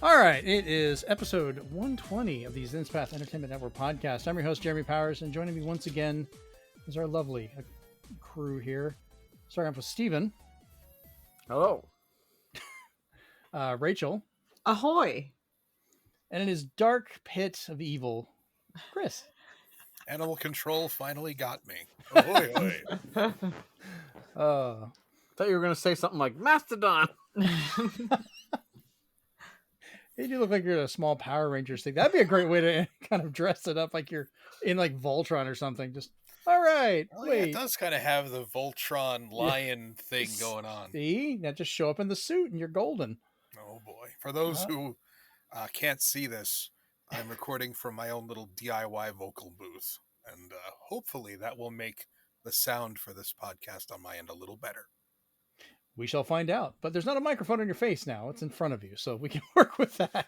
All right, it is episode 120 of the Zenspath Entertainment Network Podcast. I'm your host, Jeremy Powers, and joining me once again is our lovely crew here. Starting off with Steven. Hello. Rachel. Ahoy. And in his dark pit of evil, Chris. Animal control finally got me. Ahoy, ahoy. Thought you were going to say something like Mastodon. You do look like you're in a small Power Rangers thing. That'd be a great way to kind of dress it up like you're in like Voltron or something. Just, all right, Well, wait. yeah, it does kind of have the Voltron lion thing going on. See? Now just show up in the suit and you're golden. Oh, boy. For those who can't see this, I'm recording from my own little DIY vocal booth. And hopefully that will make the sound for this podcast on my end a little better. We shall find out. But there's not a microphone on your face now. It's in front of you, so we can work with that.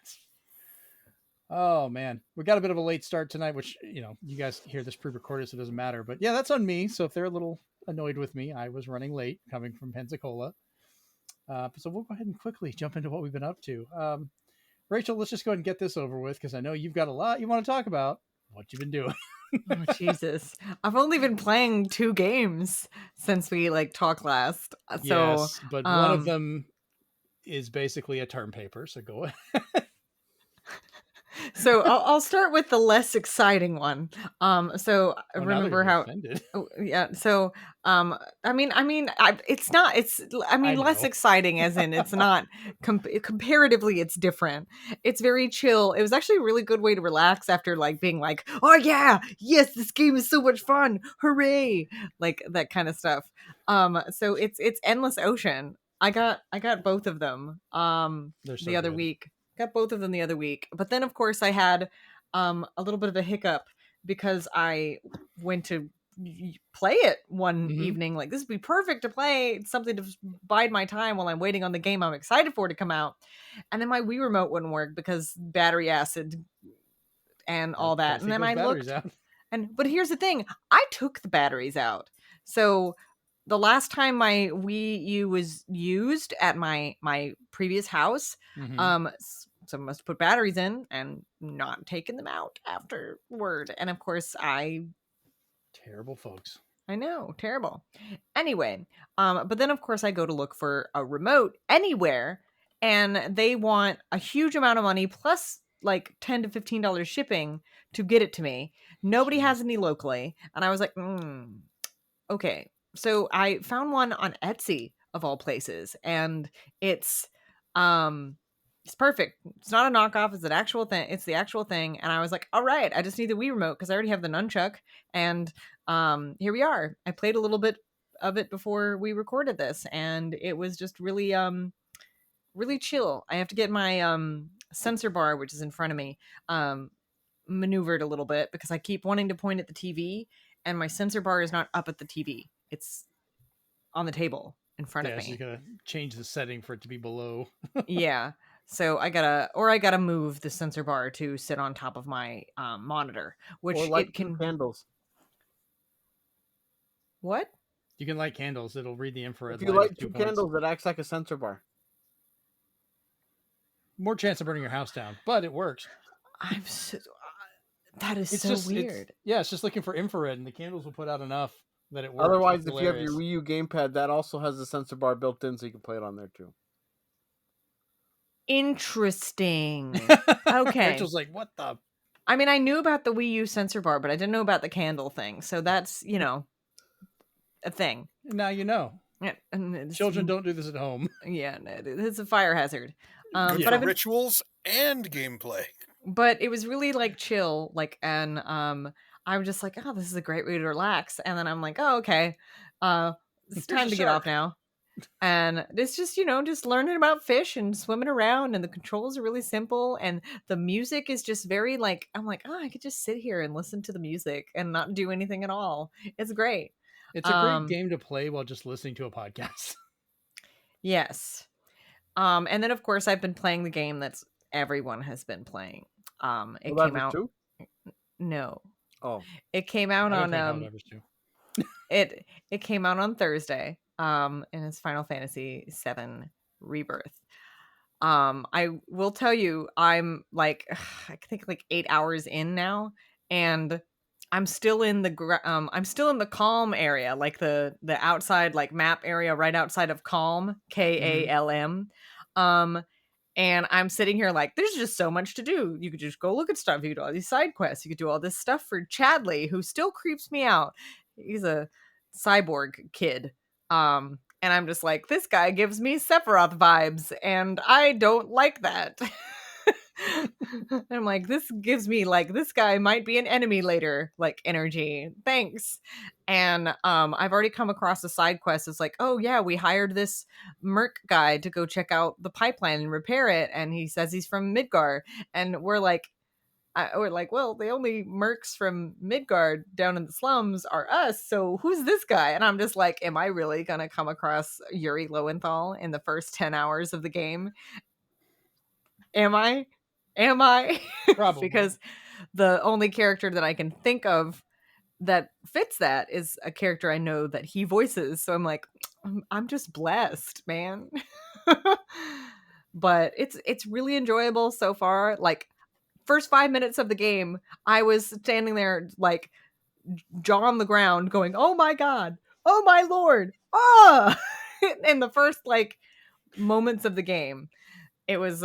Oh, man. We got a bit of a late start tonight, which, you know, you guys hear this pre-recorded, so it doesn't matter. But yeah, that's on me. So if they're a little annoyed with me, I was running late coming from Pensacola. So we'll go ahead and quickly jump into what we've been up to. Rachel, let's just go ahead and get this over with, because I know you've got a lot you want to talk about. What you've been doing. Oh, Jesus. I've only been playing 2 games since we talked last. So, yes, but one of them is basically a term paper. So go ahead. So I'll start with the less exciting one. So Oh, remember how? offended. Oh, yeah. So it's not. It's I less know. exciting, as in it's not. Comparatively, it's different. It's very chill. It was actually a really good way to relax after being like, oh yeah, yes, this game is so much fun, hooray, like that kind of stuff. So it's Endless Ocean. I got both of them. They're so the other good. week. Got both of them the other week. But then, of course, I had a little bit of a hiccup because I went to play it one evening. Like, this would be perfect to play. It's something to bide my time while I'm waiting on the game I'm excited for to come out. And then my Wii remote wouldn't work because battery acid and all that. And then I looked. Out. But here's the thing. I took the batteries out. So the last time my Wii U was used at my previous house, someone must have put batteries in and not taken them out afterward. And of course, Terrible folks. I know, terrible. Anyway, but then of course I go to look for a remote anywhere, and they want a huge amount of money plus $10 to $15 shipping to get it to me. Nobody has any locally, and I was like, okay. So I found one on Etsy of all places, and it's perfect. It's not a knockoff. It's an actual thing. It's the actual thing. And I was like, all right, I just need the Wii remote because I already have the nunchuck. And here we are. I played a little bit of it before we recorded this, and it was just really, really chill. I have to get my sensor bar, which is in front of me, maneuvered a little bit because I keep wanting to point at the TV, and my sensor bar is not up at the TV. It's on the table in front of me. So you gotta change the setting for it to be below. Yeah. So I gotta move the sensor bar to sit on top of my monitor, which Or light it can. candles. What? You can light candles. It'll read the infrared. If you light light of 2 points. candles, it acts like a sensor bar. More chance of burning your house down, but it works. That is It's so just weird. It's just looking for infrared, and the candles will put out enough that it works. Otherwise, It's if you have hilarious. your Wii U gamepad, that also has a sensor bar built in, so you can play it on there too. Interesting. Okay. Rachel's like, what the? I mean, I knew about the Wii U sensor bar, but I didn't know about the candle thing. So that's a thing. Now you know. Yeah, and Children don't do this at home. Yeah, it's a fire hazard. Good but for rituals and gameplay. But it was really chill, and I'm just like, oh, this is a great way to relax. And then I'm like, oh, okay, it's time to get off now. And it's just, just learning about fish and swimming around, and the controls are really simple, and the music is just very I'm like, oh, I could just sit here and listen to the music and not do anything at all. It's great. It's a great game to play while just listening to a podcast. Yes. And then of course I've been playing the game that's everyone has been playing. It came out. 2? No. Oh. It came out on Helldivers 2. it came out on Thursday. And it's Final Fantasy VII Rebirth. I will tell you, I'm like, I think like 8 hours in now, and I'm still in I'm still in the Calm area, like the outside like map area right outside of Calm, Kalm. And I'm sitting here like, there's just so much to do. You could just go look at stuff. You could do all these side quests. You could do all this stuff for Chadley, who still creeps me out. He's a cyborg kid. And I'm just like, this guy gives me Sephiroth vibes, and I don't like that. And I'm like, this gives me like, this guy might be an enemy later, like energy. Thanks. And I've already come across a side quest. It's like, oh yeah, we hired this Merc guy to go check out the pipeline and repair it, and he says he's from Midgar, and we're like, well, the only mercs from Midgard down in the slums are us, so who's this guy? And I'm just like, am I really gonna come across Yuri Lowenthal in the first 10 hours of the game? Am I? Probably. Because the only character that I can think of that fits that is a character I know that he voices. So I'm like, I'm just blessed, man. But it's really enjoyable so far. Like, first 5 minutes of the game, I was standing there like jaw on the ground going, oh my god, oh my lord, ah. In the first like moments of the game. It was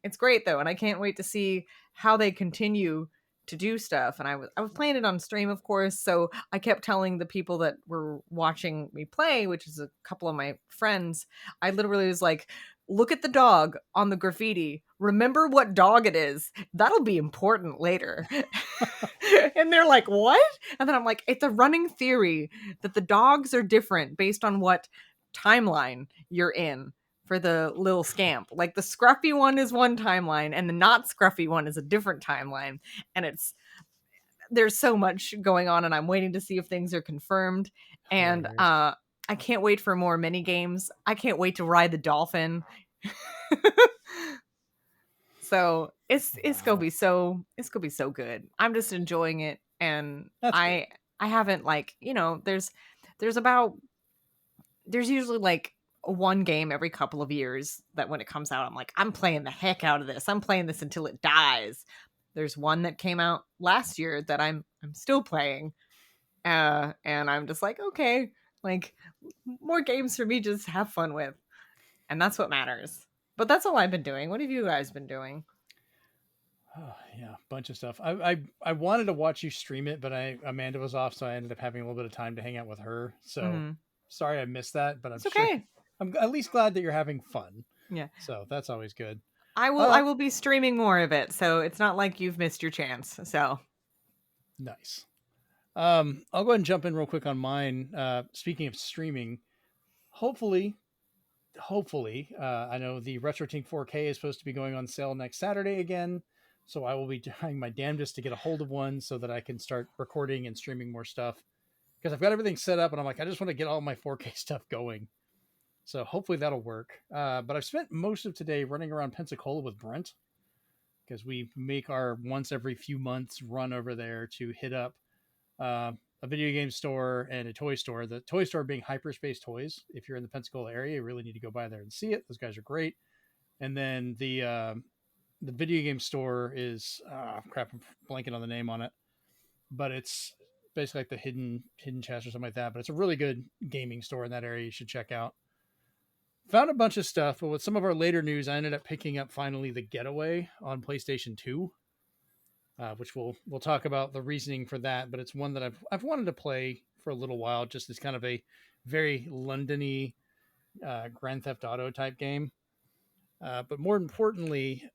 it's great though, and I can't wait to see how they continue to do stuff. And I was playing it on stream, of course, so I kept telling the people that were watching me play, which is a couple of my friends, I literally was like, look at the dog on the graffiti, remember what dog it is, that'll be important later. And they're like, what? And then I'm like, it's a running theory that the dogs are different based on what timeline you're in for the little scamp. Like, the scruffy one is one timeline and the not scruffy one is a different timeline. And there's so much going on, and I'm waiting to see if things are confirmed. And I can't wait for more mini games. I can't wait to ride the dolphin. So it's gonna be so good. I'm just enjoying it, and I haven't, like, there's usually like one game every couple of years that when it comes out, I'm like, I'm playing the heck out of this. I'm playing this until it dies. There's one that came out last year that I'm still playing, and I'm just like, okay, like, more games for me to just have fun with, and that's what matters. But that's all I've been doing. What have you guys been doing? Oh, yeah, bunch of stuff. I wanted to watch you stream it, but Amanda was off, so I ended up having a little bit of time to hang out with her. So sorry I missed that, but It's okay. Sure, I'm at least glad that you're having fun. Yeah. So that's always good. I will be streaming more of it, so it's not like you've missed your chance. So nice. I'll go ahead and jump in real quick on mine. Speaking of streaming, hopefully, I know the RetroTink 4K is supposed to be going on sale next Saturday again, so I will be trying my damnedest to get a hold of one so that I can start recording and streaming more stuff, because I've got everything set up and I'm like, I just want to get all my 4K stuff going. So hopefully that'll work. But I've spent most of today running around Pensacola with Brent, because we make our once every few months run over there to hit up a video game store and a toy store. The toy store being Hyperspace Toys. If you're in the Pensacola area, you really need to go by there and see it. Those guys are great. And then the video game store is crap, I'm blanking on the name on it, but it's basically like the hidden chest or something like that. But it's a really good gaming store in that area. You should check out. Found a bunch of stuff, but with some of our later news, I ended up picking up finally The Getaway on PlayStation 2. Which we'll talk about the reasoning for that, but it's one that I've wanted to play for a little while. Just as kind of a very London-y Grand Theft Auto type game. But more importantly,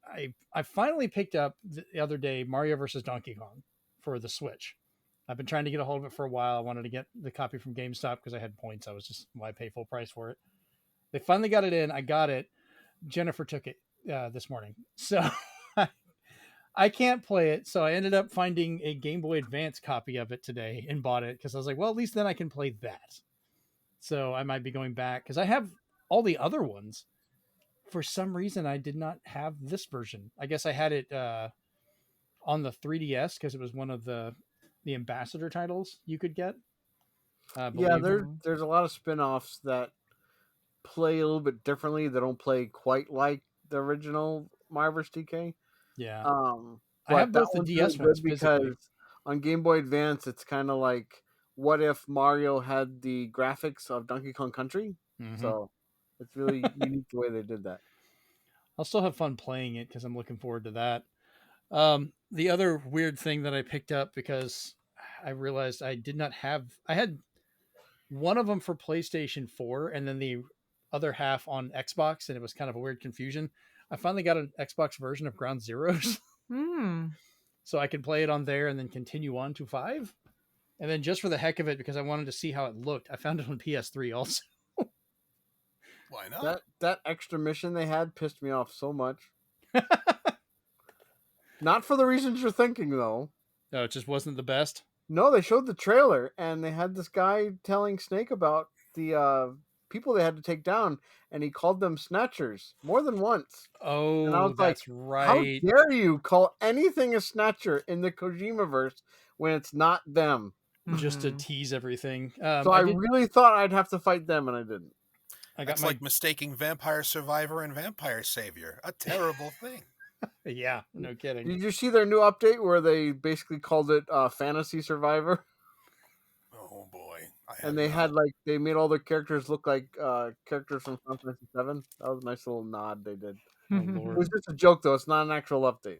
I finally picked up the other day Mario vs. Donkey Kong for the Switch. I've been trying to get a hold of it for a while. I wanted to get the copy from GameStop because I had points. Why pay full price for it? They finally got it in. I got it. Jennifer took it this morning, so I can't play it, so I ended up finding a Game Boy Advance copy of it today and bought it because I was like, well, at least then I can play that. So I might be going back because I have all the other ones. For some reason, I did not have this version. I guess I had it on the 3DS because it was one of the ambassador titles you could get. Yeah, there's a lot of spin-offs that play a little bit differently. They don't play quite like the original Mario vs. DK. Yeah. Um, I but have that both the one's DS really ones good physically. because on Game Boy Advance, it's kind of like what if Mario had the graphics of Donkey Kong Country? Mhm. So it's really unique the way they did that. I'll still have fun playing it because I'm looking forward to that. The other weird thing that I picked up because I realized I did not have, I had one of them for PlayStation 4 and then the other half on Xbox, and it was kind of a weird confusion. I finally got an Xbox version of Ground Zeroes, Hmm. so I can play it on there and then continue on to 5. And then just for the heck of it, because I wanted to see how it looked, I found it on PS3 also. Why not? That extra mission they had pissed me off so much. Not for the reasons you're thinking, though. No, it just wasn't the best. No, they showed the trailer, and they had this guy telling Snake about the people they had to take down, and he called them snatchers more than once. And I Oh, was like, that's how right. dare you call anything a snatcher in the Kojima-verse when it's not them? Just to Mhm. tease everything. So I really thought I'd have to fight them, and I didn't. I got That's my like mistaking Vampire Survivor and Vampire Savior. A terrible thing. yeah, no kidding. Did you see their new update where they basically called it Fantasy Survivor? Oh boy. And they had they made all their characters look like characters from Final Fantasy VII. That was a nice little nod they did. Oh It Lord. was just a joke though; it's not an actual update.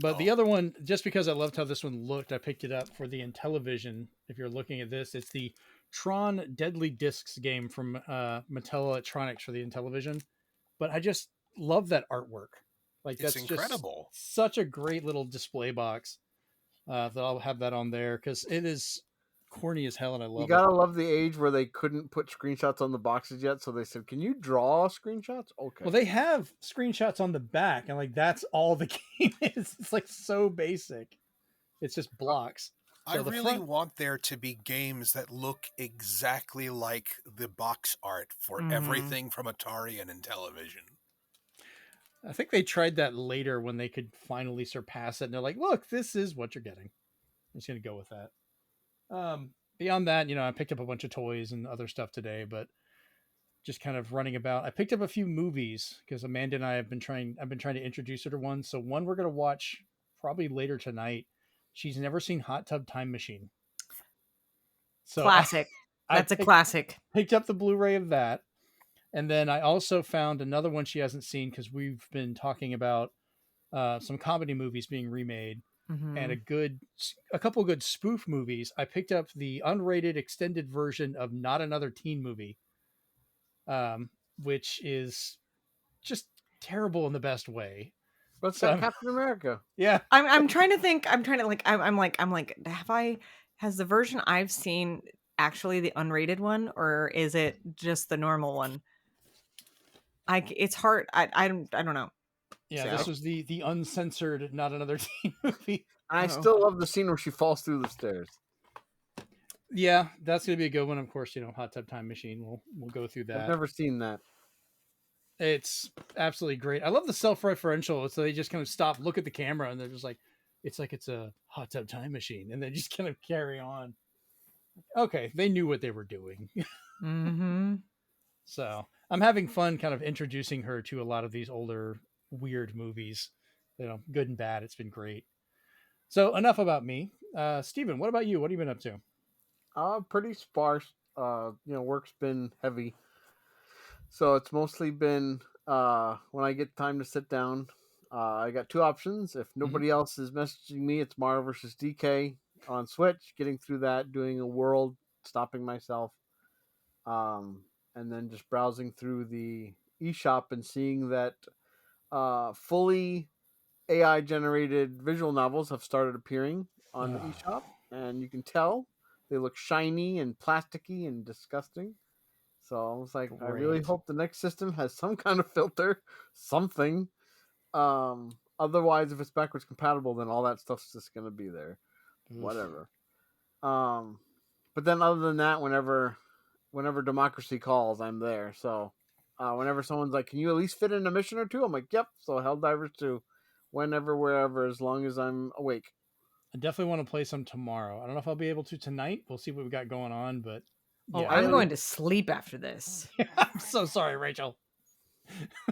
But the other one, just because I loved how this one looked, I picked it up for the Intellivision. If you're looking at this, it's the Tron Deadly Discs game from Mattel Electronics for the Intellivision. But I just love that artwork. Like It's that's incredible. just such a great little display box. That I'll have that on there because it is corny as hell, and I love You it. gotta love the age where they couldn't put screenshots on the boxes yet, so they said, "Can you draw screenshots?" Okay. Well, they have screenshots on the back, and like that's all the game is. It's like so basic. It's just blocks. I So the really front- want there to be games that look exactly like the box art for Mhm. everything from Atari and Intellivision. I think they tried that later when they could finally surpass it, and they're like, "Look, this is what you're getting." I'm just gonna go with that. Beyond that, I picked up a bunch of toys and other stuff today, but just kind of running about. I picked up a few movies because Amanda and I have been trying. I've been trying to introduce her to one. So one we're gonna watch probably later tonight. She's never seen Hot Tub Time Machine. So Classic. That's a classic. Picked up the Blu-ray of that, and then I also found another one she hasn't seen because we've been talking about some comedy movies being remade Mhm. and a couple good spoof movies. I picked up the unrated extended version of Not Another Teen Movie, which is just terrible in the best way. What's So that, I'm- Captain America? Yeah, I'm trying to think. I'm trying to has the version I've seen actually the unrated one, or is it just the normal one? It's hard. I don't know. yeah. See, This was the uncensored Not Another Teen Movie. I Oh. still love the scene where she falls through the stairs. Yeah, that's gonna be a good one. Of course, Hot Tub Time Machine. We'll go through I've that. never seen that. It's absolutely great. I love the self-referential. So they just kind of stop, look at the camera, and they're just like, it's a Hot Tub Time Machine, and they just kind of carry on. Okay, they knew what they were doing. Mm-hmm. So I'm having fun kind of introducing her to a lot of these older weird movies, good and bad. It's been great. So enough about me. Steven, what about you? What have you been up to? Pretty sparse. Work's been heavy. So it's mostly been when I get time to sit down. I got two options. If nobody else is messaging me, it's Mario vs. DK on Switch, getting through that, doing a world, stopping myself, and then just browsing through the eShop and seeing that fully AI generated visual novels have started appearing on the eShop, and you can tell they look shiny and plasticky and disgusting. So I was like, I really Great. hope the next system has some kind of filter, something. Otherwise, if it's backwards compatible, then all that stuff's just gonna be there. Oof. Whatever. But then other than that, whenever democracy calls, I'm there. So whenever someone's like, "Can you at least fit in a mission or two?" I'm like, "Yep." So Helldivers 2, whenever, wherever, as long as I'm awake. I definitely want to play some tomorrow. I don't know if I'll be able to tonight. We'll see what we got going on, but Oh, yeah, I'm going to sleep after this. I'm so sorry, Rachel.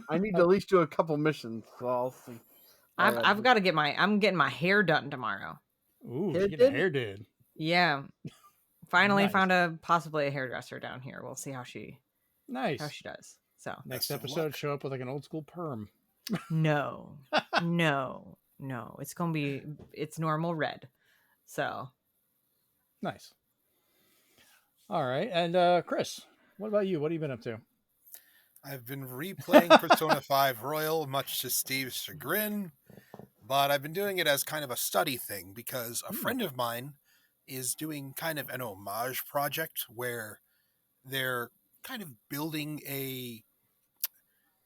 I need to at least do a couple missions, so I'll see. I've got to get I'm getting my hair done tomorrow. Ooh, Hair she's getting a did? hair did. Yeah. Finally Nice. found possibly a hairdresser down here. We'll see how she Nice. does. So Next Best of episode, luck. show up with like an old school perm. no. It's normal red. So Nice. All right. And Chris, what about you? What have you been up to? I've been replaying Persona 5 Royal, much to Steve's chagrin, but I've been doing it as kind of a study thing because a friend of mine is doing kind of an homage project where they're kind of building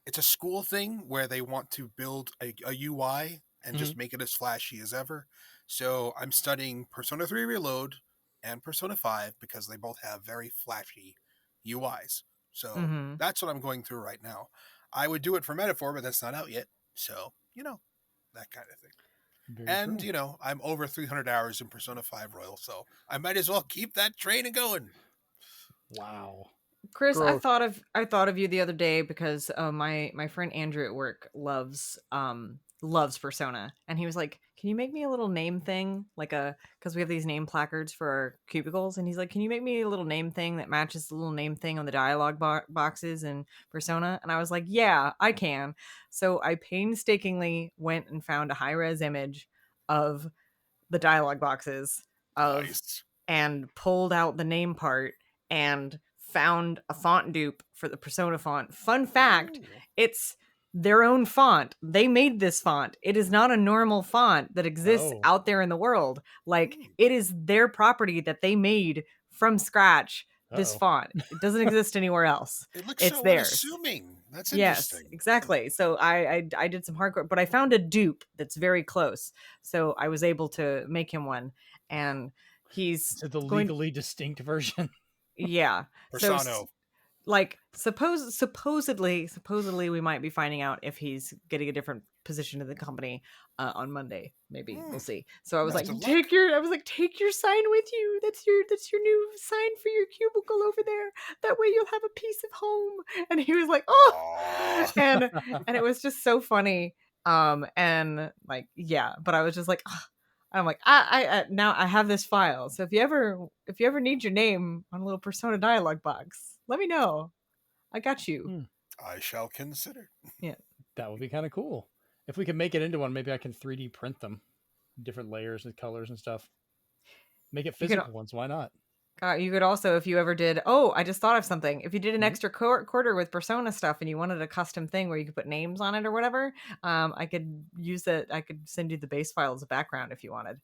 it's a school thing where they want to build a UI and just make it as flashy as ever. So I'm studying Persona 3 Reload and Persona 5 because they both have very flashy UIs. So that's what I'm going through right now. I would do it for Metaphor, but that's not out yet. So, that kind of thing. Very true. I'm over 300 hours in Persona 5 Royal, so I might as well keep that train going. Wow. Chris, Gross. I thought of you the other day because my friend Andrew at work loves Persona, and he was like, "Can you make me a little name thing, because we have these name placards for our cubicles?" And he's like, "Can you make me a little name thing that matches the little name thing on the dialogue boxes in Persona?" And I was like, "Yeah, I can." So I painstakingly went and found a high-res image of the dialogue boxes Nice. and pulled out the name part and found a font dupe for the Persona font. Fun fact, it's their own font. They made this font. It is not a normal font that exists out there in the world. Like, it is their property that they made from scratch, this font. It doesn't exist anywhere else. It looks It's so theirs. unassuming. That's Yes, interesting. exactly. So I did some hardcore, but I found a dupe that's very close. So I was able to make him one, and he's the legally distinct version. Yeah. Persona. So like supposedly we might be finding out if he's getting a different position in the company on Monday. Maybe we'll see. So I was Best like, of take your sign with you. That's your new sign for your cubicle over there. That way you'll have a piece of home. And he was like, oh, and it was just so funny. And like, yeah, but I was just like, oh. I'm like, I now I have this file. So if you ever need your name on a little Persona dialogue box, let me know. I got you. I shall consider. Yeah, that would be kind of cool. If we could make it into one, maybe I can 3D print them, different layers and colors and stuff. Make it physical ones. Why not? You could also, if you ever did, I just thought of something. If you did an extra quarter with Persona stuff and you wanted a custom thing where you could put names on it or whatever, I could use that. I could send you the base file as a background if you wanted.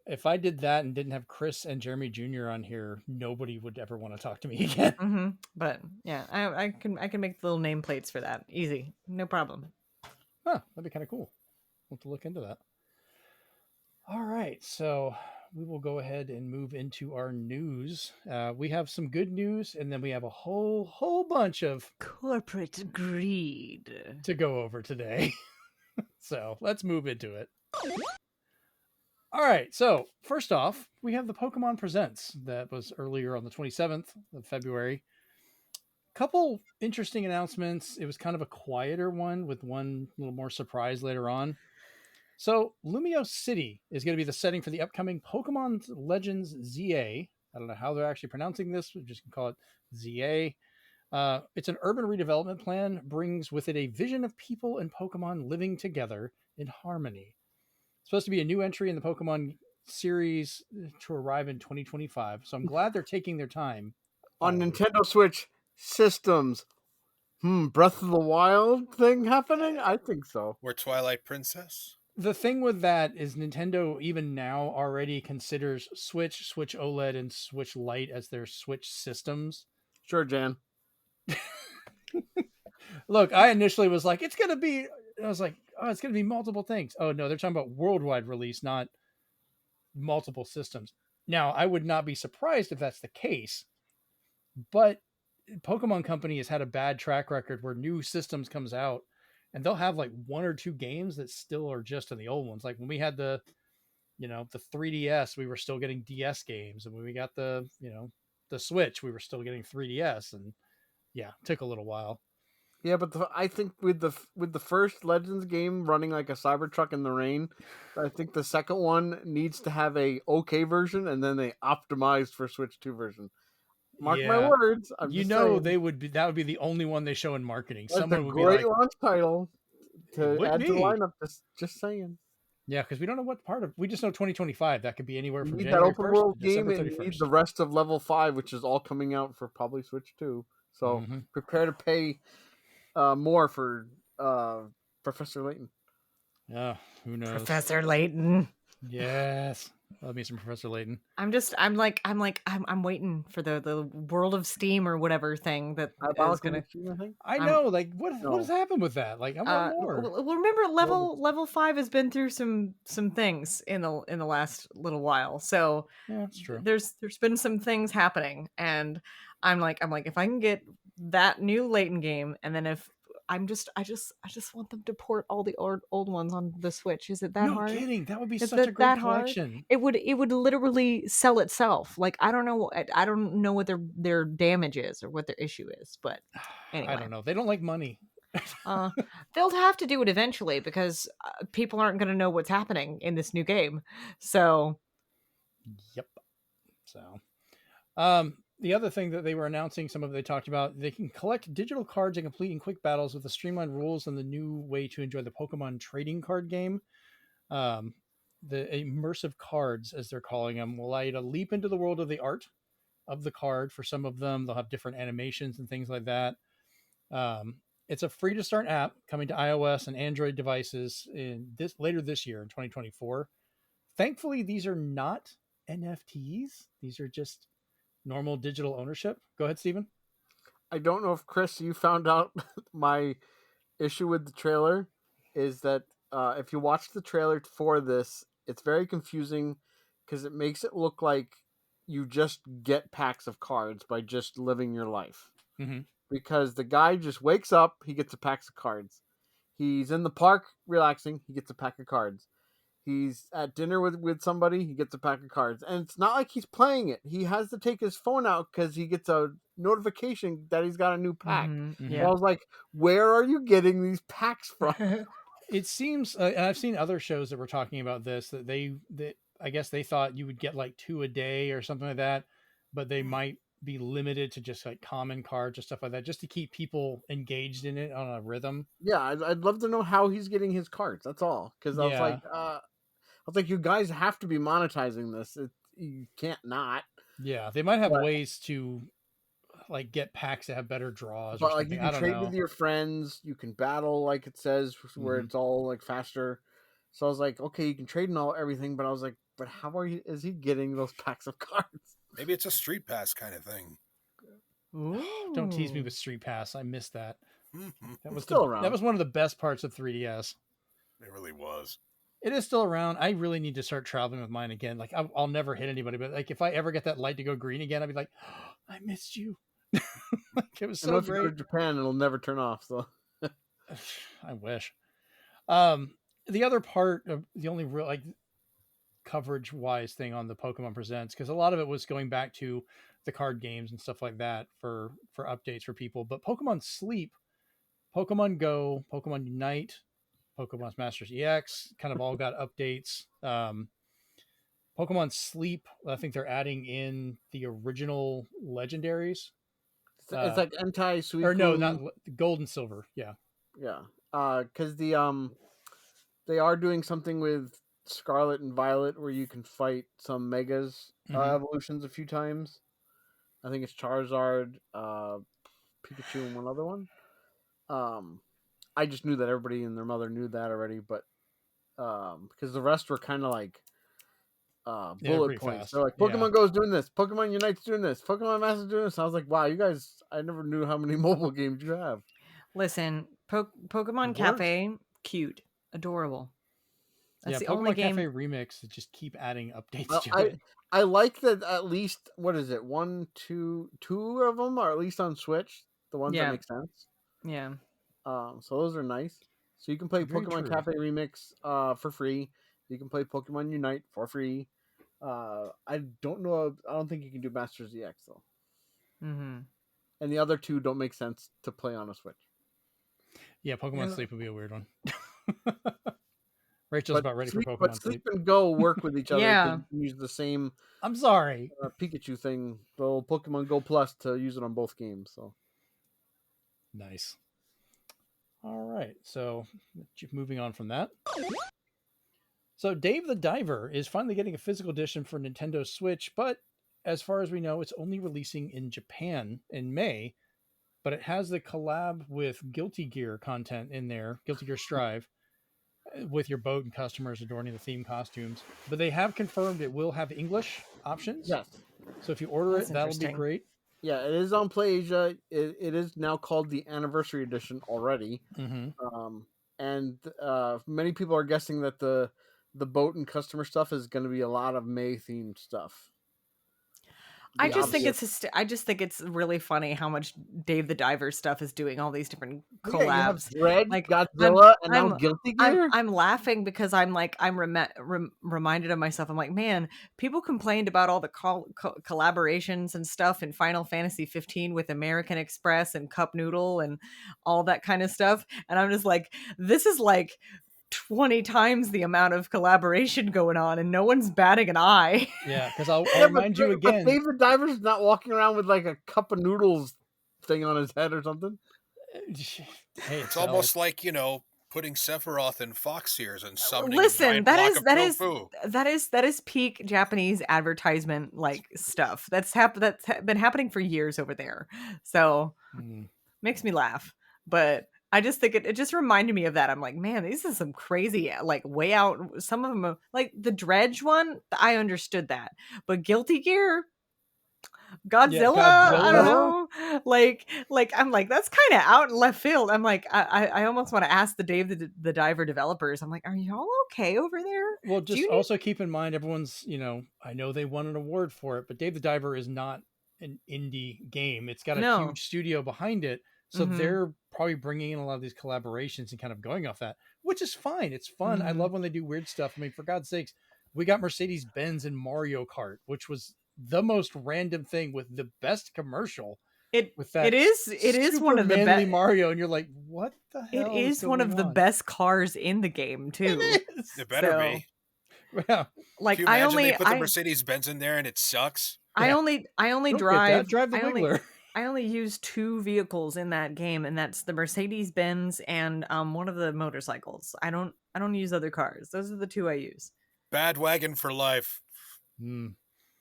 If I did that and didn't have Chris and Jeremy Jr. on here, nobody would ever want to talk to me again. But yeah, I can make little nameplates for that. Easy. No problem. Huh, that'd be kind of cool. We'll have to look into that. All right, so we will go ahead and move into our news. We have some good news, and then we have a whole bunch of corporate greed to go over today. So let's move into it. All right, so first off, we have the Pokémon Presents that was earlier on the 27th of February. Couple interesting announcements. It was kind of a quieter one with one little more surprise later on. So Lumio City is going to be the setting for the upcoming Pokemon Legends ZA. I don't know how they're actually pronouncing this. We just can call it ZA. It's an urban redevelopment plan, brings with it a vision of people and Pokemon living together in harmony. It's supposed to be a new entry in the Pokemon series to arrive in 2025. So I'm glad they're taking their time. On Nintendo Switch systems. Breath of the Wild thing happening? I think so. Or Twilight Princess? The thing with that is Nintendo even now already considers Switch OLED, and Switch Lite as their Switch systems. Sure, Jan. Look, I initially was like, it's going to be multiple things. Oh, no, they're talking about worldwide release, not multiple systems. Now, I would not be surprised if that's the case, but Pokemon Company has had a bad track record where new systems comes out and they'll have like one or two games that still are just in the old ones. Like when we had the 3DS, we were still getting DS games. And when we got the Switch, we were still getting 3DS. And yeah, it took a little while. Yeah, but I think with the first Legends game running like a Cybertruck in the rain, I think the second one needs to have a okay version, and then they optimized for Switch 2 version. Mark my Yeah. words. I'm You just know, saying. they would be. That would be the only one they show in marketing. That's a Someone would be great like, launch title "It to would add to the be." lineup. Just saying. Yeah, because we don't know what part of. We just know 2025. That could be anywhere You from need that January open 1st world to game, December and you need 31st. the rest of Level 5, which is all coming out for probably Switch 2. So Mhm. prepare to pay more for Professor Layton. Yeah, who knows? Professor Layton. Yes, love me some Professor Layton. I'm waiting for the World of Steam or whatever thing that is Diabolical gonna. Machine, I think. I I'm- know, like, what has No. happened with that? Like, I want more. Well, remember level 5 has been through some things in the last little while. So Yeah, that's true. there's been some things happening, and I'm like if I can get that new Layton game, and then if I just want them to port all the old ones on the Switch. Is it that No hard? kidding. That would be Is such a that great hard? collection. It would literally sell itself. Like I don't know what their damage is or what their issue is, but anyway. I don't know. They don't like money. They'll have to do it eventually because people aren't going to know what's happening in this new game. So, Yep. So, the other thing that they were announcing, some of they talked about, they can collect digital cards and complete in quick battles with the streamlined rules and the new way to enjoy the Pokemon trading card game. The immersive cards, as they're calling them, will allow you to leap into the world of the art of the card. For some of them, they'll have different animations and things like that. It's a free to start app coming to iOS and Android devices later this year in 2024. Thankfully, these are not NFTs. These are just normal digital ownership. Go ahead, Steven. I don't know if Chris, you found out my issue with the trailer is that if you watch the trailer for this, it's very confusing because it makes it look like you just get packs of cards by just living your life. Mm-hmm. Because the guy just wakes up, he gets a pack of cards. He's in the park relaxing, he gets a pack of cards. He's at dinner with somebody, he gets a pack of cards. And it's not like he's playing it. He has to take his phone out because he gets a notification that he's got a new pack. Mm-hmm. So I was like, where are you getting these packs from? It seems, and I've seen other shows that were talking about this, that I guess they thought you would get like 2 a day or something like that, but they might be limited to just like common cards or stuff like that, just to keep people engaged in it on a rhythm. Yeah, I'd love to know how he's getting his cards. That's all. Because I was like, you guys have to be monetizing this. You can't not. Yeah, they might have ways to like get packs that have better draws or But like something. you can I don't trade know. with your friends. You can battle, like it says, where it's all like faster. So I was like, okay, you can trade and everything. But I was like, but how is he getting those packs of cards? Maybe it's a street pass kind of thing. Don't tease me with Street Pass. I missed that. That was still around. That was one of the best parts of 3DS. It really was. It is still around. I really need to start traveling with mine again. Like I'll never hit anybody, but like if I ever get that light to go green again, I'd be like, oh, I missed you. Like it was so if great. you go to Japan, it'll never turn off. So I wish. The other part of the only real like coverage wise thing on the Pokemon Presents, because a lot of it was going back to the card games and stuff like that for updates for people. But Pokemon Sleep, Pokemon Go, Pokemon Unite, Pokemon Masters EX kind of all got updates. Pokemon Sleep, I think they're adding in the original legendaries. it's like anti-sweet. Or no, not Gold and Silver. Yeah. Yeah. Because they are doing something with Scarlet and Violet where you can fight some Megas evolutions a few times. I think it's Charizard, Pikachu, and one other one. I just knew that everybody and their mother knew that already, but because the rest were kind of like bullet points. Fast. They're like, Pokemon Go's doing this, Pokemon Unite's doing this, Pokemon Master's doing this. I was like, wow, you guys, I never knew how many mobile games you have. Listen, Pokemon Cafe, cute, adorable. That's the Pokemon only game. Cafe Remix that just keep adding updates to it. I like that at least, what is it, two of them are at least on Switch, the ones that make sense. Yeah. So those are nice. So you can play Very Pokemon true. Cafe Remix for free. You can play Pokemon Unite for free. I don't think you can do Masters EX though. Mm-hmm. And the other two don't make sense to play on a Switch. Yeah, Pokemon Yeah. Sleep would be a weird one. Rachel's But about ready sleep, for but Pokemon sleep Sleep. and go work with each other. Yeah. You can use the same I'm sorry. Pikachu thing, the old Pokemon Go Plus, to use it on both games. So Nice. All right. So moving on from that. So Dave the Diver is finally getting a physical edition for Nintendo Switch, but as far as we know, it's only releasing in Japan in May. But it has the collab with Guilty Gear content in there, Guilty Gear Strive, with your boat and customers adorning the theme costumes. But they have confirmed it will have English options. yes, So if you order That's it, that'll be interesting. great. yeah, it is on PlayAsia. It is now called the Anniversary Edition already. Mm-hmm. And many people are guessing that the boat and customer stuff is going to be a lot of May themed stuff. I The just think obvious- I just think it's really funny how much Dave the Diver stuff is doing all these different Yeah, you have collabs. Dread, Like, Godzilla, and now I'm- Guilty Gear. I'm laughing because I'm reminded of myself. I'm like, man, people complained about all the collaborations and stuff in Final Fantasy 15 with American Express and Cup Noodle and all that kind of stuff, and I'm just like, this is like 20 times the amount of collaboration going on, and no one's batting an eye. Yeah, because I'll Yeah, remind you But again. Dave the Diver's not walking around with like a cup of noodles thing on his head or something. Hey, It's almost like, putting Sephiroth in fox ears and summoning Listen, a giant that block is- of that is- tofu. that is peak Japanese advertisement like stuff. That's been happening for years over there. So Mm. makes me laugh. But I just think it just reminded me of that. I'm like, man, these is some crazy, like, way out. Some of them are, like the Dredge one, I understood that. But Guilty Gear, Godzilla, I Godzilla. don't know. Like I'm like, that's kind of out in left field. I'm like, I almost want to ask the Dave the Diver developers. I'm like, are y'all okay over there? Well, Do just you need- also keep in mind, everyone's, I know they won an award for it, but Dave the Diver is not an indie game. It's got a No. huge studio behind it. So Mhm. they're probably bringing in a lot of these collaborations and kind of going off that, which is fine. It's fun. I Mhm. love when they do weird stuff. I mean, for God's sakes, we got Mercedes-Benz in Mario Kart, which was the most random thing with the best commercial. With that it is one super of the manly best. Mario, and you're like, what the hell? It is one of the best cars in the game too. It is. It better So, be. Yeah. Like, Can you I imagine only they put the I, Mercedes-Benz in there and it sucks? I Yeah. only Don't get that. drive Drive the I only Wiggler. I only use 2 vehicles in that game, and that's the Mercedes-Benz and one of the motorcycles. I don't use other cars. Those are the 2 I use. Bad wagon for life. Hmm.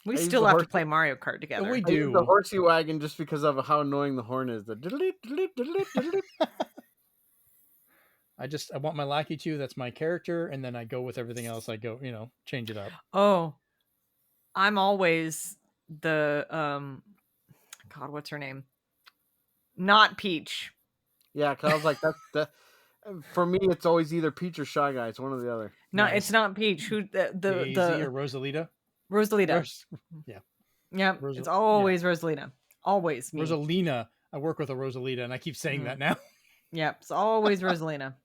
We I use still the have to horse- play Mario Kart together. we I use the do. horsey wagon just because of how annoying the horn is. The diddly diddly diddly diddly. I want my Lackey 2. That's my character, and then I go with everything else. I go, change it up. Oh, I'm always the God, what's her name? Not Peach. Yeah, because I was like, that. For me, it's always either Peach or Shy Guy. It's one or the other. No, Nice. it's not Peach. Who the Daisy or Rosalita? Rosalita. Yeah. Yeah, it's always Rosalina. Always me. Rosalina. I work with a Rosalita, and I keep saying that now. Yeah, it's always Rosalina.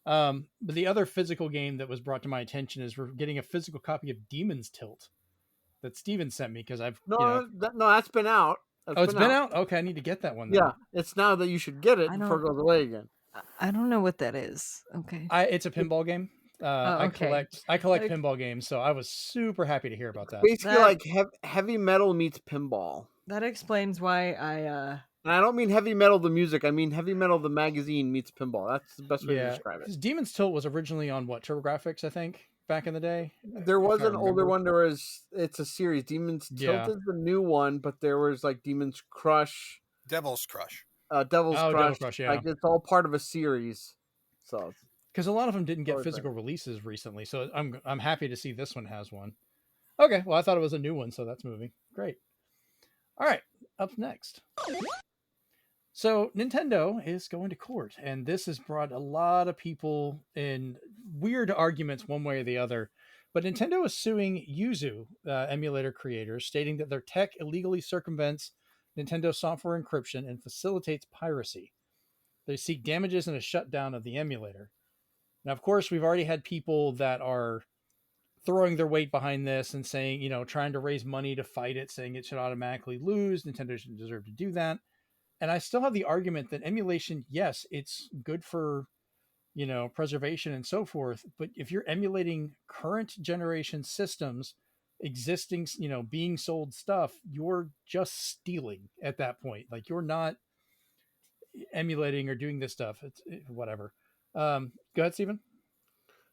But the other physical game that was brought to my attention is we're getting a physical copy of Demon's Tilt that Steven sent me because I've That's been out. it's been out. Okay, I need to get that one. Then. Yeah, it's now that you should get it I before it don't- goes away again. I don't know what that is. Okay. It's a pinball game. I okay. collect Like- pinball games, so I was super happy to hear about that. Basically, That- like heavy metal meets pinball. That explains why I And I don't mean heavy metal the music. I mean heavy metal the magazine meets pinball. That's the best way to Yeah, describe it. because Demon's Tilt was originally on TurboGrafx, I think, back in the day. There was if I an older remember. one. It's a series. Demon's Yeah. Tilt is the new one, but there was like Demon's Crush, Devil's Crush. Devil's Oh, Crush. Devil's Crush, yeah. Like it's all part of a series. So Because a lot of them didn't get Always physical releases recently, so I'm happy to see this one has one. Okay, well I thought it was a new one, so that's moving. Great. All right, up next. So Nintendo is going to court, and this has brought a lot of people in weird arguments one way or the other. But Nintendo is suing YuZu emulator creators, stating that their tech illegally circumvents Nintendo software encryption and facilitates piracy. They seek damages and a shutdown of the emulator. Now, of course, we've already had people that are throwing their weight behind this and saying, trying to raise money to fight it, saying it should automatically lose. Nintendo shouldn't deserve to do that. And I still have the argument that emulation, yes, it's good for, preservation and so forth. But if you're emulating current generation systems, existing, being sold stuff, you're just stealing at that point. Like, you're not emulating or doing this stuff. It's whatever. Go ahead, Steven.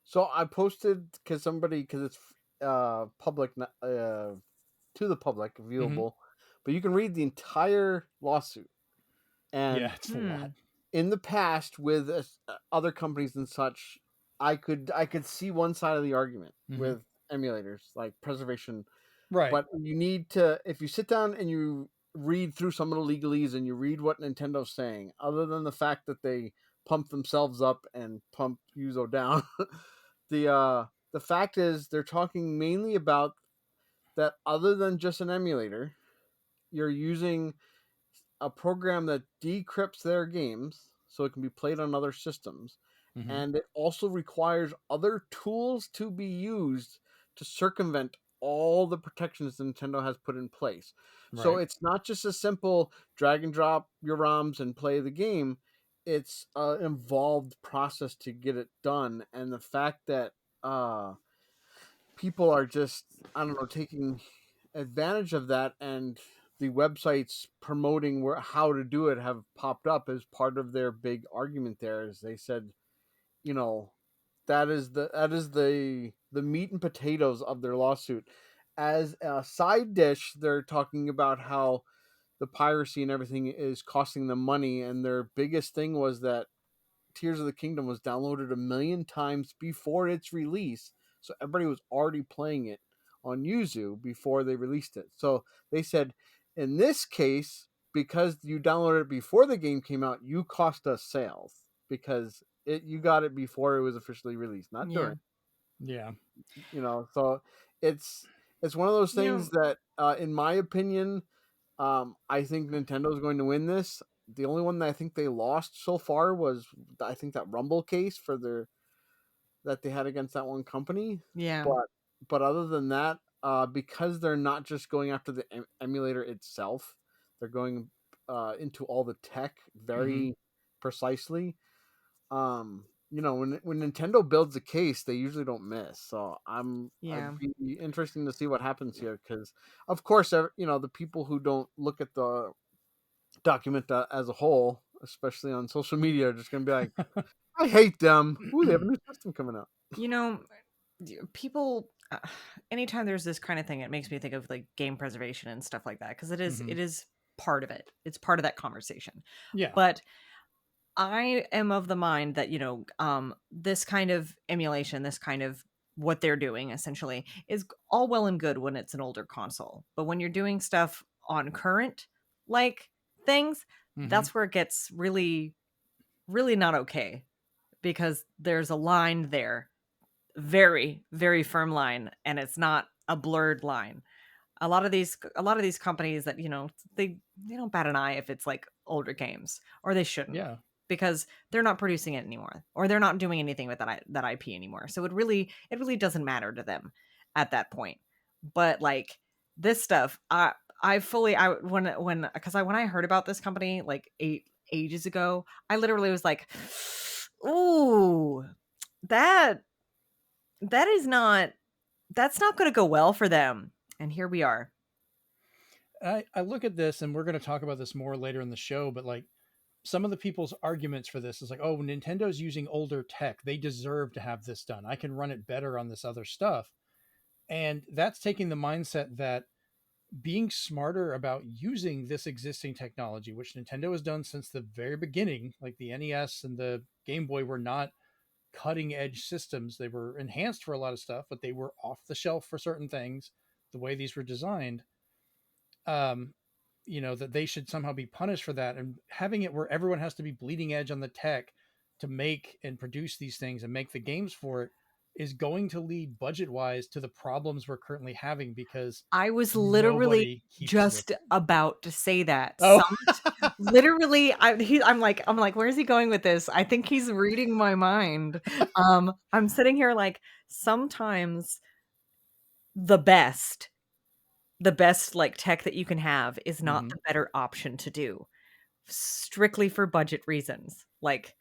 So I posted because it's public, to the public, viewable, but you can read the entire lawsuit. And Yeah, it's a lot. in the past with other companies and such, I could see one side of the argument with emulators, like preservation. Right. But you need to, if you sit down and you read through some of the legalese and you read what Nintendo's saying, other than the fact that they pump themselves up and pump YuZu down, the fact is they're talking mainly about that other than just an emulator, you're using a program that decrypts their games so it can be played on other systems. And it also requires other tools to be used to circumvent all the protections Nintendo has put in place. Right. So it's not just a simple drag and drop your ROMs and play the game. It's an involved process to get it done. And the fact that people are just, taking advantage of that, and the websites promoting how to do it have popped up as part of their big argument there. As they said, that is the meat and potatoes of their lawsuit. As a side dish, they're talking about how the piracy and everything is costing them money, and their biggest thing was that Tears of the Kingdom was downloaded 1 million times before its release, so everybody was already playing it on YuZu before they released it. So they said, in this case, because you downloaded it before the game came out, you cost us sales because you got it before it was officially released, not during. Yeah. So it's one of those things that, in my opinion, I think Nintendo's going to win this. The only one that I think they lost so far was, I think, that Rumble case that they had against that one company. Yeah. But other than that, because they're not just going after the emulator itself, they're going into all the tech very precisely. When Nintendo builds a case, they usually don't miss. So I'd be interesting to see what happens here, because of course, the people who don't look at the document as a whole, especially on social media, are just going to be like, I hate them. Ooh, they have a new system coming out. People, anytime there's this kind of thing, it makes me think of like game preservation and stuff like that, because it is part of it. It's part of that conversation. Yeah. But I am of the mind that, this kind of emulation, this kind of what they're doing essentially is all well and good when it's an older console. But when you're doing stuff on current things, that's where it gets really, really not okay, because there's a line there, very, very firm line, and it's not a blurred line. A lot of these companies that, they don't bat an eye if it's like older games, or they shouldn't. Yeah. Because they're not producing it anymore, or they're not doing anything with that IP anymore. So it really doesn't matter to them at that point. But like this stuff, when I heard about this company like ages ago, I literally was like, ooh, that's not going to go well for them. And here we are. I look at this, and we're going to talk about this more later in the show, but like, some of the people's arguments for this is like, oh, Nintendo's using older tech, they deserve to have this done. I can run it better on this other stuff. And that's taking the mindset that being smarter about using this existing technology, which Nintendo has done since the very beginning, like the NES and the Game Boy were not cutting edge systems. They were enhanced for a lot of stuff, but they were off the shelf for certain things, the way these were designed. That they should somehow be punished for that, and having it where everyone has to be bleeding edge on the tech to make and produce these things and make the games for it is going to lead budget wise to the problems we're currently having, because I was literally just about to say that. Oh. Literally, I'm like, where's he going with this? I think he's reading my mind. I'm sitting here like, sometimes the best like tech that you can have is not the better option to do. strictly for budget reasons. Like,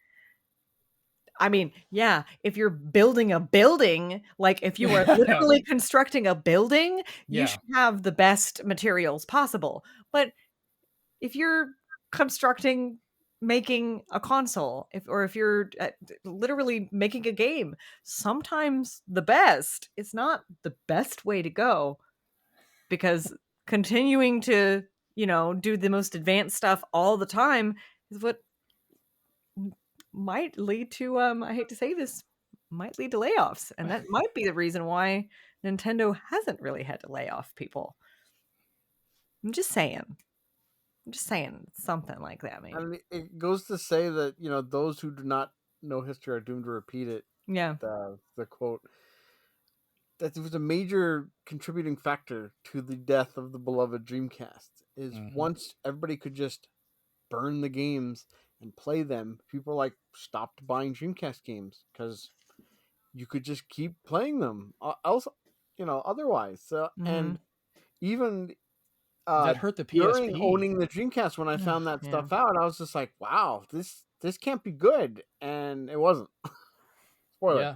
I mean, yeah, if you're building a building, like if you are literally constructing a building, you should have the best materials possible. But if you're constructing, making a console, if you're literally making a game, sometimes the best, it's not the best way to go, because continuing to, do the most advanced stuff all the time is what might lead to, I hate to say this, might lead to layoffs. And that might be the reason why Nintendo hasn't really had to lay off people. I'm just saying something like that, maybe. I mean, it goes to say that, those who do not know history are doomed to repeat it. Yeah. The quote. That was a major contributing factor to the death of the beloved Dreamcast. Is once everybody could just burn the games and play them, people stopped buying Dreamcast games because you could just keep playing them. Else, otherwise. And even that hurt the PSP. During owning the Dreamcast, when I found that stuff out, I was just like, "Wow, this can't be good," and it wasn't. Spoiler. Yeah.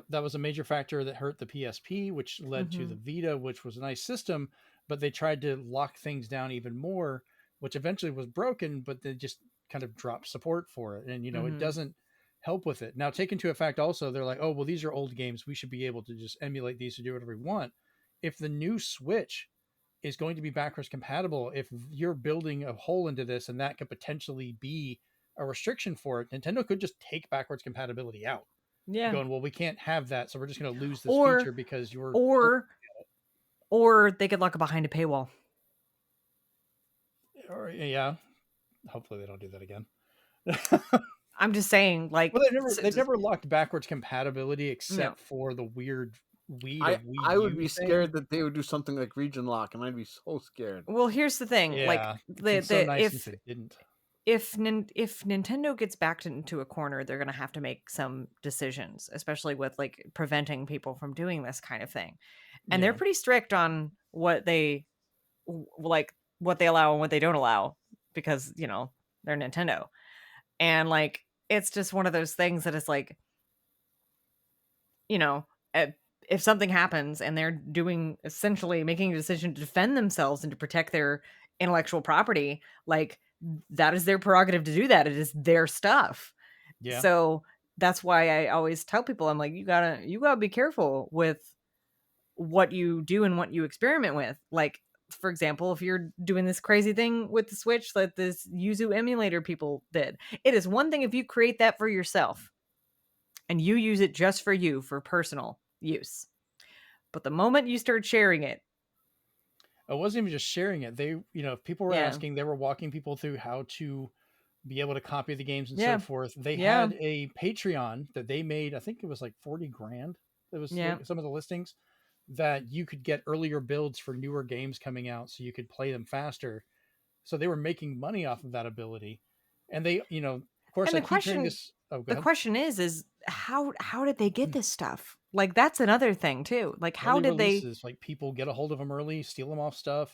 That was a major factor that hurt the PSP, which led to the Vita, which was a nice system, but they tried to lock things down even more, which eventually was broken, but they just kind of dropped support for it. And, it doesn't help with it. Now, take into effect also, they're like, oh, well, these are old games. We should be able to just emulate these to do whatever we want. If the new Switch is going to be backwards compatible, if you're building a hole into this and that could potentially be a restriction for it, Nintendo could just take backwards compatibility out. Yeah. Going, well, we can't have that, so we're just going to lose this feature because you're... Or they could lock it behind a paywall. Or, yeah. Hopefully they don't do that again. I'm just saying, like... Well, they've never locked backwards compatibility except for the weird Wii. I would be scared that they would do something like region lock, and I'd be so scared. Well, here's the thing. Yeah, if they didn't. If Nintendo gets backed into a corner, they're going to have to make some decisions, especially with preventing people from doing this kind of thing. And they're pretty strict on what they what they allow and what they don't allow, because, they're Nintendo. And it's just one of those things that is if something happens and they're essentially making a decision to defend themselves and to protect their intellectual property, that is their prerogative to do that. It is their stuff. Yeah. So that's why I always tell people, I'm like, you gotta be careful with what you do and what you experiment with. For example, if you're doing this crazy thing with the Switch that this YuZu emulator people did, it is one thing if you create that for yourself and you use it just for you, for personal use. But the moment you start sharing it, it wasn't even just sharing it. They, if people were asking, they were walking people through how to be able to copy the games and so forth. They had a Patreon that they made. I think it was like $40,000. It was some of the listings that you could get earlier builds for newer games coming out, so you could play them faster. So they were making money off of that ability. And they, of course, and the question is how did they get this stuff? That's another thing too. How did they people get a hold of them early, steal them off stuff?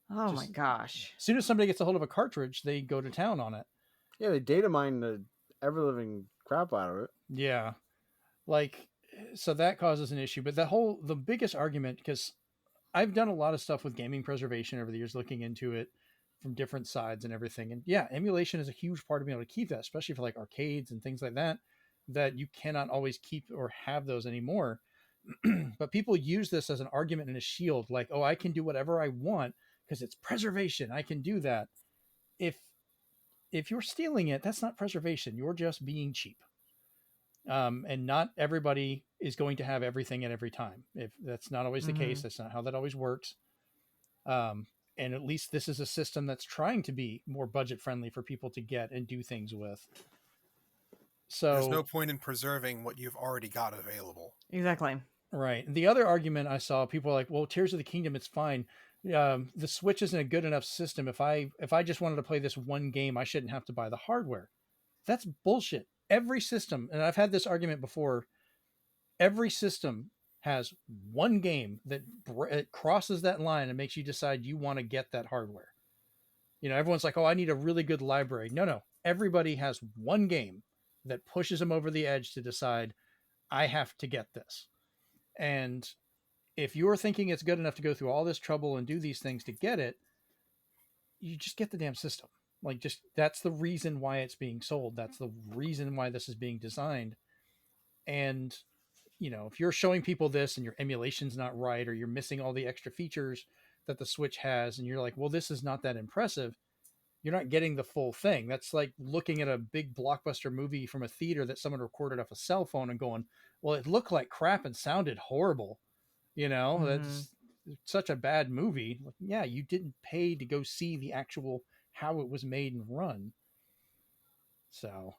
Oh my gosh. As soon as somebody gets a hold of a cartridge, they go to town on it. Yeah, they data mine the ever-living crap out of it. Yeah. So that causes an issue. But the biggest argument, because I've done a lot of stuff with gaming preservation over the years, looking into it from different sides and everything. And yeah, emulation is a huge part of being able to keep that, especially for arcades and things like that you cannot always keep or have those anymore. But people use this as an argument and a shield, oh, I can do whatever I want because it's preservation. I can do that. If you're stealing it, that's not preservation. You're just being cheap. And not everybody is going to have everything at every time. If that's not always the case, that's not how that always works. And at least this is a system that's trying to be more budget friendly for people to get and do things with. So there's no point in preserving what you've already got available. Exactly. Right. And the other argument I saw, people were like, well, Tears of the Kingdom, it's fine. The Switch isn't a good enough system. If I just wanted to play this one game, I shouldn't have to buy the hardware. That's bullshit. Every system, and I've had this argument before, every system has one game that crosses that line and makes you decide you want to get that hardware. You know, everyone's like, oh, I need a really good library. No. Everybody has one game that pushes them over the edge to decide, I have to get this. And if you're thinking it's good enough to go through all this trouble and do these things to get it, you just get the damn system. Like, just that's the reason why it's being sold. That's the reason why this is being designed. And, you know, if you're showing people this and your emulation's not right, or you're missing all the extra features that the Switch has, and you're like, well, this is not that impressive, you're not getting the full thing. That's like looking at a big blockbuster movie from a theater that someone recorded off a cell phone and going, well, it looked like crap and sounded horrible. You know, that's such a bad movie. Like, yeah, you didn't pay to go see the actual how it was made and run. So,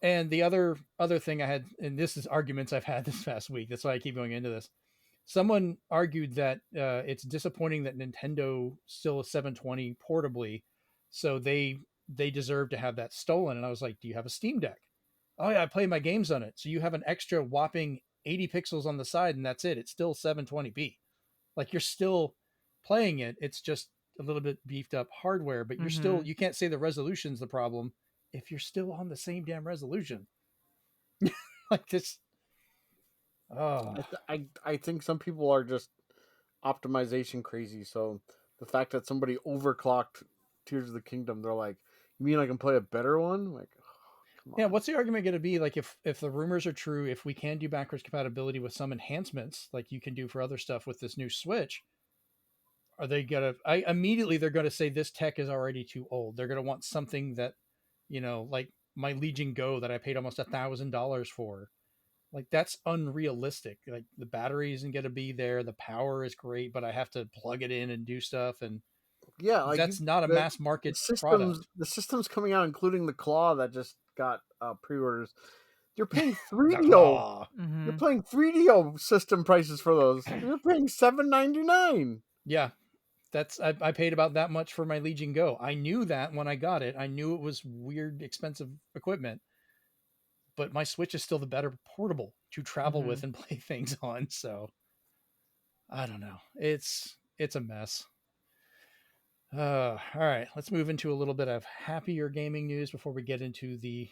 and the other thing I had, and this is arguments I've had this past week, that's why I keep going into this. Someone argued that it's disappointing that Nintendo still is 720 portably, so they deserve to have that stolen. And I was like, do you have a Steam Deck? Oh yeah, I play my games on it. So you have an extra whopping 80 pixels on the side, and that's it. It's still 720p. Like, you're still playing it. It's just a little bit beefed up hardware, but you're still, you can't say the resolution's the problem if you're still on the same damn resolution. Like this. Oh, I think some people are just optimization crazy. So the fact that somebody overclocked Tears of the Kingdom, they're like, you mean I can play a better one? Like, oh, yeah. What's the argument going to be? Like, if the rumors are true, if we can do backwards compatibility with some enhancements, like you can do for other stuff with this new Switch, are they gonna? Immediately they're going to say this tech is already too old. They're going to want something that, you know, like my Legion Go that I paid almost $1,000 for. Like, that's unrealistic. Like, the battery isn't going to be there. The power is great, but I have to plug it in and do stuff. And yeah, like that's not a mass market product. The systems coming out, including the Claw that just got pre-orders. You're paying 3DO. You're paying 3DO system prices for those. You're paying $7.99. Yeah, that's I paid about that much for my Legion Go. I knew that when I got it. I knew it was weird, expensive equipment. But my Switch is still the better portable to travel with and play things on. So I don't know. It's a mess. All right, let's move into a little bit of happier gaming news before we get into the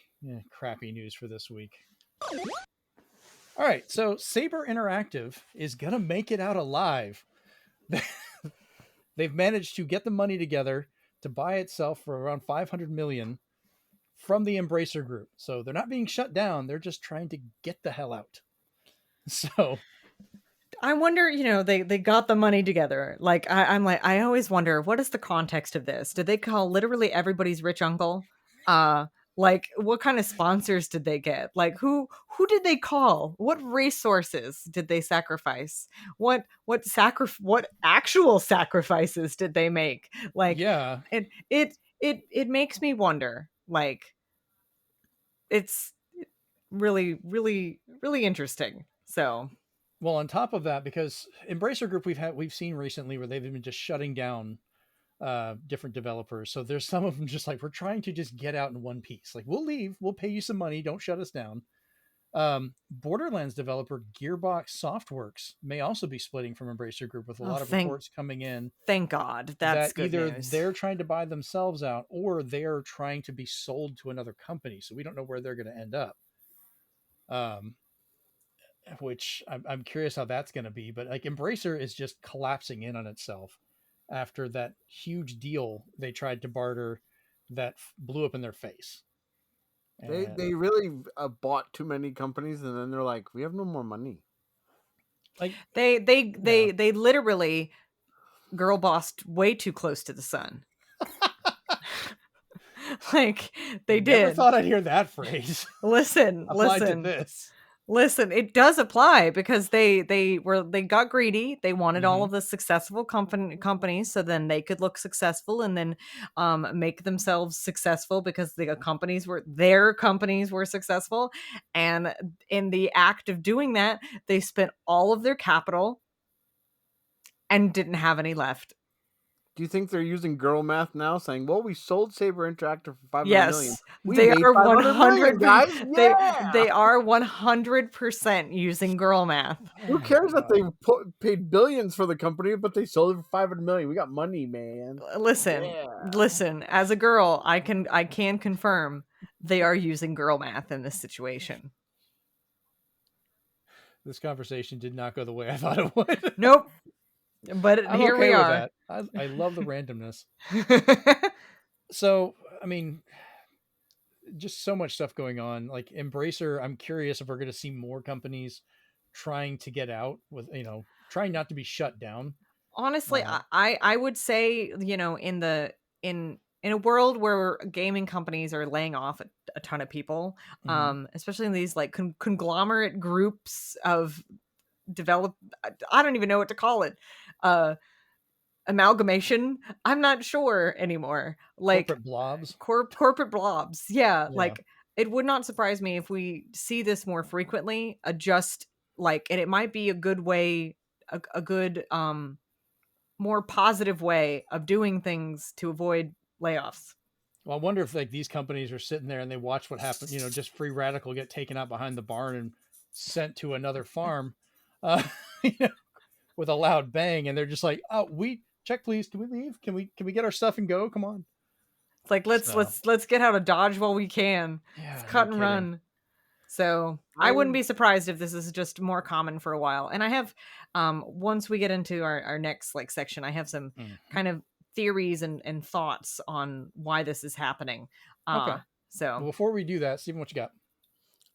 crappy news for this week. All right, so Saber Interactive is gonna make it out alive. They've managed to get the money together to buy itself for around $500 million from the Embracer Group. So they're not being shut down. They're just trying to get the hell out. So I wonder, you know, they got the money together. Like, I'm like, I always wonder, what is the context of this? Did they call literally everybody's rich uncle? Like, what kind of sponsors did they get? Like, who did they call? What resources did they sacrifice? What actual sacrifices did they make? Like, yeah, it makes me wonder. Like, it's really, really, really interesting. So, well, on top of that, because Embracer Group we've seen recently where they've been just shutting down different developers. So there's some of them just like, we're trying to just get out in one piece. Like, we'll leave, we'll pay you some money, don't shut us down. Borderlands developer Gearbox Softworks may also be splitting from Embracer Group, with a lot of reports coming in. Thank God. That's good either news. They're trying to buy themselves out, or they're trying to be sold to another company. So we don't know where they're going to end up. Which I'm curious how that's going to be. But like, Embracer is just collapsing in on itself after that huge deal they tried to barter that blew up in their face. They really bought too many companies, and then they're like, we have no more money. Like, they literally girl bossed way too close to the sun. Like, they did. Never thought I'd hear that phrase. Listen, to this. Listen, it does apply, because they got greedy. They wanted all of the successful companies, so then they could look successful, and then make themselves successful because their companies were successful. And in the act of doing that, they spent all of their capital and didn't have any left. Do Do you think they're using girl math now, saying, "Well, we sold Saber Interactive for 500 million. Yes, We they made are 500 million, 100. guys. They Yeah." are 100% using girl math. Who cares that they paid billions for the company, but they sold it for 500 million? We got money, man. Listen, Yeah. listen. As a girl, I can confirm they are using girl math in this situation. This conversation did not go the way I thought it would. Nope. But I'm here okay we with are. that. I love the randomness. So, I mean, just so much stuff going on. Like Embracer, I'm curious if we're going to see more companies trying to get out with, trying not to be shut down. Honestly, I would say, in a world where gaming companies are laying off a ton of people, especially in these like conglomerate groups of I don't even know what to call it, amalgamation. I'm not sure anymore. Like corporate blobs. Corporate blobs. Yeah, Yeah. like it would not surprise me if we see this more frequently. Adjust and it might be a good way, a good more positive way of doing things to avoid layoffs. Well, I wonder if like these companies are sitting there and they watch what happened, just Free Radical get taken out behind the barn and sent to another farm, with a loud bang, and they're just like, "Oh, check, please. Can we leave? Can we get our stuff and go? Come on." It's like let's get out of Dodge while we can. Yeah, It's cut no and kidding. run. So I wouldn't be surprised if this is just more common for a while. And I have, once we get into our next section, I have some kind of theories and thoughts on why this is happening. Okay. So Well, before we do that, Steven, what you got?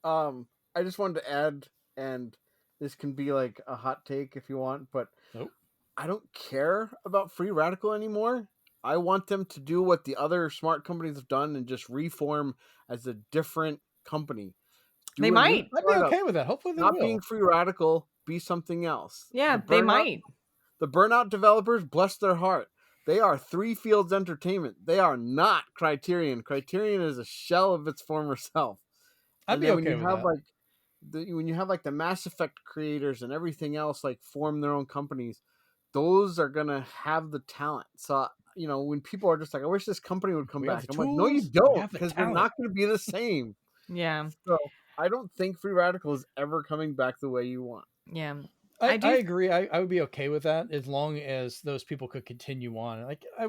I just wanted to add, and this can be like a hot take if you want, but Nope. I don't care about Free Radical anymore. I want them to do what the other smart companies have done and just reform as a different company. They might. I'd be okay with that. Hopefully they Not will. being Free Radical, be something else. Yeah, they might. The Burnout developers, bless their heart. They are Three Fields Entertainment. They are not Criterion. Criterion is a shell of its former self. I'd be okay with that. When you have like the Mass Effect creators and everything else like form their own companies, those are gonna have the talent. So when people are just like, I wish this company would come back. I'm like, no, you don't, because they're not going to be the same. Yeah. So I don't think Free Radical is ever coming back the way you want. Yeah. I agree. I would be okay with that as long as those people could continue on. Like I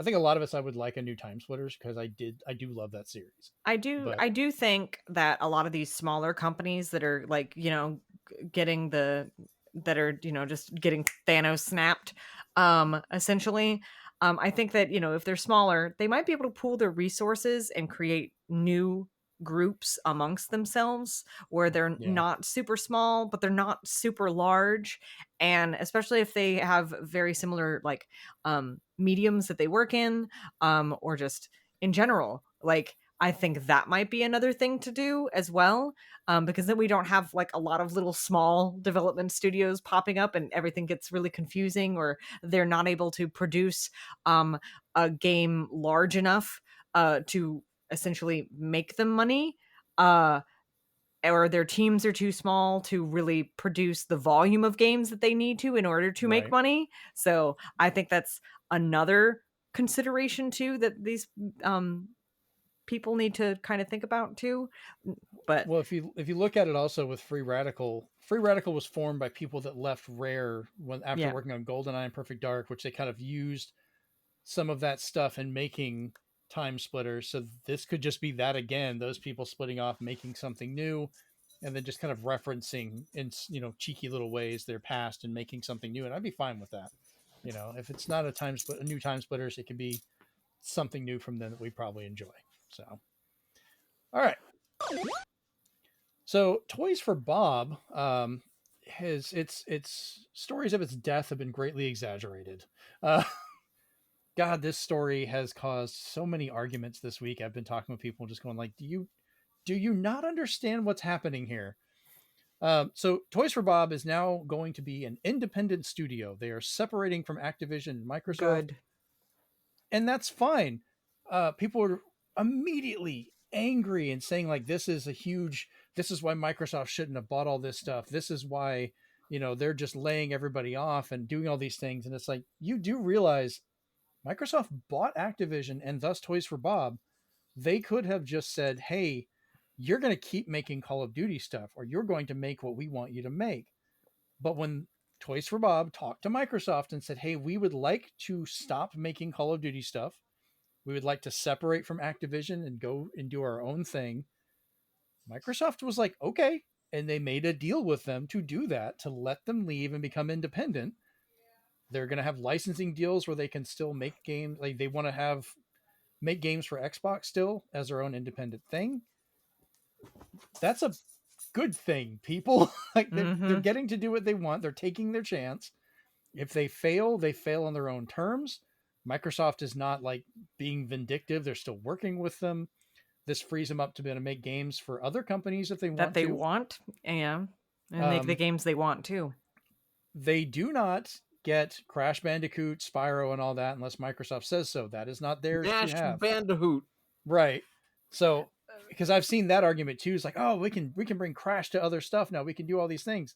think a lot of us, I would like a new Time Splitters because I do love that series. I do think that a lot of these smaller companies that are getting just getting Thanos snapped, essentially. I think that, if they're smaller, they might be able to pool their resources and create new groups amongst themselves where they're not super small, but they're not super large. And especially if they have very similar mediums that they work in, or just in general, I think that might be another thing to do as well, because then we don't have a lot of little small development studios popping up and everything gets really confusing, or they're not able to produce a game large enough to essentially make them money, or their teams are too small to really produce the volume of games that they need to in order to make money. So I think that's another consideration too that these people need to kind of think about too. But well, if you look at it also with Free Radical was formed by people that left Rare after working on GoldenEye and Perfect Dark, which they kind of used some of that stuff in making Time Splitters. So this could just be that again, those people splitting off, making something new, and then just kind of referencing in cheeky little ways their past and making something new. And I'd be fine with that. If it's not a new Time Splitters, it could be something new from them that we probably enjoy. So, all right. So, Toys for Bob, its stories of its death have been greatly exaggerated. God, this story has caused so many arguments this week. I've been talking with people just going like, do you not understand what's happening here? So Toys for Bob is now going to be an independent studio. They are separating from Activision and Microsoft. Good. And that's fine. People are immediately angry and saying like, this is why Microsoft shouldn't have bought all this stuff. This is why, they're just laying everybody off and doing all these things. And it's like, you do realize Microsoft bought Activision and thus Toys for Bob. They could have just said, hey, you're going to keep making Call of Duty stuff, or you're going to make what we want you to make. But when Toys for Bob talked to Microsoft and said, hey, we would like to stop making Call of Duty stuff, we would like to separate from Activision and go and do our own thing, Microsoft was like, okay. And they made a deal with them to do that, to let them leave and become independent. They're going to have licensing deals where they can still make games. Like they want to make games for Xbox still as their own independent thing. That's a good thing, people. Like they're getting to do what they want. They're taking their chance. If they fail on their own terms. Microsoft is not like being vindictive. They're still working with them. This frees them up to be able to make games for other companies if they want to. Yeah. And make the games they want too. They do not get Crash Bandicoot, Spyro, and all that unless Microsoft says so. That is not theirs to have. Crash Bandicoot. Right. So, because I've seen that argument too. It's like, oh, we can bring Crash to other stuff now. We can do all these things.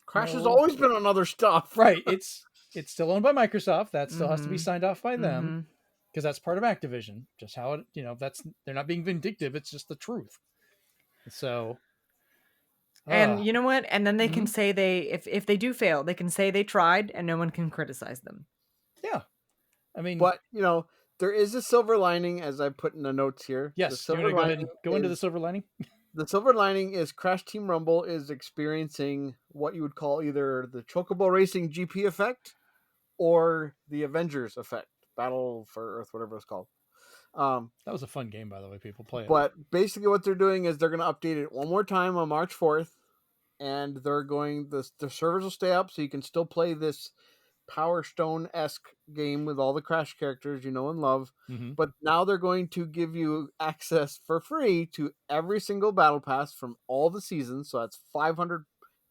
Crash has always been on other stuff. Right. It's still owned by Microsoft. That still has to be signed off by them because that's part of Activision. Just how it, they're not being vindictive. It's just the truth. So. And you know what? And then they can say if they do fail, they can say they tried and no one can criticize them. Yeah. I mean, but there is a silver lining, as I put in the notes here. Yes. You want to go ahead and go into the silver lining? The silver lining is Crash Team Rumble is experiencing what you would call either the Chocobo Racing GP effect or the Avengers effect, Battle for Earth, whatever it's called. That was a fun game, by the way. People play it. But basically what they're doing is they're going to update it one more time on March 4th, and the servers will stay up so you can still play this Power Stone-esque game with all the Crash characters you know and love. But now they're going to give you access for free to every single battle pass from all the seasons. So that's 500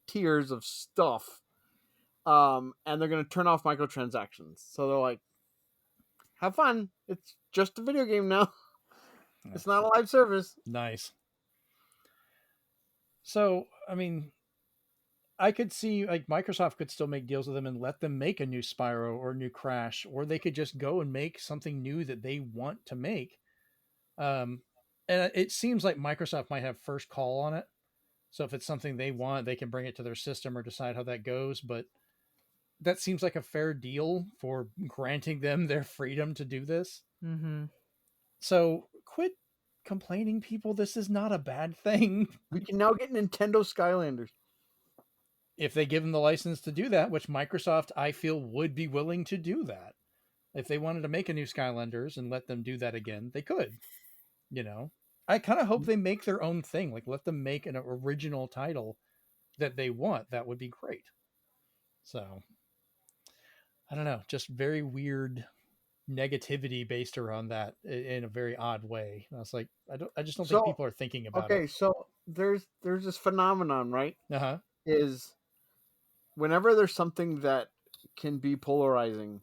tiers of stuff. And they're going to turn off microtransactions. So they're like, have fun. It's just a video game now. It's not a live service. Nice. So, I mean, I could see like Microsoft could still make deals with them and let them make a new Spyro or a new Crash, or they could just go and make something new that they want to make. And it seems like Microsoft might have first call on it. So if it's something they want, they can bring it to their system or decide how that goes. But that seems like a fair deal for granting them their freedom to do this. So quit complaining, people. This is not a bad thing. We can now get Nintendo Skylanders. If they give them the license to do that, which Microsoft, I feel, would be willing to do that. If they wanted to make a new Skylanders and let them do that again, they could. I kind of hope they make their own thing. Like, let them make an original title that they want. That would be great. So, I don't know. Just very weird negativity based around that in a very odd way. And I was like, I just don't think people are thinking about it. Okay, so there's this phenomenon, right? Is whenever there's something that can be polarizing,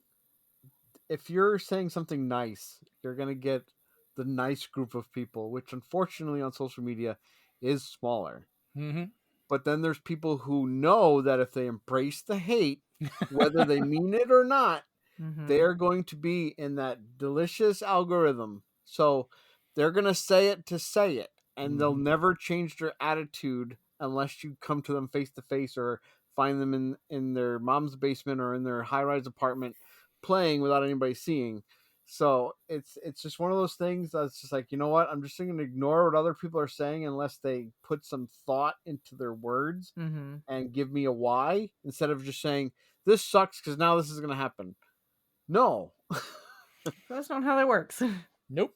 if you're saying something nice, you're going to get the nice group of people, which unfortunately on social media is smaller. But then there's people who know that if they embrace the hate, whether they mean it or not, they're going to be in that delicious algorithm. So they're going to say it to say it, and they'll never change their attitude unless you come to them face to face or find them in their mom's basement or in their high-rise apartment playing without anybody seeing. So it's just one of those things that's just like, you know what? I'm just going to ignore what other people are saying unless they put some thought into their words and give me a why, instead of just saying, this sucks because now this is going to happen. No. That's not how that works. Nope.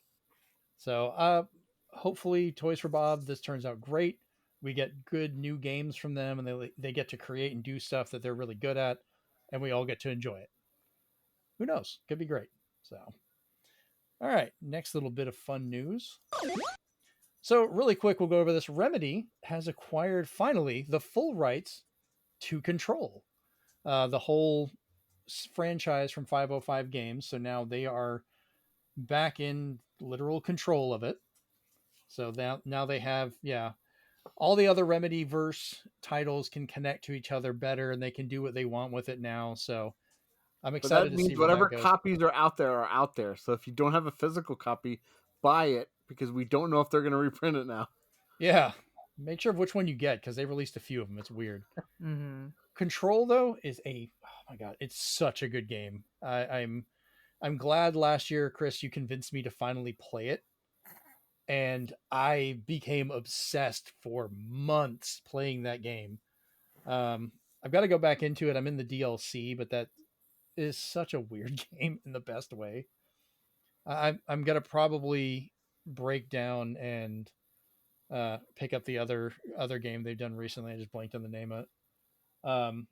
So hopefully Toys for Bob, this turns out great. We get good new games from them, and they get to create and do stuff that they're really good at, and we all get to enjoy it. Who knows? Could be great. So, all right, next little bit of fun news. So really quick, we'll go over this. Remedy has acquired, finally, the full rights to Control, the whole franchise from 505 Games. So now they are back in literal control of it. So now they have, all the other Remedy-verse titles can connect to each other better, and they can do what they want with it now. So I'm But excited that to see means where that whatever goes. copies are out there. So if you don't have a physical copy, buy it because we don't know if they're going to reprint it now. Yeah, make sure of which one you get because they released a few of them. It's weird. Mm-hmm. Control though is oh my god, it's such a good game. I'm glad last year, Chris, you convinced me to finally play it, and I became obsessed for months playing that game. I've got to go back into it. I'm in the DLC, but that is such a weird game in the best way. I'm gonna probably break down and pick up the other game they've done recently. I just blanked on the name of it. Oh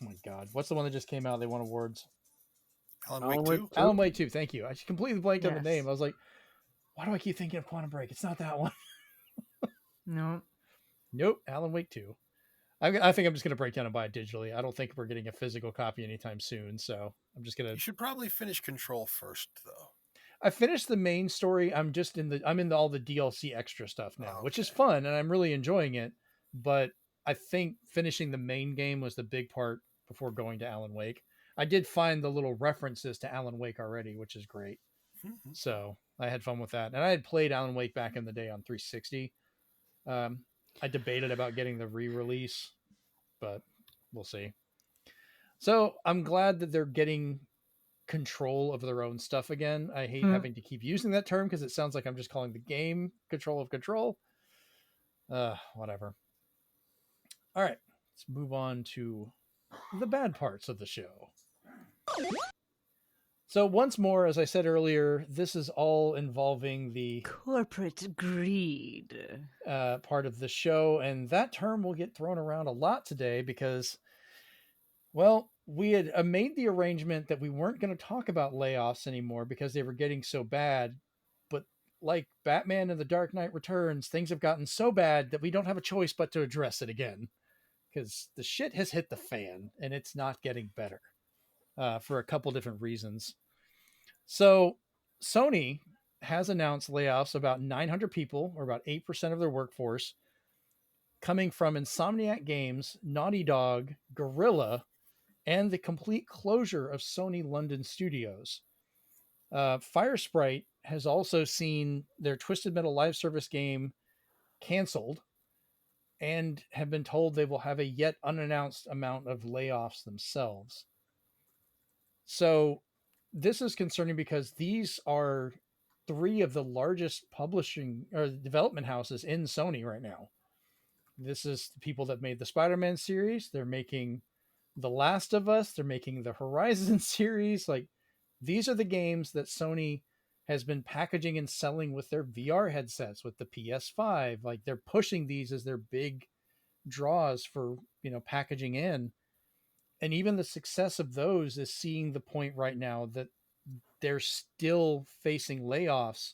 my god, what's the one that just came out? They won awards. Alan Alan Wake Wake 2? 2? Alan Wake 2. Thank you. I just completely blanked on the Yes. name. I was like, why do I keep thinking of Quantum Break? It's not that one. No. Nope, Alan Wake 2. I think I'm just going to break down and buy it digitally. I don't think we're getting a physical copy anytime soon. So I'm just going You to. should probably finish Control first, though. I finished the main story. I'm in all the DLC extra stuff now, which is Okay. fun and I'm really enjoying it. But I think finishing the main game was the big part before going to Alan Wake. I did find the little references to Alan Wake already, which is great. Mhm. So I had fun with that. And I had played Alan Wake back in the day on 360. I debated about getting the re-release, but we'll see. So I'm glad that they're getting control of their own stuff again. I hate having to keep using that term because it sounds like I'm just calling the game control of control. Whatever. All right, let's move on to the bad parts of the show. So once more, as I said earlier, this is all involving the Corporate greed. part of the show, and that term will get thrown around a lot today because, well, we had made the arrangement that we weren't going to talk about layoffs anymore because they were getting so bad. But like Batman and the Dark Knight Returns, things have gotten so bad that we don't have a choice but to address it again because the shit has hit the fan and it's not getting better for a couple different reasons. So Sony has announced layoffs about 900 people, or about 8% of their workforce, coming from Insomniac Games, Naughty Dog, Guerrilla, and the complete closure of Sony London studios. Firesprite has also seen their Twisted Metal live service game canceled and have been told they will have a yet unannounced amount of layoffs themselves. So this is concerning because these are three of the largest publishing or development houses in Sony right now. This is the people that made the Spider-Man series. They're making The Last of Us. They're making the Horizon series. Like, these are the games that Sony has been packaging and selling with their VR headsets, with the PS5. Like, they're pushing these as their big draws for, packaging in. And even the success of those is seeing the point right now that they're still facing layoffs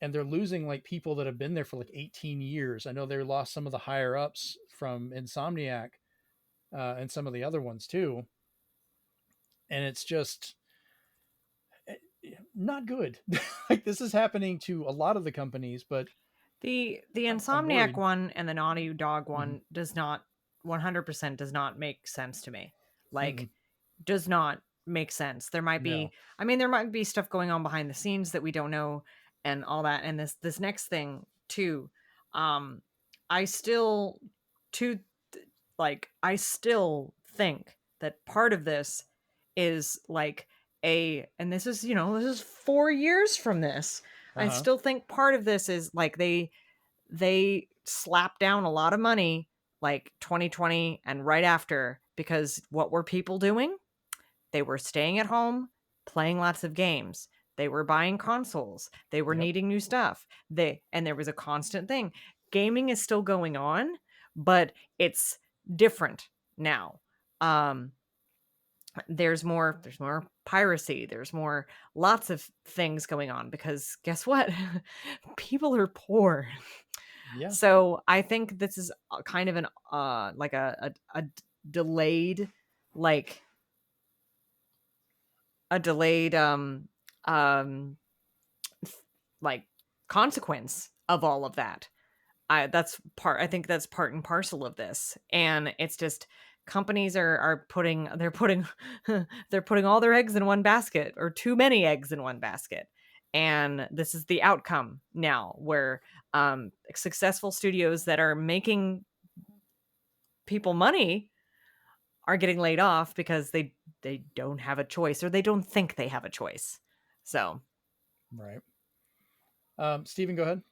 and they're losing like people that have been there for like 18 years. I know they lost some of the higher ups from Insomniac and some of the other ones too. And it's just not good. Like, this is happening to a lot of the companies, but The I'm Insomniac worried. one and the Naughty Dog one does not 100% does not make sense to me. Like, does not make sense. There might be, there might be stuff going on behind the scenes that we don't know and all that. And this next thing too, I still I still think that part of this is like and this is, this is 4 years from this. I still think part of this is like they slapped down a lot of money like 2020 and right after, because what were people doing? They were staying at home, playing lots of games. They were buying consoles. They were needing new stuff. And there was a constant thing. Gaming is still going on, but it's different now. There's more piracy. There's lots of things going on because guess what? People are poor. Yeah. So I think this is kind of an like a delayed like a delayed like consequence of all of that. I think that's part and parcel of this. And it's just companies are putting they're putting they're putting all their eggs in one basket, or too many eggs in one basket. And this is the outcome now, where successful studios that are making people money are getting laid off because they don't have a choice, or they don't think they have a choice. So Right. Steven, go ahead.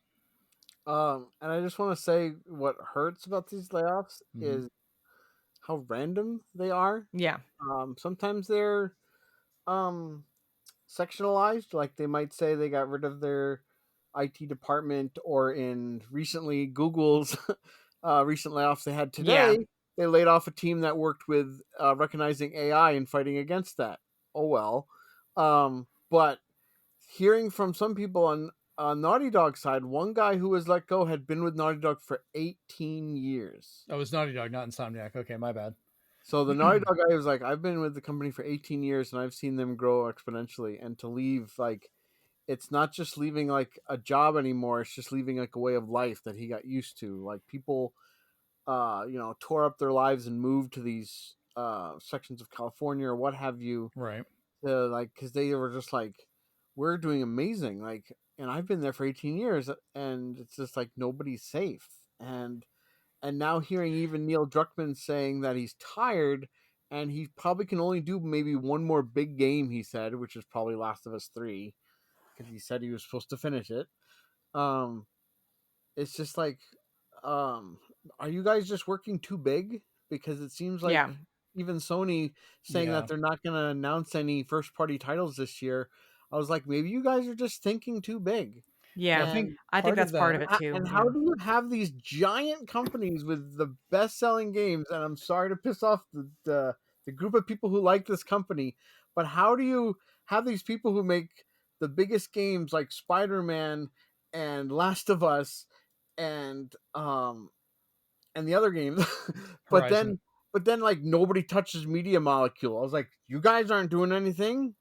And I just want to say what hurts about these layoffs Mhm. is how random they are. yeah. Sometimes they're um sectionalized, like they might say they got rid of their IT department, or in recently Google's recent layoffs they had Yeah. today, they laid off a team that worked with recognizing AI and fighting against that. Oh well. But hearing from some people on Naughty Dog side, one guy who was let go had been with Naughty Dog for 18 years. Oh, it was Naughty Dog, not Insomniac. Okay, my bad. So the Naughty Dog guy was like, I've been with the company for 18 years and I've seen them grow exponentially. And to leave, like, it's not just leaving like a job anymore, it's just leaving like a way of life that he got used to. Like people tore up their lives and moved to these sections of California or what have you, Right. like, because they were just like, we're doing amazing, like, and I've been there for 18 years and it's just like nobody's safe. And now hearing even Neil Druckmann saying that he's tired and he probably can only do maybe one more big game, he said, which is probably Last of Us 3, because he said he was supposed to finish it. It's just like, are you guys just working too big? Because it seems like Yeah. even Sony saying Yeah. that they're not going to announce any first party titles this year. I was like, maybe you guys are just thinking too big. Yeah. I think I think part of that's part that- of it too. And Yeah. how do you have these giant companies with the best selling games? And I'm sorry to piss off the group of people who like this company, but how do you have these people who make the biggest games like Spider-Man and Last of Us and the other games, but Horizon. then like nobody touches Media Molecule? I was like, you guys aren't doing anything.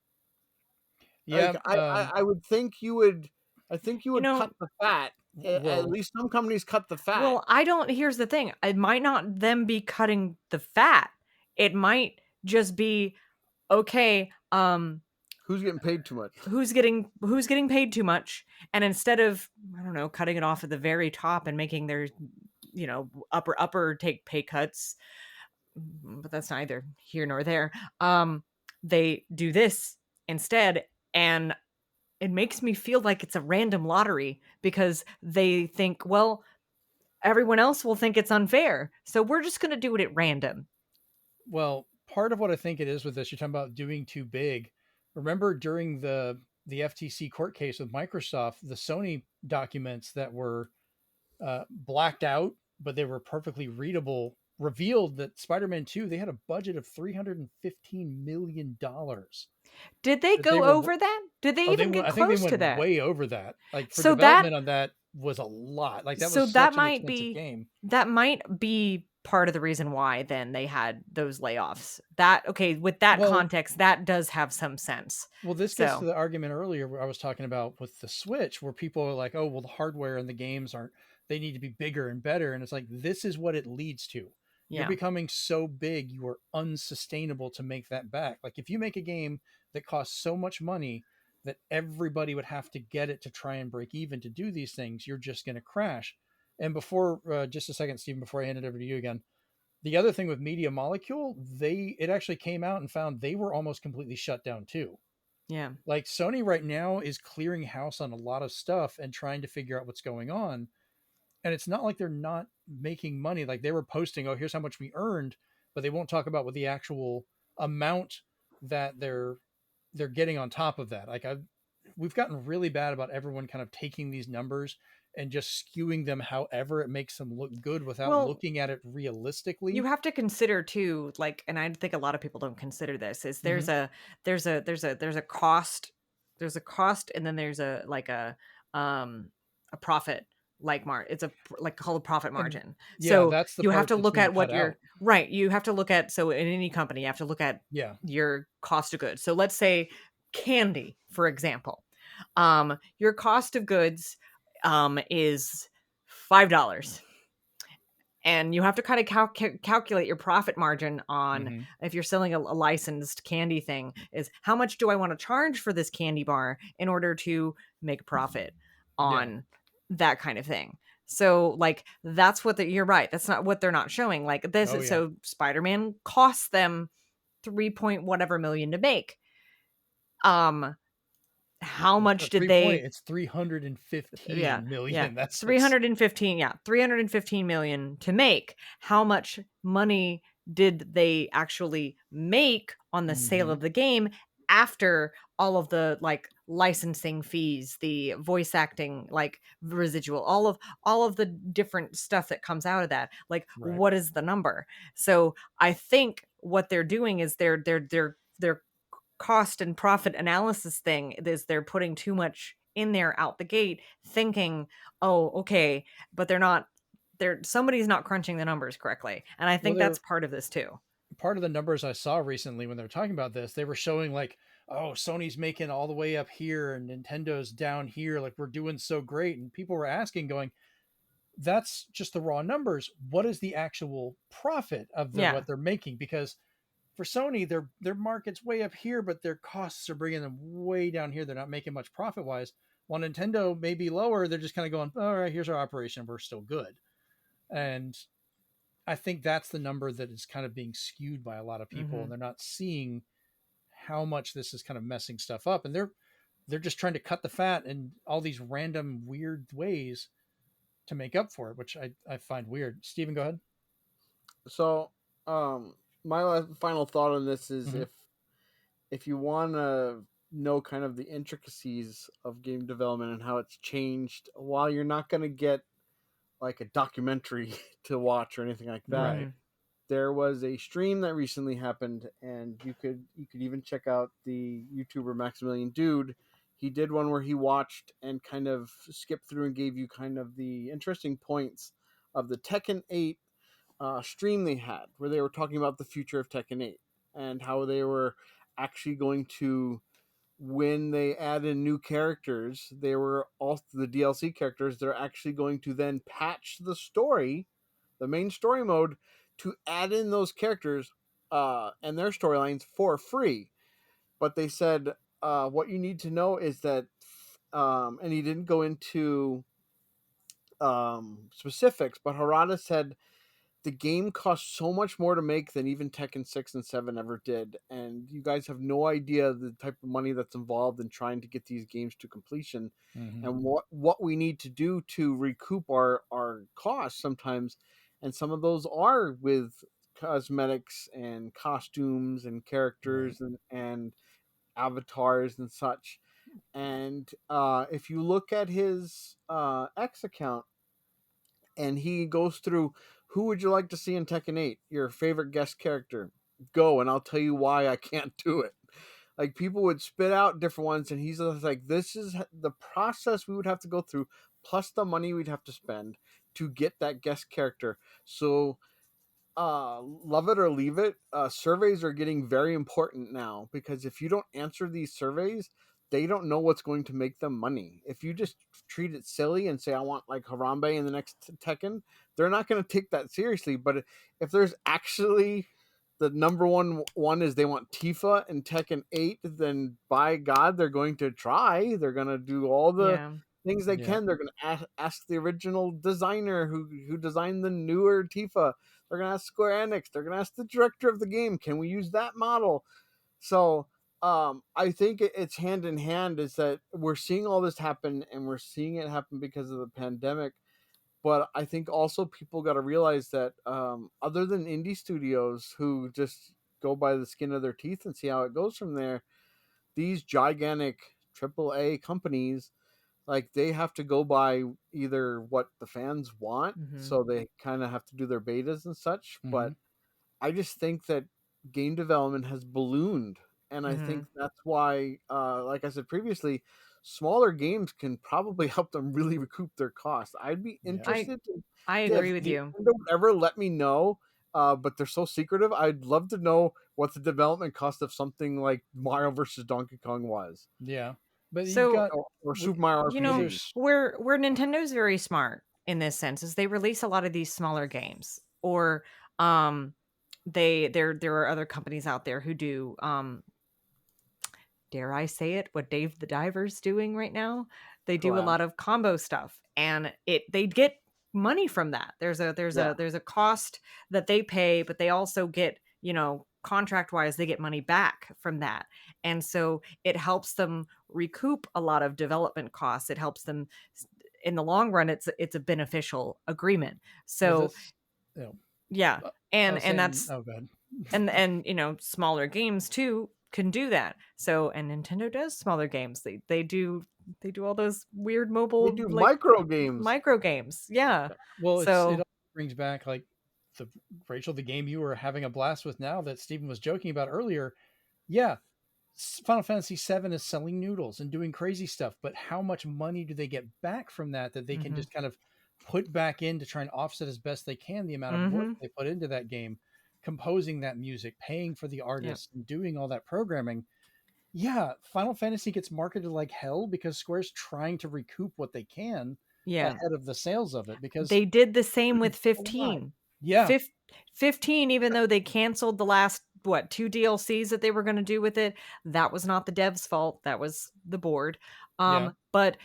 Yeah. Like I would think you would. I think you would know, cut the fat. At well, least some companies cut the fat. Well, here's the thing. It might not them be cutting the fat. It might just be, okay, Who's getting paid too much? who's getting paid too much, and instead of, I don't know, cutting it off at the very top and making their upper take pay cuts, but that's neither here nor there. They do this instead, and it makes me feel like it's a random lottery, because they think, well, everyone else will think it's unfair, so we're just going to do it at random. Well, part of what I think it is with this, you're talking about doing too big. Remember during the FTC court case with Microsoft, the Sony documents that were blacked out, but they were perfectly readable, revealed that Spider-Man 2, they had a budget of $315 million. Did they That go were- over that? Did they even get I think close they went to that? way over that. Like, for So development on that was a lot. Like, that so was that such an might expensive be game. that might be part of the reason why then they had those layoffs. That, okay, with that Well- context, that does have some sense. Well, this gets So- to the argument earlier where I was talking about with the Switch, where people are like, oh, well, the hardware and the games they need to be bigger and better. And it's like, this is what it leads to. Yeah. You're becoming so big, you are unsustainable to make that back. Like, if you make a game that costs so much money that everybody would have to get it to try and break even to do these things, you're just going to crash. And before, just a second, Stephen, before I hand it over to you again, the other thing with Media Molecule, it actually came out and found they were almost completely shut down too. Yeah. Like, Sony right now is clearing house on a lot of stuff and trying to figure out what's going on. And it's not like they're not making money. Like, they were posting, oh, here's how much we earned, but they won't talk about what the actual amount that they're getting on top of that. Like, we've gotten really bad about everyone kind of taking these numbers and just skewing them however it makes them look good without looking at it realistically. You have to consider too, like, and I think a lot of people don't consider this, is there's a cost, and then there's a profit, like it's a called a profit margin. Yeah, so that's the you have part to that's look being at what cut you're out. right. You have to look at, so in any company, you have to look at your cost of goods. So let's say candy, for example. Your cost of goods is $5. And you have to kind of calculate your profit margin on Mhm. if you're selling a licensed candy thing, is how much do I want to charge for this candy bar in order to make a profit on that kind of thing. So like that's what you're right. That's not what they're not showing. Like this Oh, is yeah. so Spider-Man costs them 3 point whatever million to make. How much did they? It's 315 Yeah, million. That's 315. Yeah, 315 million to make. How much money did they actually make on the sale of the game after all of the like licensing fees, the voice acting, like residual, all of the different stuff that comes out of that? Like, Right. what is the number? So I think what they're doing is they're cost and profit analysis thing is they're putting too much in there out the gate, thinking, oh, okay, but somebody's not crunching the numbers correctly. And I think that's part of this too. Part of the numbers I saw recently when they were talking about this, they were showing like, oh, Sony's making all the way up here and Nintendo's down here, like we're doing so great. And people were asking, going, that's just the raw numbers. What is the actual profit of what they're making? Because for Sony, their market's way up here, but their costs are bringing them way down here. They're not making much profit wise. While Nintendo may be lower, they're just kind of going, all right, here's our operation. We're still good. And I think that's the number that is kind of being skewed by a lot of people, and they're not seeing how much this is kind of messing stuff up. And they're just trying to cut the fat in all these random weird ways to make up for it, which I find weird. Steven, go ahead. So, my final thought on this is Mhm. if you want to know kind of the intricacies of game development and how it's changed, while you're not going to get like a documentary to watch or anything like that, Right. there was a stream that recently happened, and you could even check out the YouTuber Maximilian Dude. He did one where he watched and kind of skipped through and gave you kind of the interesting points of the Tekken 8 stream they had, where they were talking about the future of Tekken 8 and how they were actually going to, when they add in new characters, they were also the DLC characters. They're actually going to then patch the story, the main story mode, to add in those characters and their storylines for free. But they said what you need to know is that, and he didn't go into specifics, but Harada said the game costs so much more to make than even Tekken 6 and 7 ever did. And you guys have no idea the type of money that's involved in trying to get these games to completion, and what we need to do to recoup our costs sometimes. And some of those are with cosmetics and costumes and characters and avatars and such. And if you look at his X account, and he goes through, who would you like to see in Tekken 8? Your favorite guest character. Go, and I'll tell you why I can't do it. Like, people would spit out different ones, and he's just like, this is the process we would have to go through, plus the money we'd have to spend to get that guest character. So, love it or leave it, surveys are getting very important now, because if you don't answer these surveys, they don't know what's going to make them money. If you just treat it silly and say, I want like Harambe in the next Tekken, they're not going to take that seriously. But if there's actually the number one is they want Tifa in Tekken 8, then by God, they're going to try. They're going to do all the things they can. They're going to ask the original designer who designed the newer Tifa. They're going to ask Square Enix. They're going to ask the director of the game, can we use that model? So I think it's hand in hand, is that we're seeing all this happen, and we're seeing it happen because of the pandemic. But I think also people got to realize that other than indie studios who just go by the skin of their teeth and see how it goes from there, these gigantic AAA companies, like, they have to go by either what the fans want, so they kind of have to do their betas and such. But I just think that game development has ballooned, and I think that's why, like I said previously, smaller games can probably help them really recoup their costs. I'd be interested I agree with you. Nintendo would ever let me know, but they're so secretive. I'd love to know what the development cost of something like Mario versus Donkey Kong was. Yeah. But So, you've got or Super Mario RPG. where Nintendo's very smart, in this sense is they release a lot of these smaller games, or there are other companies out there who do dare I say it, what Dave the Diver's doing right now. They do a Collab. lot of combo stuff, and they get money from that. There's a cost that they pay, but they also get, contract wise, they get money back from that. And so it helps them recoup a lot of development costs. It helps them in the long run. It's a beneficial agreement. So yeah. And that's, oh, go ahead. and smaller games too can do that. So, and Nintendo does smaller games. They do all those weird mobile, They do micro games. Yeah. Well, So it all brings back like Rachel, the game you were having a blast with now that Stephen was joking about earlier. Yeah. Final Fantasy VII is selling noodles and doing crazy stuff, but how much money do they get back from that they can just kind of put back in to try and offset as best they can the amount of work they put into that game, composing that music, paying for the artists, and doing all that programming? Yeah, Final Fantasy gets marketed like hell because Square's trying to recoup what they can ahead of the sales of it, because they did the same with 15. Yeah. 15, even though they canceled the last 2 DLCs that they were going to do with it, that was not the devs' fault. That was the board. But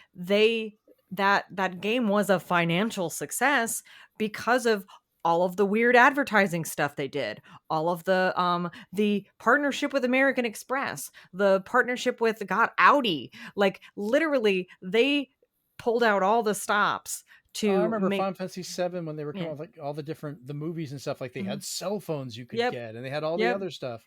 that game was a financial success because of all of the weird advertising stuff they did, all of the partnership with American Express, the partnership with Audi. Like literally, they pulled out all the stops to. I remember Final Fantasy VII when they were coming with like all the movies and stuff. Like they had cell phones you could get, and they had all the other stuff.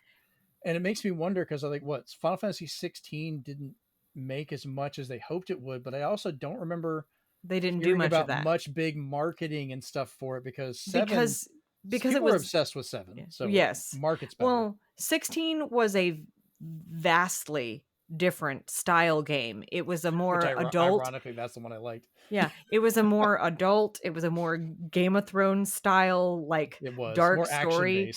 And it makes me wonder, because I Final Fantasy 16 didn't make as much as they hoped it would, but I also don't remember they didn't do much of that. Much big marketing and stuff for it, because people it was obsessed with 7. So yes, market's better. Well, 16 was a vastly different style game. It was a more adult. Ironically, that's the one I liked. Yeah, it was a more adult. It was a more Game of Thrones style, like it was dark more story.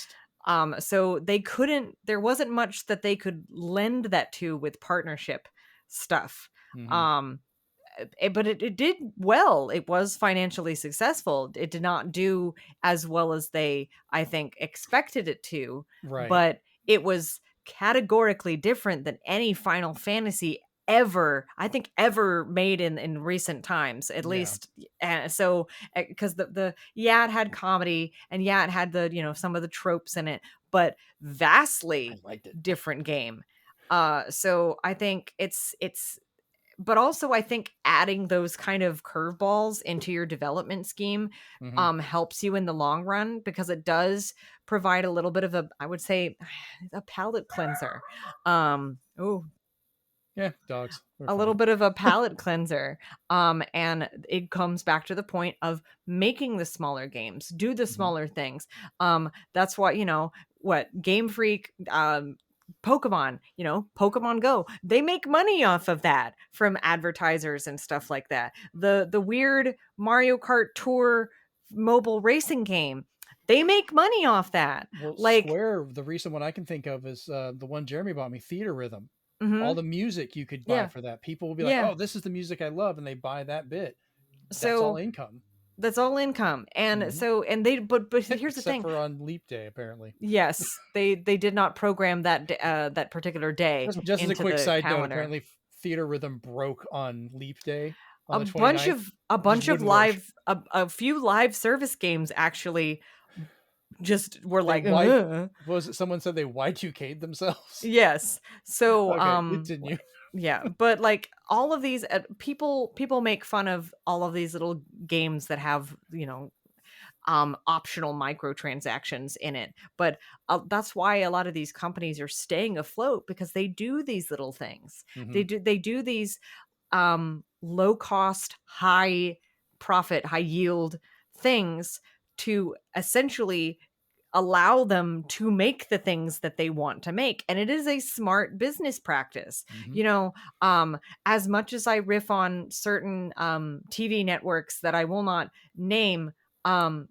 So there wasn't much that they could lend that to with partnership stuff. But it did well. It was financially successful. It did not do as well as they, I think, expected it to. Right. But it was categorically different than any Final Fantasy ever made in recent times, at least. And so, because it had comedy, and it had the some of the tropes in it, but vastly different game. So I think it's. But also, I think adding those kind of curveballs into your development scheme helps you in the long run, because it does provide a little bit of I would say, a palate cleanser. Yeah, dogs. A little bit of a palate cleanser. And it comes back to the point of making the smaller games, do the smaller things. That's why, Game Freak, Pokemon, Pokemon Go, they make money off of that from advertisers and stuff like that. The weird Mario Kart Tour mobile racing game, they make money off that. Well, like Square, the recent one I can think of is the one Jeremy bought me, Theater Rhythm. All the music you could buy for that. People will be like, oh, this is the music I love, and they buy that bit. That's all income. That's all income. And so, and they, but here's the thing. Except for on Leap Day, apparently. Yes, they did not program that particular day. Just as a quick side note, apparently Theater Rhythm broke on Leap Day. On a few live service games actually just were like, was it someone said they Y2K'd themselves? Yes. So continue. Yeah, but like all of these people make fun of all of these little games that have optional microtransactions in it, but that's why a lot of these companies are staying afloat, because they do these little things. They do these low cost, high profit, high yield things to essentially allow them to make the things that they want to make. And it is a smart business practice. As much as I riff on certain TV networks that I will not name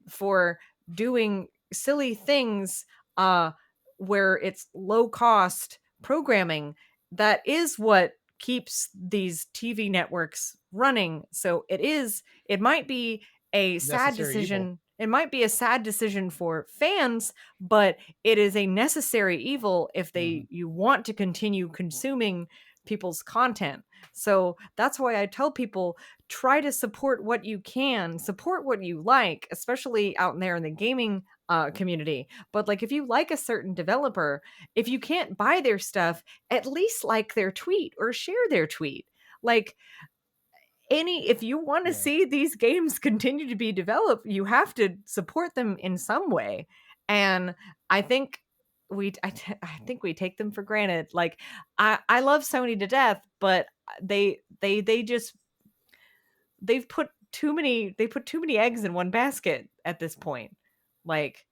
for doing silly things where it's low cost programming, that is what keeps these TV networks running. So it might be a sad Necessary evil. decision. It might be a sad decision for fans, but it is a necessary evil if you want to continue consuming people's content. So that's why I tell people, try to support what you can, support what you like, especially out there in the gaming community. But like, if you like a certain developer, if you can't buy their stuff, at least like their tweet or share their tweet. Like, if you want to see these games continue to be developed, you have to support them in some way. And I think I think we take them for granted. Like, I love Sony to death, but they've put too many eggs in one basket at this point. Like,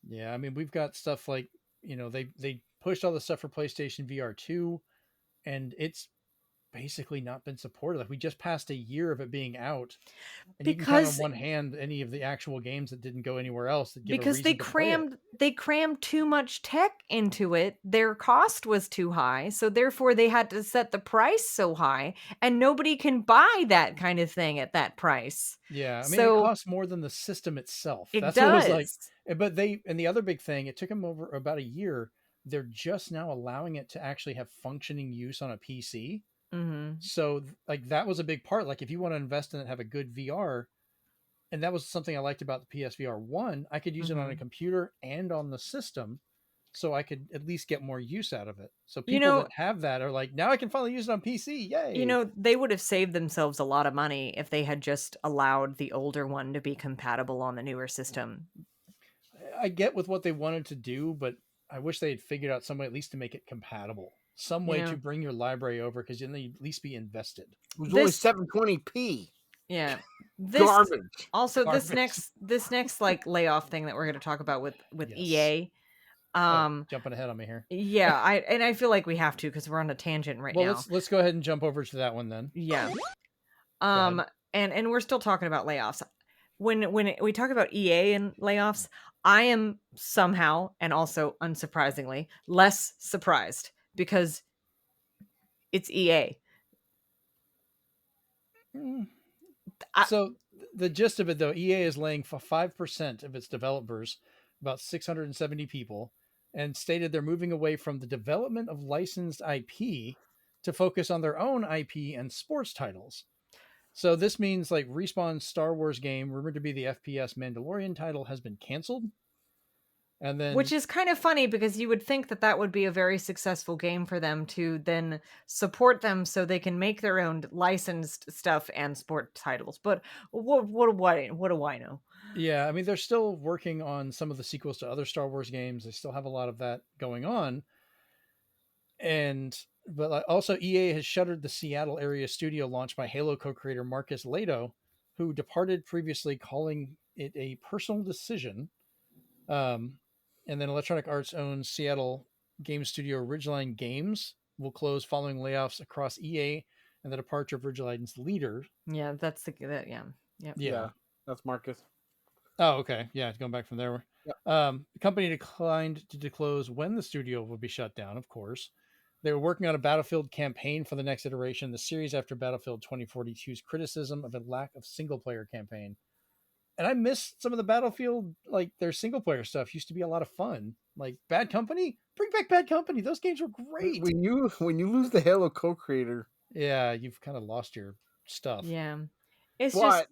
yeah, I mean, we've got stuff like, they pushed all the stuff for PlayStation VR 2, and it's basically not been supported. Like, we just passed a year of it being out, and you can count on one hand any of the actual games that didn't go anywhere else that give because a reason they crammed too much tech into it. Their cost was too high, so therefore they had to set the price so high, and nobody can buy that kind of thing at that price. Yeah, I mean, it costs more than the system itself. It That's does. What it was like. But and the other big thing, it took them over about a year. They're just now allowing it to actually have functioning use on a PC. Mm-hmm. So like, that was a big part. Like, if you want to invest in it, have a good VR, and that was something I liked about the PSVR 1, I could use it on a computer and on the system, so I could at least get more use out of it. So people that have that are like, now I can finally use it on PC. Yay. They would have saved themselves a lot of money if they had just allowed the older one to be compatible on the newer system. I get with what they wanted to do, but I wish they had figured out some way at least to make it compatible. Some way to bring your library over, because then you'd at least be invested. It was only 720p. Yeah. Garbage. Also, this next like layoff thing that we're going to talk about with EA. Jumping ahead on me here. Yeah, I feel like we have to, because we're on a tangent now. Well, let's go ahead and jump over to that one then. Yeah. And we're still talking about layoffs. When we talk about EA and layoffs, I am somehow, and also unsurprisingly, less surprised, because it's EA. So the gist of it, though, EA is laying 5% of its developers, about 670 people, and stated they're moving away from the development of licensed IP to focus on their own IP and sports titles. So this means like Respawn's Star Wars game, rumored to be the FPS Mandalorian title, has been canceled. And then, which is kind of funny, because you would think that would be a very successful game for them to then support them so they can make their own licensed stuff and sport titles. But what do I know? Yeah, I mean, they're still working on some of the sequels to other Star Wars games. They still have a lot of that going on. But also EA has shuttered the Seattle area studio launched by Halo co-creator Marcus Leto, who departed previously, calling it a personal decision. And then Electronic Arts owns Seattle game studio Ridgeline Games will close following layoffs across EA and the departure of Ridgeline's leader. Yeah, that's Yeah, that's Marcus. Oh, okay. Yeah, going back from there. Yeah. The company declined to disclose when the studio would be shut down, of course. They were working on a Battlefield campaign for the next iteration of the series after Battlefield 2042's criticism of a lack of single-player campaign. And I miss some of the Battlefield, like their single-player stuff used to be a lot of fun. Like Bad Company, bring back Bad Company. Those games were great. When you lose the Halo co-creator, yeah, you've kind of lost your stuff. Yeah, it's just.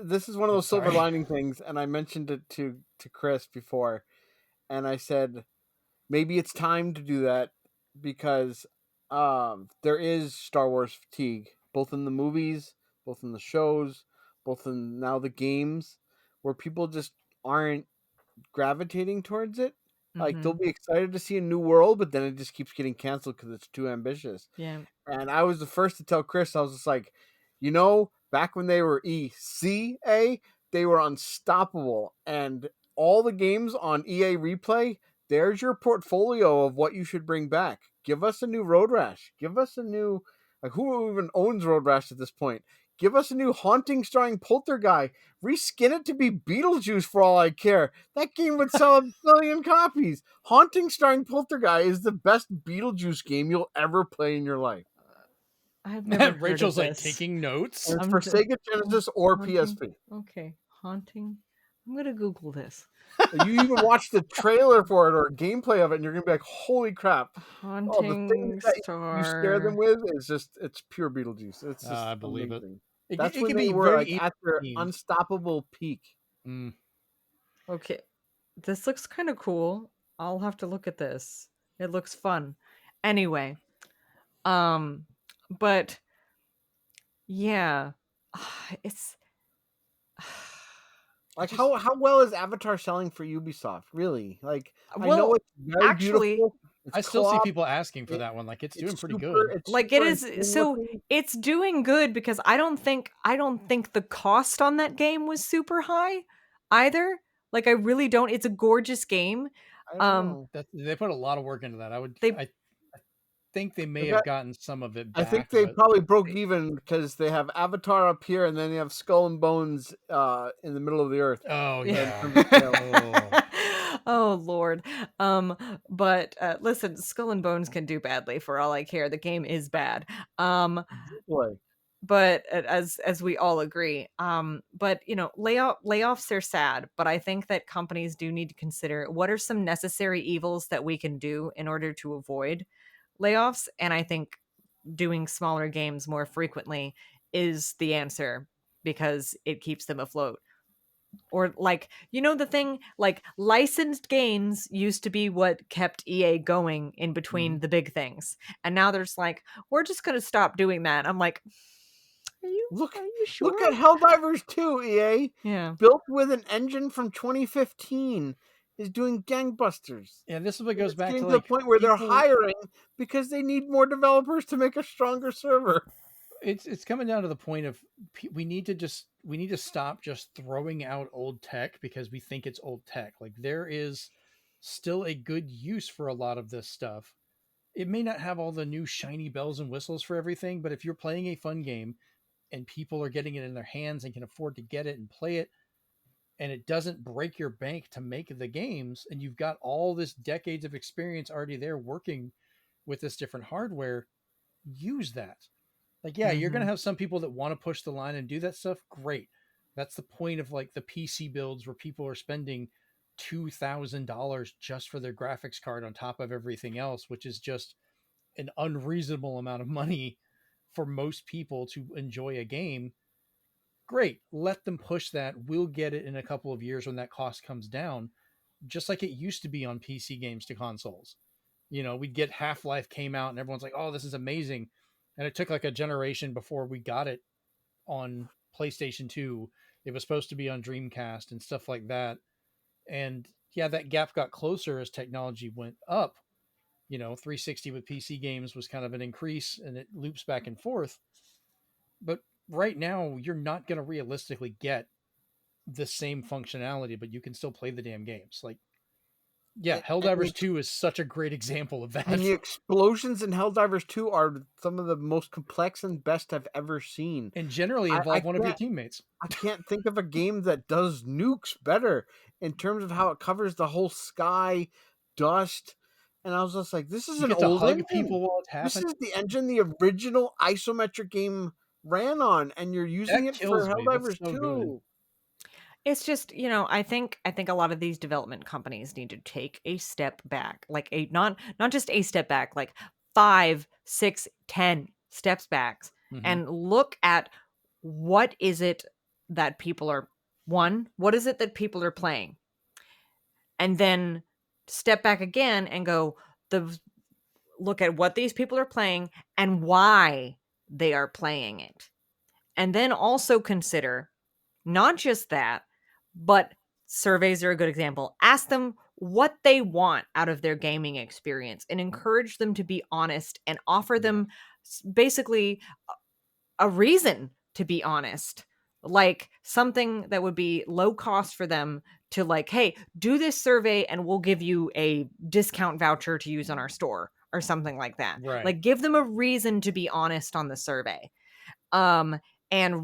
This is one of those silver lining things, and I mentioned it to Chris before, and I said maybe it's time to do that, because there is Star Wars fatigue, both in the movies, both in the shows, both in now the games, where people just aren't gravitating towards it. Like, they'll be excited to see a new world, but then it just keeps getting canceled because it's too ambitious. Yeah. And I was the first to tell Chris, I was just like, back when they were ECA, they were unstoppable. And all the games on EA Replay, there's your portfolio of what you should bring back. Give us a new Road Rash. Give us a new... Like, who even owns Road Rash at this point? Give us a new Haunting starring Poltergeist. Reskin it to be Beetlejuice for all I care. That game would sell 1 billion copies. Haunting starring Poltergeist is the best Beetlejuice game you'll ever play in your life. I've never heard Rachel's of like this. taking notes. And it's I'm for d- Sega Genesis or haunting. PSP. Okay, haunting. I'm gonna Google this. You even watch the trailer for it or gameplay of it, and you're gonna be like, "Holy crap!" Oh, the Haunting things that you scare them star. with is just—it's pure Beetlejuice. It's just I believe it. amazing. It That's when can they be were very like easy at their themed. unstoppable peak. Mm. Okay, this looks kind of cool. I'll have to look at this. It looks fun. Anyway, but yeah, it's Like just- how well is Avatar selling for Ubisoft? Really? Like I Well, know it's very actually, beautiful. It's I still see co-op, people asking for it- that one. Like it's it's doing pretty super- good. it's like it super is. insane So looking. it's doing good because I don't think the cost on that game was super high either. Like I really don't. It's a gorgeous game. I don't know. They put a lot of work into that. They- I think they may They have got- gotten some of it I back. think they but probably broke even because they have Avatar up here and then they have Skull and Bones in the middle of the earth. oh Yeah. yeah. Oh Lord. But listen, Skull and Bones can do badly for all I care. The game is bad. Boy. But as we all agree. But you know, layoffs are sad, but I think that companies do need to consider what are some necessary evils that we can do in order to avoid layoffs, and I think doing smaller games more frequently is the answer because it keeps them afloat. Or like, you know, the thing, like licensed games used to be what kept EA going in between the big things. And now there's like, we're just going to stop doing that. I'm like, are you sure? Look at Helldivers 2, EA. Yeah. Built with an engine from 2015 is doing gangbusters. Yeah, this is what goes It's back getting to to like the point where they're people- hiring because they need more developers to make a stronger server. It's coming down to the point of we need to stop just throwing out old tech because we think it's old tech. Like there is still a good use for a lot of this stuff. It may not have all the new shiny bells and whistles for everything, but if you're playing a fun game and people are getting it in their hands and can afford to get it and play it, and it doesn't break your bank to make the games, and you've got all this decades of experience already there working with this different hardware, use that. Like, yeah, you're going to have some people that want to push the line and do that stuff. Great. That's the point of like the PC builds where people are spending $2,000 just for their graphics card on top of everything else, which is just an unreasonable amount of money for most people to enjoy a game. Great. Let them push that. We'll get it in a couple of years when that cost comes down, just like it used to be on PC games to consoles. You know, we'd get Half-Life came out and everyone's like, oh, this is amazing. And it took like a generation before we got it on PlayStation 2. It was supposed to be on Dreamcast and stuff like that. And yeah, that gap got closer as technology went up. You know, 360 with PC games was kind of an increase and it loops back and forth. But right now, you're not going to realistically get the same functionality, but you can still play the damn games. Like, yeah, Helldivers 2 is such a great example of that. And the explosions in Helldivers 2 are some of the most complex and best I've ever seen. And generally involve one of your teammates. I can't think of a game that does nukes better in terms of how it covers the whole sky, dust. And I was just like, this is You an get to old hug engine. people while it's This happening. is the engine the original isometric game ran on, and you're using That it for kills me. Helldivers That's so 2. good. It's just, you know, I think a lot of these development companies need to take a step back, like a not just a step back, like 5, 6, 10 steps back, and look at what is it that people are what is it that people are playing, and then step back again and go look at what these people are playing and why they are playing it, and then also consider not just that, but surveys are a good example. Ask them what they want out of their gaming experience and encourage them to be honest and offer them basically a reason to be honest. Like something that would be low cost for them to like, hey, do this survey and we'll give you a discount voucher to use on our store or something like that. Right. Like give them a reason to be honest on the survey. And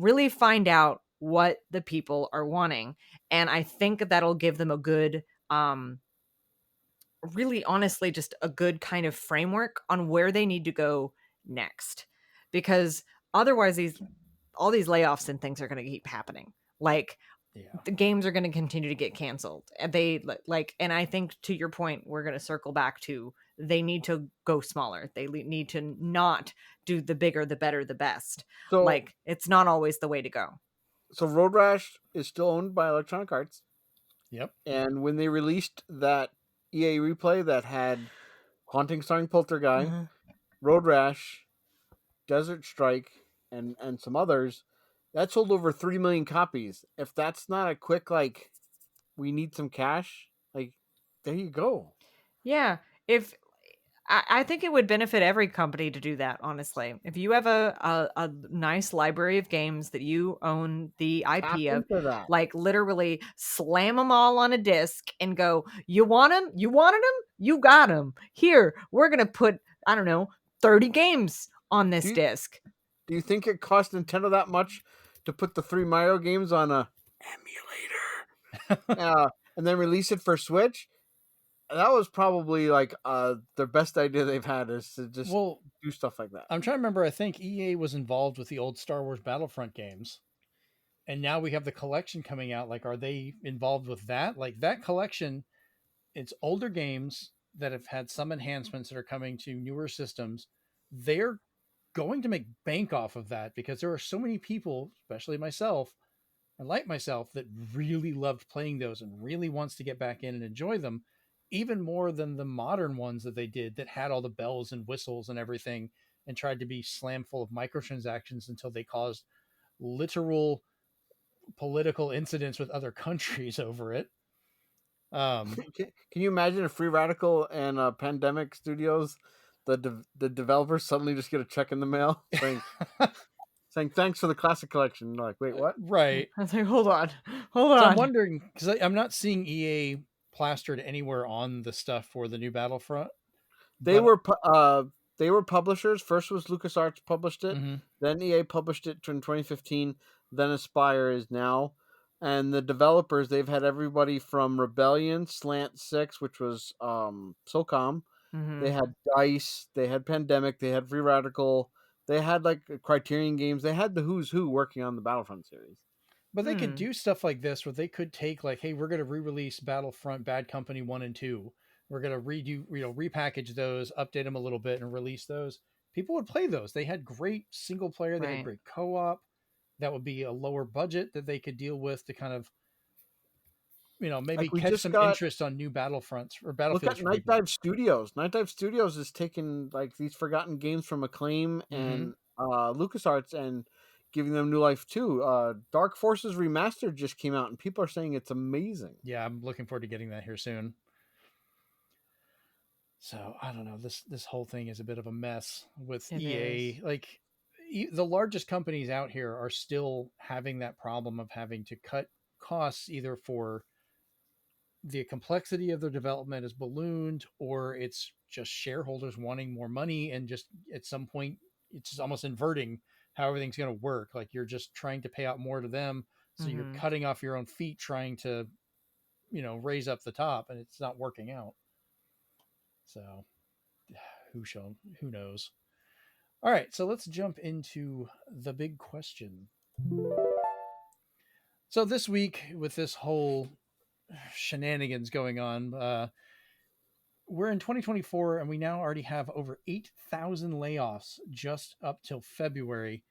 really find out what the people are wanting. And I think that'll give them a good, really honestly, just a good kind of framework on where they need to go next. because otherwise all these layoffs and things are going to keep happening. Like Yeah. the games are going to continue to get canceled, and and I think to your point, we're going to circle back to they need to go smaller. They need to not do the bigger, the better, the best. So Like it's not always the way to go. so Road Rash is still owned by Electronic Arts, Yep. and when they released that EA replay that had Haunting starring Poltergeist, Road Rash, Desert Strike, and some others, that sold over 3 million copies. If that's not a quick like, we need some cash, like, there you go. Yeah, if I think it would benefit every company to do that, honestly. If you have a nice library of games that you own the Tap IP of, into that. like literally slam them all on a disc and go, you want them? You wanted them? You got them. Here, we're going to put, I don't know, 30 games on this disc. Do you think it cost Nintendo that much to put the 3 Mario games on a emulator and then release it for Switch? That was probably like their best idea they've had, is to just do stuff like that. I'm trying to remember. I think EA was involved with the old Star Wars Battlefront games, and now we have the collection coming out. Like, are they involved with that? Like that collection, it's older games that have had some enhancements that are coming to newer systems. They're going to make bank off of that because there are so many people, especially myself, and like myself, that really loved playing those and really wants to get back in and enjoy them, even more than the modern ones that they did that had all the bells and whistles and everything and tried to be slam full of microtransactions until they caused literal political incidents with other countries over it. Can you imagine if Free Radical and Pandemic Studios, the developers suddenly just get a check in the mail saying thanks for the classic collection? They're like, wait, what? Right. I was like, hold on. So I'm wondering, because I'm not seeing EA plastered anywhere on the stuff for the new Battlefront. They were publishers. First was LucasArts published it, then EA published it in 2015, then Aspyr is now. And the developers, they've had everybody from Rebellion, Slant 6, which was SOCOM. They had DICE, they had Pandemic, they had Free Radical, they had like Criterion Games, they had the who's who working on the Battlefront series. But they could do stuff like this where they could take like, hey, we're going to re-release Battlefront Bad Company 1 and 2. We're going to repackage those, update them a little bit and release those. People would play those. They had great single player. They had great co-op. That would be a lower budget that they could deal with to kind of, maybe catch some interest on new Battlefronts or Battlefields. Look at Night Dive Studios. Night Dive Studios is taking like these forgotten games from Acclaim and LucasArts and giving them new life too. Dark Forces Remastered just came out and people are saying it's amazing. Yeah, I'm looking forward to getting that here soon. So I don't know. This whole thing is a bit of a mess with EA. Like the largest companies out here are still having that problem of having to cut costs either for the complexity of their development is ballooned, or it's just shareholders wanting more money, and just at some point it's just almost inverting how everything's going to work. Like you're just trying to pay out more to them, so you're cutting off your own feet trying to, raise up the top, and it's not working out. So who knows? All right, so let's jump into the big question. So this week, with this whole shenanigans going on, we're in 2024 and we now already have over 8,000 layoffs just up till February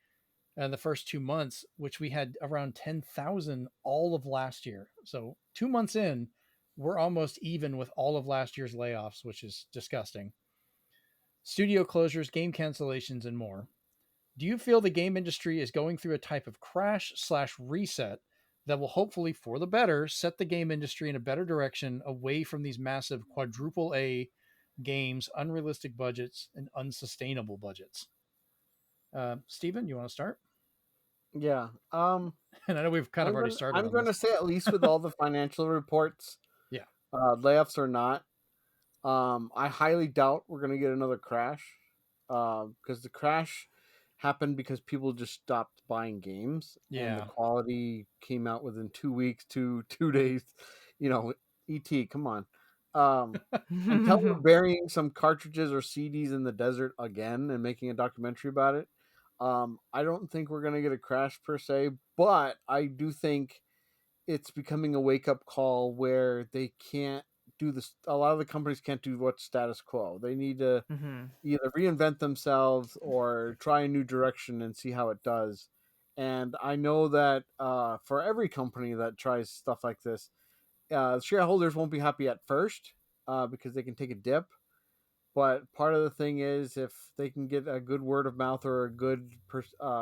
and the first 2 months, which we had around 10,000 all of last year. So 2 months in, we're almost even with all of last year's layoffs, which is disgusting. Studio closures, game cancellations, and more. Do you feel the game industry is going through a type of crash/reset that will hopefully, for the better, set the game industry in a better direction away from these massive quadruple A games, unrealistic budgets, and unsustainable budgets? Steven, you want to start? Yeah. And I know we've kind of already started. I'm going to say, at least with all the financial reports, layoffs or not, I highly doubt we're going to get another crash, because the crash happened because people just stopped buying games. And the quality came out within 2 weeks, two days. ET, come on. Until we're burying some cartridges or CDs in the desert again and making a documentary about it, I don't think we're gonna get a crash per se, but I do think it's becoming a wake up call where they can't do this. A lot of the companies can't do what's status quo. They need to Mm-hmm. either reinvent themselves or try a new direction and see how it does. And I know that for every company that tries stuff like this, shareholders won't be happy at first because they can take a dip. But part of the thing is, if they can get a good word of mouth or a good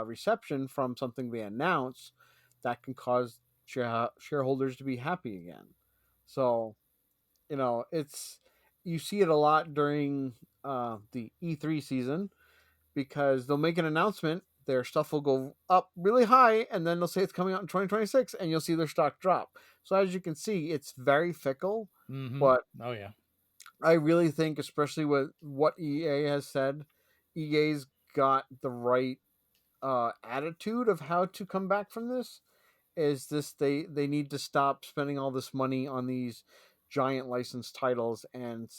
reception from something they announce, that can cause shareholders to be happy again. So, it's you see it a lot during the E3 season because they'll make an announcement, their stuff will go up really high, and then they'll say it's coming out in 2026, and you'll see their stock drop. So as you can see, it's very fickle. Mm-hmm. But Oh yeah. I really think, especially with what EA has said, EA's got the right attitude of how to come back from this. Is this they need to stop spending all this money on these giant licensed titles and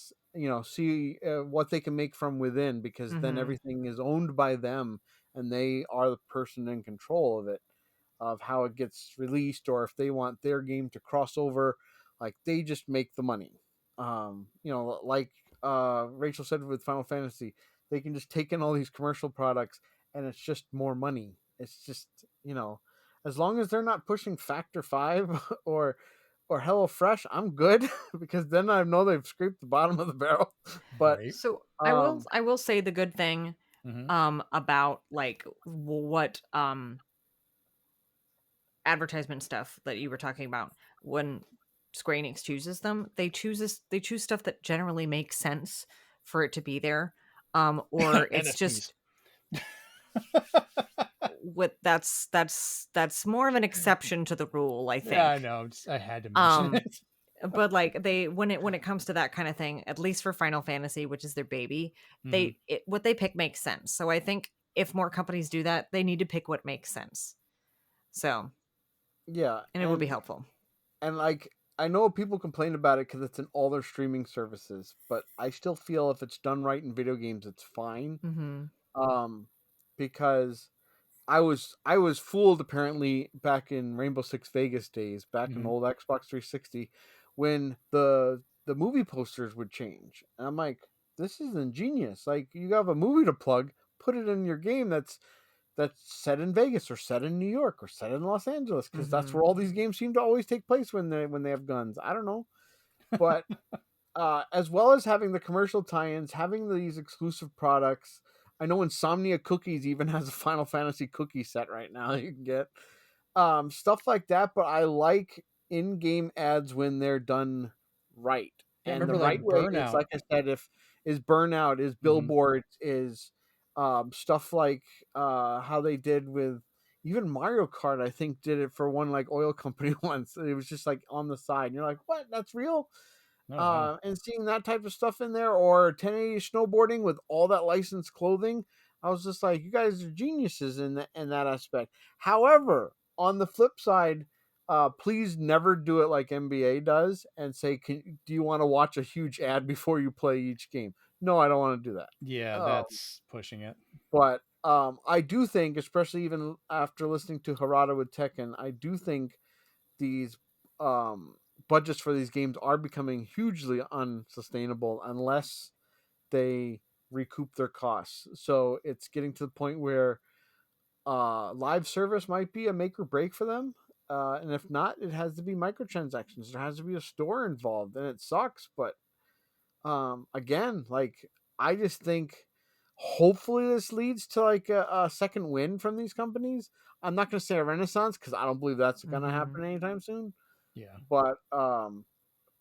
see what they can make from within, because then Mm-hmm. everything is owned by them and they are the person in control of it, of how it gets released, or if they want their game to cross over, like they just make the money. Like Rachel said with Final Fantasy, they can just take in all these commercial products and it's just more money. It's just, as long as they're not pushing Factor 5 or Hello Fresh, I'm good because then I know they've scraped the bottom of the barrel. But Right. So um I will say the good thing Mm-hmm. about like what advertisement stuff that you were talking about. When Square Enix chooses them, they choose stuff that generally makes sense for it to be there. Or it's NFTs. just that's more of an exception to the rule, I Yeah, I think. know. I had to mention Um it. but like they when it comes to that kind of thing, at least for Final Fantasy, which is their baby, Mm-hmm. what they pick makes sense. So I think if more companies do that, they need to pick what makes sense. So, yeah, and it will be helpful. and like I know people complain about it because it's in all their streaming services, but I still feel if it's done right in video games, it's fine. Mm-hmm. Um, because I was fooled apparently back in Rainbow Six Vegas days, back in Mm-hmm. old Xbox 360, when the movie posters would change, and I'm like, this is ingenious. Like you have a movie to plug, put it in your game that's set in Vegas or set in New York or set in Los Angeles, because that's Mm-hmm. where all these games seem to always take place when they have guns. I don't know, but as well as having the commercial tie-ins, having these exclusive products. I know Insomnia Cookies even has a Final Fantasy cookie set right now you can get. Stuff like that, but I like in-game ads when they're done right. Yeah, And the remember right like way is, Burnout. like I said, if is burnout, is Mm-hmm. billboards, is stuff like how they did with even Mario Kart, I think did it for one like oil company once. It was just like on the side. And you're like, what? That's real? Oh wow. And seeing that type of stuff in there, or 1080 snowboarding with all that licensed clothing, I was just like, you guys are geniuses in that aspect. However, on the flip side, please never do it like NBA does and say, do you want to watch a huge ad before you play each game? No, I don't want to do that. Yeah, Um, that's pushing it. but I do think, especially even after listening to Harada with Tekken, I do think these um, budgets for these games are becoming hugely unsustainable unless they recoup their costs. So it's getting to the point where live service might be a make or break for them. And if not, it has to be microtransactions. There has to be a store involved, and it sucks. But again, like I just think hopefully this leads to like a second win from these companies. I'm not going to say a renaissance because I don't believe that's going to Mm-hmm. happen anytime soon. Yeah.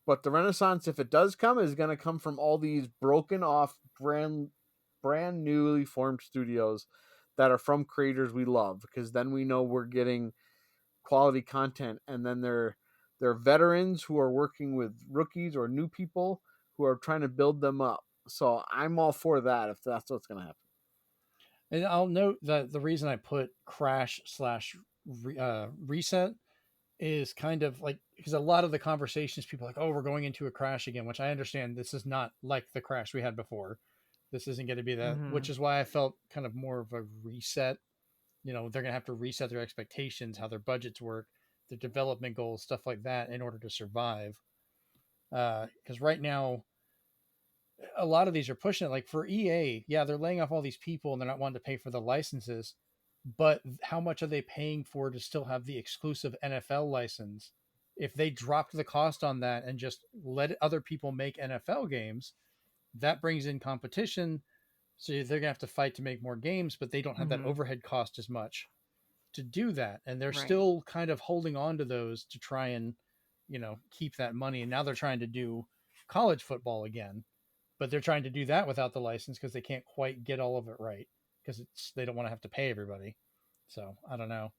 But the renaissance, if it does come, is going to come from all these broken off brand newly formed studios that are from creators we love, because then we know we're getting quality content, and then they're veterans who are working with rookies or new people who are trying to build them up. So I'm all for that if that's what's going to happen. And I'll note that the reason I put crash slash reset is kind of like because a lot of the conversations people are like, oh, we're going into a crash again, which I understand this is not like the crash we had before. This isn't going to be that, Mhm. which is why I felt kind of more of a reset. They're going to have to reset their expectations, how their budgets work, their development goals, stuff like that, in order to survive. Because right now, a lot of these are pushing it. Like for EA, yeah, they're laying off all these people and they're not wanting to pay for the licenses. But how much are they paying for to still have the exclusive NFL license? If they dropped the cost on that and just let other people make NFL games, that brings in competition. So they're going to have to fight to make more games, but they don't have that Mhm. overhead cost as much to do that. And they're Right. still kind of holding on to those to try and, keep that money. And now they're trying to do college football again, but they're trying to do that without the license because they can't quite get all of it right because they don't want to have to pay everybody. So I don't know.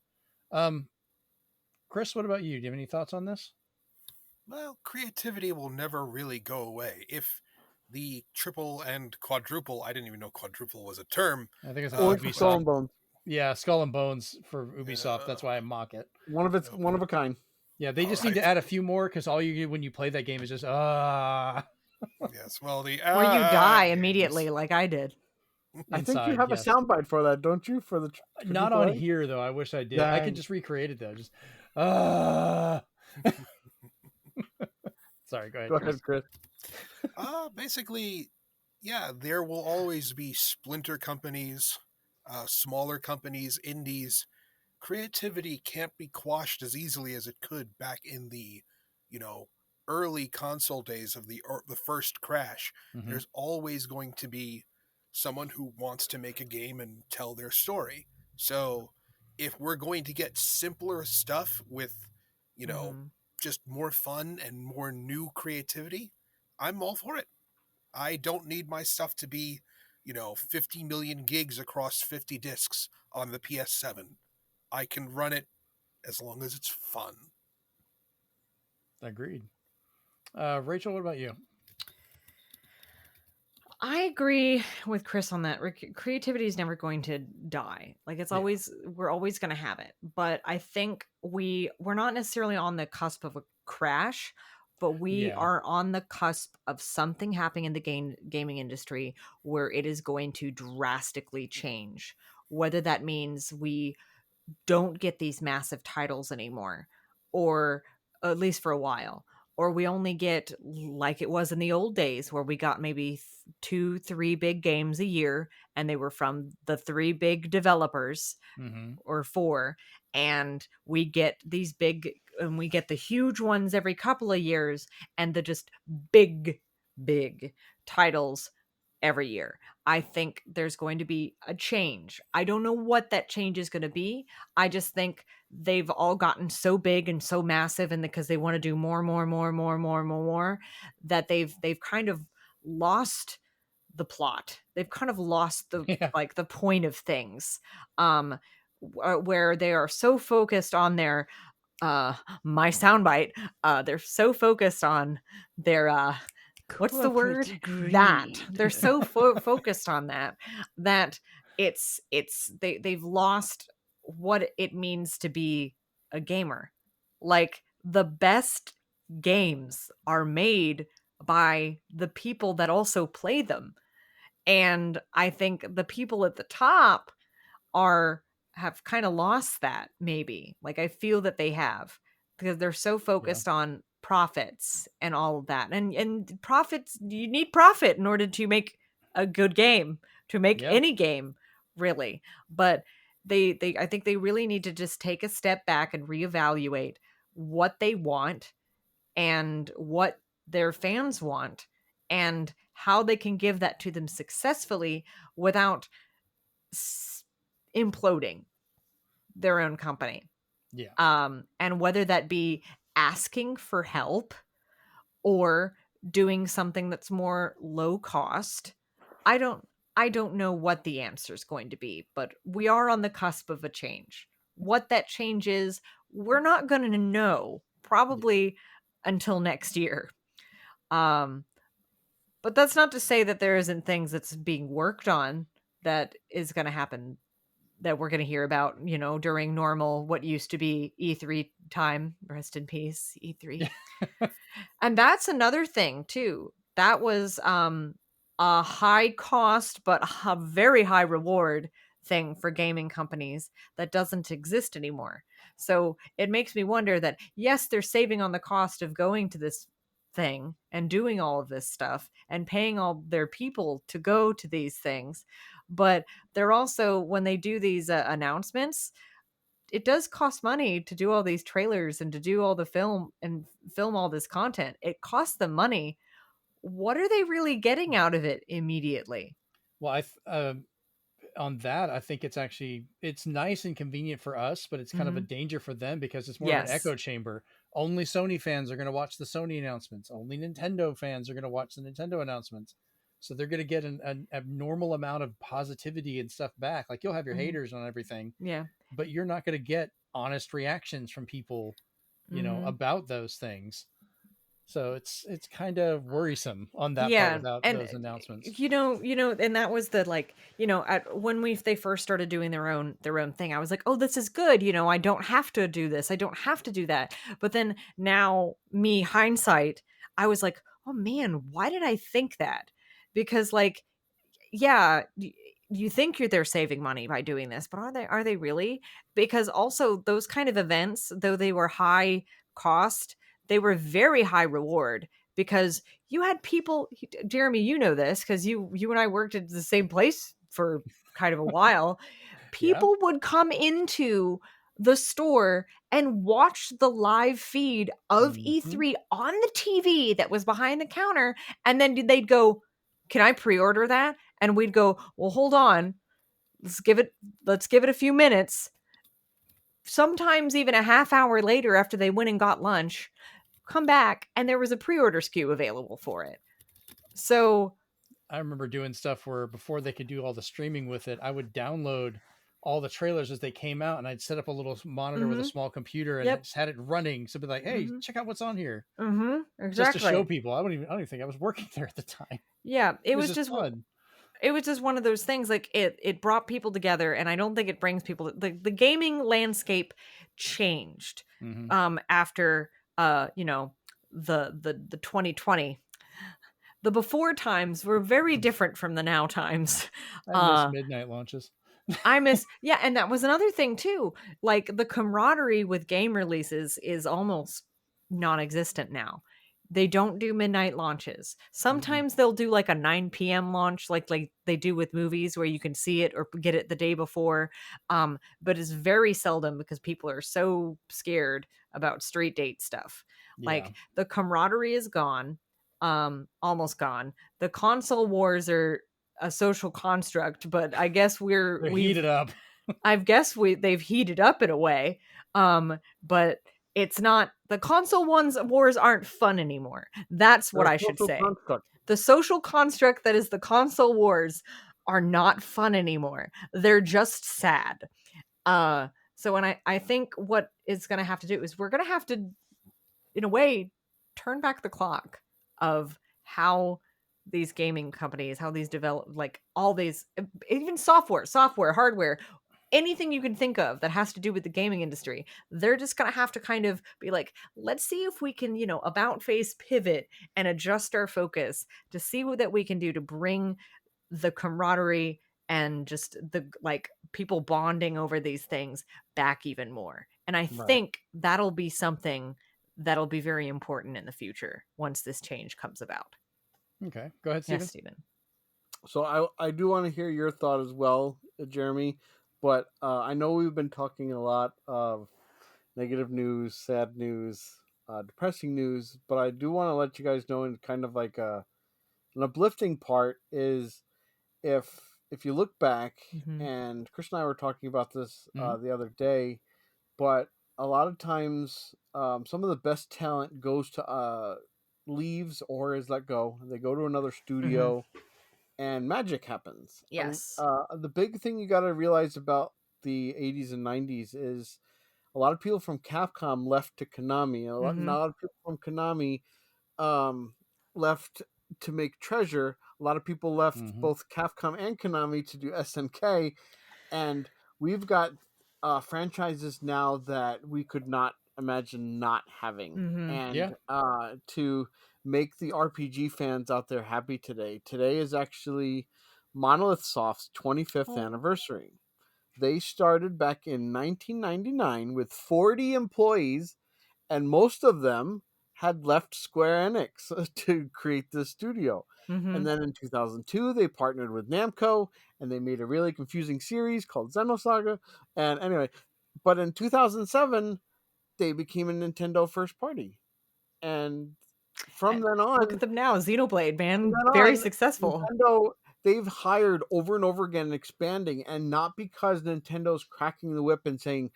Chris, what about you? Do you have any thoughts on this? Well, creativity will never really go away. If the triple and quadruple, I didn't even know quadruple was a term. I think it's Or Ubisoft. Skull and Bones. Yeah, Skull and Bones for Ubisoft. That's why I mock it. One of a kind. Yeah, they just need to add a few more because all you get when you play that game is just Yes, well, Where you die games. immediately, like I did. I think you Inside, have yes. a soundbite for that, don't you? For the Not on here though. I wish I did. I could Dang. just recreate it though. Just Sorry, go ahead. Go ahead, Chris. Basically, yeah, there will always be splinter companies, smaller companies, indies. Creativity can't be quashed as easily as it could back in the, early console days of the first crash. Mhm. There's always going to be someone who wants to make a game and tell their story. So if we're going to get simpler stuff with, Mhm. just more fun and more new creativity, I'm all for it. I don't need my stuff to be, 50 million gigs across 50 discs on the PS7. I can run it as long as it's fun. Agreed. Rachel, what about you? I agree with Chris on that. Creativity is never going to die. Like it's always, we're always going to have it. But I think we're not necessarily on the cusp of a crash, but we are on the cusp of something happening in the gaming industry where it is going to drastically change. Whether that means we don't get these massive titles anymore, or at least for a while, or we only get like it was in the old days where we got maybe 2-3 big games a year and they were from the 3 big developers, or 4, and we get these big and we get the huge ones every couple of years and the just big titles every year. I think there's going to be a change. I don't know what that change is going to be. I just think they've all gotten so big and so massive, and because they want to do more, that they've kind of lost the plot. They've kind of lost the the point of things. Where they are so focused on their my soundbite. They're so focused on their what's the word? That they're so focused on that they've lost what it means to be a gamer. Like the best games are made by the people that also play them. And I think the people at the top have kind of lost that, maybe. Like I feel that they have, because they're so focused on profits and all of that. And profits, you need profit in order to make a good game, to make any game, really. But they I think they really need to just take a step back and reevaluate what they want and what their fans want and how they can give that to them successfully without imploding their own company. And whether that be asking for help or doing something that's more low cost, I don't know what the answer is going to be, but we are on the cusp of a change. What that change is, we're not going to know probably until next year. But that's not to say that there isn't things that's being worked on that is going to happen, that we're going to hear about, during normal, what used to be E3 time. Rest in peace, E3. And that's another thing too. That was a high cost but a very high reward thing for gaming companies that doesn't exist anymore. So it makes me wonder that, yes, they're saving on the cost of going to this thing and doing all of this stuff and paying all their people to go to these things, but they're also, when they do these announcements, it does cost money to do all these trailers and to do all the film and film all this content. It costs them money. What are they really getting out of it immediately? Well, on that, I think it's nice and convenient for us, but it's kind of a danger for them because it's more of an Yes. echo chamber. Only Sony fans are going to watch the Sony announcements. Only Nintendo fans are going to watch the Nintendo announcements. So they're going to get an abnormal amount of positivity and stuff back. Like, you'll have your haters on everything, Yeah. but you're not going to get honest reactions from people, about those things. So it's kind of worrisome on that part Yeah, without and those announcements. and that was the, like, when they first started doing their own thing, I was like, oh, this is good. I don't have to do this. I don't have to do that. But then now, me hindsight, I was like, oh man, why did I think that? Because, like, yeah, you think they're saving money by doing this, but are they really? Because also, those kind of events, though they were high cost, they were very high reward, because you had people, Jeremy, you know this because you and I worked at the same place for kind of a while. Yeah. People would come into the store and watch the live feed of E3 on the TV that was behind the counter, and then they'd go, "Can I pre-order that?" And we'd go, "Well, hold on. Let's give it a few minutes." Sometimes even a half hour later, after they went and got lunch, come back and there was a pre-order SKU available for it. So I remember doing stuff where before they could do all the streaming with it, I would download all the trailers as they came out, and I'd set up a little monitor with a small computer and Yep. just had it running. So be like, hey, check out what's on here. exactly. Just to show people. I don't even think I was working there at the time. Yeah, it was just fun. It was just one of those things, like, it brought people together, and I don't think it brings people, the gaming landscape changed after the 2020. The before times were very different from the now times. I miss midnight launches. Yeah, and that was another thing too. Like, the camaraderie with game releases is almost non-existent now. They don't do midnight launches. Sometimes they'll do like a 9 p.m. launch, like they do with movies, where you can see it or get it the day before. But it's very seldom, because people are so scared about street date stuff. Yeah. Like, the camaraderie is gone, almost gone. The console wars are a social construct, but I guess They're heated up. I guess they've heated up in a way. But it's not, the console wars aren't fun anymore. That's what I should say. The social construct that is the console wars are not fun anymore. They're just sad. So when I think what it's going to have to do is, we're going to have to, in a way, turn back the clock of how these gaming companies, how these develop, like, all these, even software, hardware, anything you can think of that has to do with the gaming industry, they're just going to have to kind of be like, let's see if we can, about face pivot and adjust our focus to see what that we can do to bring the camaraderie and just the, like, people bonding over these things back even more. And I think that'll be something that'll be very important in the future once this change comes about. Okay, go ahead, Steven. Yes, Steven. So I do want to hear your thought as well, Jeremy. But I know we've been talking a lot of negative news, sad news, depressing news. But I do want to let you guys know, in kind of like an uplifting part, is if you look back, and Chris and I were talking about this the other day, but a lot of times some of the best talent goes to leaves or is let go. They go to another studio. And magic happens. Yes. The big thing you got to realize about the 80s and 90s is a lot of people from Capcom left to Konami. A lot of people from Konami left to make Treasure. A lot of people left both Capcom and Konami to do SNK. And we've got franchises now that we could not imagine not having. And to make the RPG fans out there happy today. Today is actually Monolith Soft's 25th anniversary. They started back in 1999 with 40 employees, and most of them had left Square Enix to create this studio. Mhm. And then in 2002, they partnered with Namco, and they made a really confusing series called Xenosaga. And anyway, but in 2007, they became a Nintendo first party. And from then on, Look at them now, Xenoblade, man, then very on, successful. Nintendo, they've hired over and over again, expanding, and not because Nintendo's cracking the whip and saying,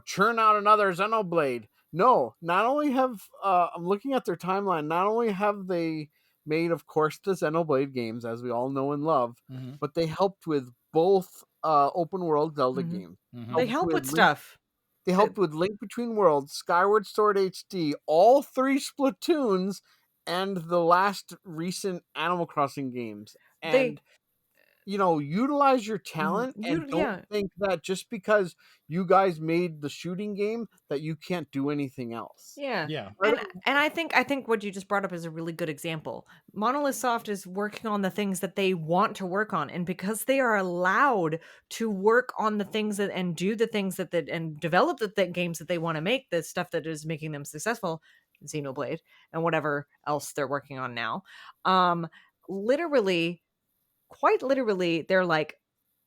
churn out another Xenoblade. No, not only have I'm looking at their timeline. Not only have they made, of course, the Xenoblade games, as we all know and love, but they helped with both open world Zelda games. They help with stuff. They helped with Link Between Worlds, Skyward Sword HD, all 3 Splatoons, and the last recent Animal Crossing games. And utilize your talent and don't think that just because you guys made the shooting game that you can't do anything else. Yeah. And I think what you just brought up is a really good example. Monolith Soft is working on the things that they want to work on, and because they are allowed to work on the things and do the things and develop the games that they want to make, the stuff that is making them successful, Xenoblade and whatever else they're working on now. Quite literally, they're like,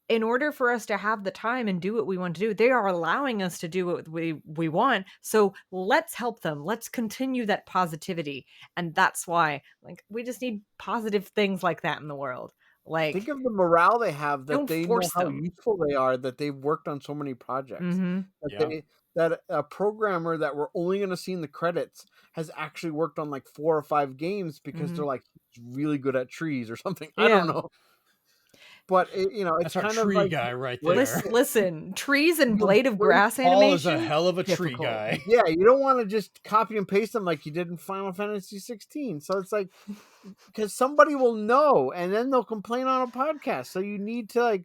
in order for us to have the time and do what we want to do, they are allowing us to do what we want. So let's help them. Let's continue that positivity. And that's why, we just need positive things like that in the world. Like, think of the morale they have, that they know how them. useful they are, that they've worked on so many projects. That a programmer that we're only going to see in the credits has actually worked on like 4 or 5 games because they're like, he's really good at trees or something. I don't know. But it's that's kind our of tree like, guy right there. Listen, trees and blade of grass Paul animation. is a hell of a tree guy. Yeah, you don't want to just copy and paste them like you did in Final Fantasy 16. So it's like, because somebody will know, and then they'll complain on a podcast. So you need to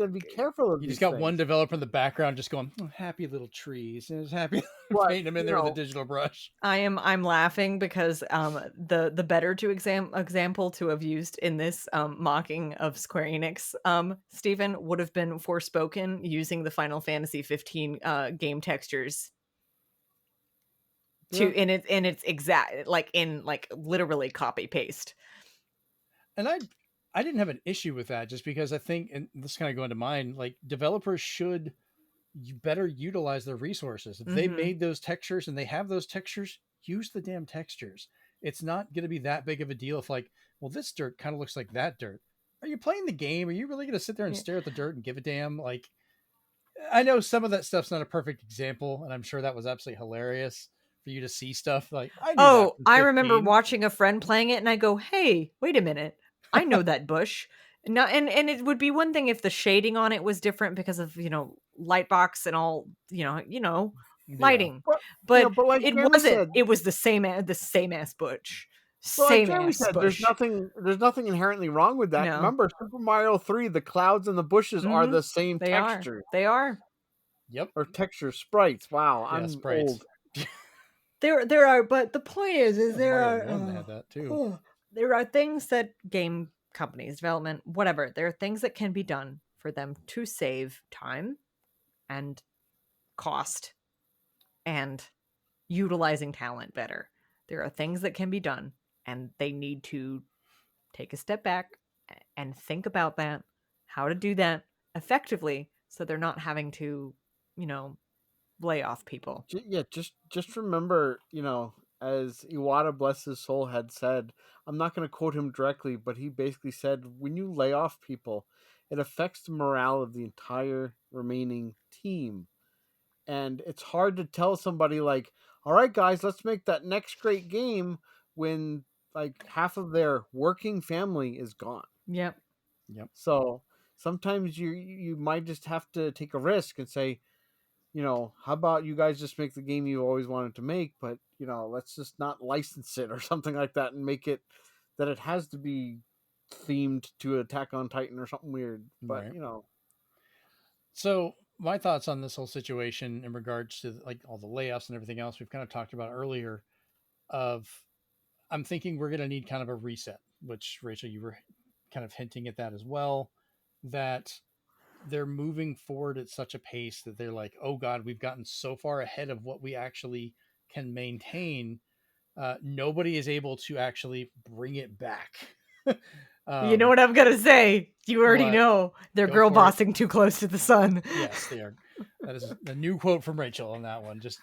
be careful of You these just got things. one developer in the background just going, happy little trees, and it's happy painting them in there with a digital brush. I'm laughing because the better example to have used in this mocking of Square Enix, Stephen, would have been Forspoken using the Final Fantasy 15 game textures in its exact, literally copy paste. And I didn't have an issue with that, just because I think, and this kind of going to mind, like, developers should better utilize their resources. If they made those textures and they have those textures, use the damn textures. It's not going to be that big of a deal if, like, well, this dirt kind of looks like that dirt. Are you playing the game? Are you really going to sit there and stare at the dirt and give a damn? Like, I know some of that stuff's not a perfect example, and I'm sure that was absolutely hilarious for you to see stuff like, I remember watching a friend playing it and I go, hey, wait a minute, I know that bush. No, and it would be one thing if the shading on it was different because of lightbox and all lighting, but it wasn't. Said, it was the same ass bush. Like Jeremy said, there's nothing inherently wrong with that. No. Remember, Super Mario 3, the clouds and the bushes are the same texture. They are. Yep. Or texture sprites. Wow, I'm sprites. old. There are, but the point is there are had that too. There are things that game companies, development, whatever, there are things that can be done for them to save time and cost and utilizing talent better. There are things that can be done, and they need to take a step back and think about that, how to do that effectively, so they're not having to, lay off people. Yeah, just remember, as Iwata, bless his soul, had said, I'm not going to quote him directly, but he basically said, when you lay off people, it affects the morale of the entire remaining team. And it's hard to tell somebody like, all right, guys, let's make that next great game when like half of their working family is gone. Yep. So sometimes you might just have to take a risk and say, how about you guys just make the game you always wanted to make, but, let's just not license it or something like that and make it that it has to be themed to Attack on Titan or something weird. But, right. So my thoughts on this whole situation in regards to like all the layoffs and everything else we've kind of talked about earlier I'm thinking we're going to need kind of a reset, which Rachel, you were kind of hinting at that as well, that they're moving forward at such a pace that they're like, oh God, we've gotten so far ahead of what we actually can maintain. Nobody is able to actually bring it back. You know what I'm gonna say? You already what? know they're Go girl for it. bossing too close to the sun. Yes, they are. That is a new quote from Rachel on that one. Just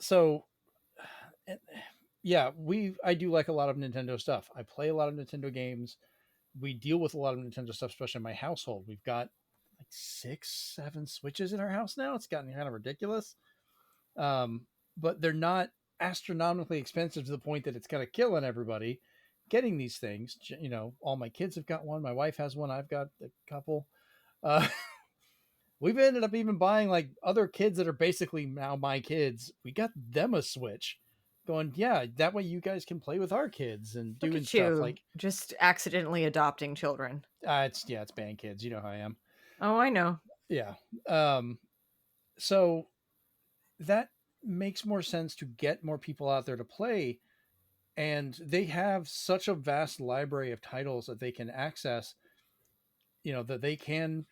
so yeah, I do like a lot of Nintendo stuff. I play a lot of Nintendo games. We deal with a lot of Nintendo stuff, especially in my household. We've got like 6, 7 Switches in our house now. It's gotten kind of ridiculous. But they're not astronomically expensive to the point that it's kind of killing everybody getting these things. You know, all my kids have got one. My wife has one. I've got a couple. We've ended up even buying like other kids that are basically now my kids. We got them a Switch going, yeah, that way you guys can play with our kids and Look doing at stuff you, like just accidentally adopting children. it's band kids. You know how I am. Oh, I know. Yeah. So that makes more sense to get more people out there to play. And they have such a vast library of titles that they can access, you know, that they can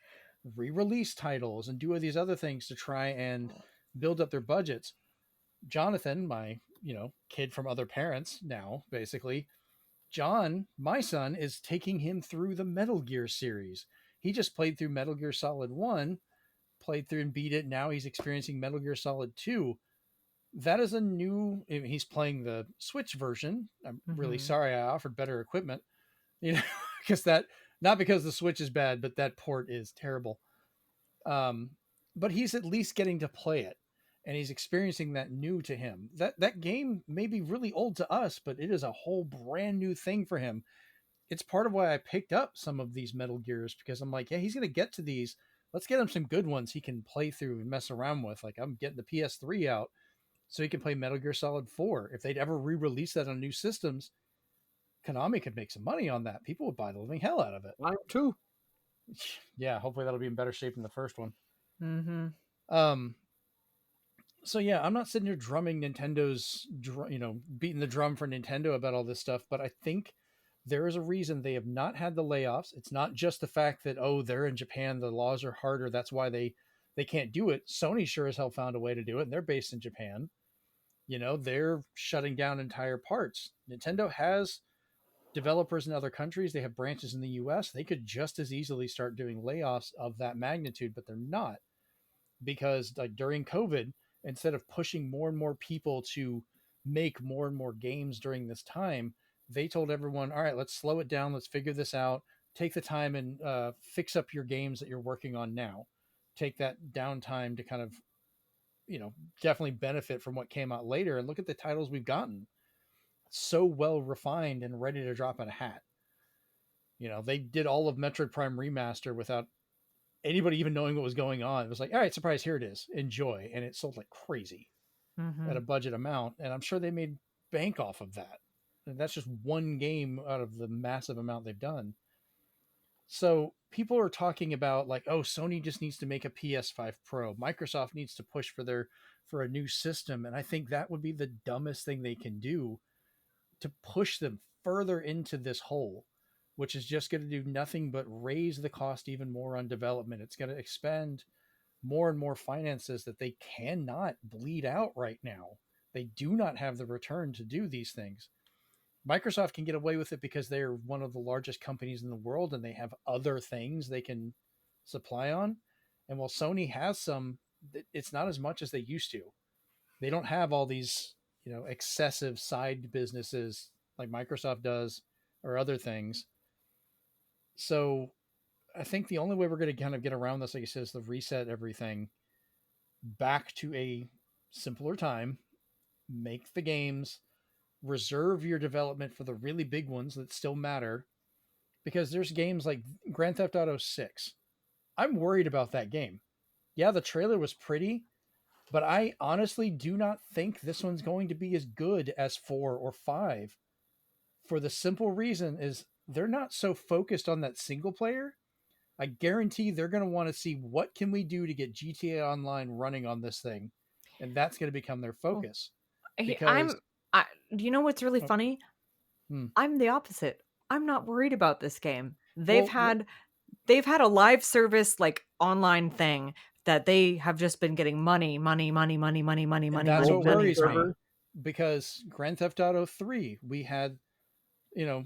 re-release titles and do all these other things to try and build up their budgets. Jonathan, my, you know, kid from other parents now, basically, John, my son, is taking him through the Metal Gear series. He just played through Metal Gear Solid 1, played through and beat it. Now he's experiencing Metal Gear Solid 2. That is a new, he's playing the Switch version. I'm really sorry I offered better equipment, you know, because that, not because the Switch is bad, but that port is terrible. But he's at least getting to play it, and he's experiencing that new to him. That game may be really old to us, but it is a whole brand new thing for him. It's part of why I picked up some of these Metal Gears, because I'm like, yeah, he's going to get to these. Let's get him some good ones he can play through and mess around with. Like, I'm getting the PS3 out so he can play Metal Gear Solid 4. If they'd ever re-release that on new systems, Konami could make some money on that. People would buy the living hell out of it. Mine too. Yeah, hopefully that'll be in better shape than the first one. Mm-hmm. So yeah, I'm not sitting here drumming Nintendo's, you know, beating the drum for Nintendo about all this stuff, but I think there is a reason they have not had the layoffs. It's not just the fact that, oh, they're in Japan, the laws are harder, that's why they can't do it. Sony sure as hell found a way to do it, and they're based in Japan. You know, they're shutting down entire parts. Nintendo has developers in other countries. They have branches in the US. They could just as easily start doing layoffs of that magnitude, but they're not, because like during COVID, instead of pushing more and more people to make more and more games during this time, they told everyone, all right, let's slow it down. Let's figure this out. Take the time and fix up your games that you're working on now. Take that downtime to kind of, you know, definitely benefit from what came out later. And look at the titles we've gotten. So well refined and ready to drop in a hat. You know, they did all of Metroid Prime Remaster without anybody even knowing what was going on. It was like, all right, surprise, here it is. Enjoy. And it sold like crazy at a budget amount. And I'm sure they made bank off of that. And that's just one game out of the massive amount they've done. So people are talking about like, oh, Sony just needs to make a PS5 Pro. Microsoft needs to push for a new system. And I think that would be the dumbest thing they can do to push them further into this hole, which is just going to do nothing but raise the cost even more on development. It's going to expend more and more finances that they cannot bleed out right now. They do not have the return to do these things. Microsoft can get away with it because they're one of the largest companies in the world and they have other things they can supply on. And while Sony has some, it's not as much as they used to. They don't have all these, you know, excessive side businesses like Microsoft does or other things. So I think the only way we're going to kind of get around this, like I said, is to reset everything back to a simpler time, make the games, reserve your development for the really big ones that still matter, because there's games like Grand Theft Auto 6. I'm worried about that game. Yeah, the trailer was pretty, but I honestly do not think this one's going to be as good as 4 or 5, for the simple reason is they're not so focused on that single player. I guarantee they're going to want to see what can we do to get GTA Online running on this thing, and that's going to become their focus. because you know what's really Oh. funny? Hmm. I'm the opposite. I'm not worried about this game. Well, They've had a live service like online thing that they have just been getting money. and Role that's what playing worries me, server. because Grand Theft Auto 3, we had, you know,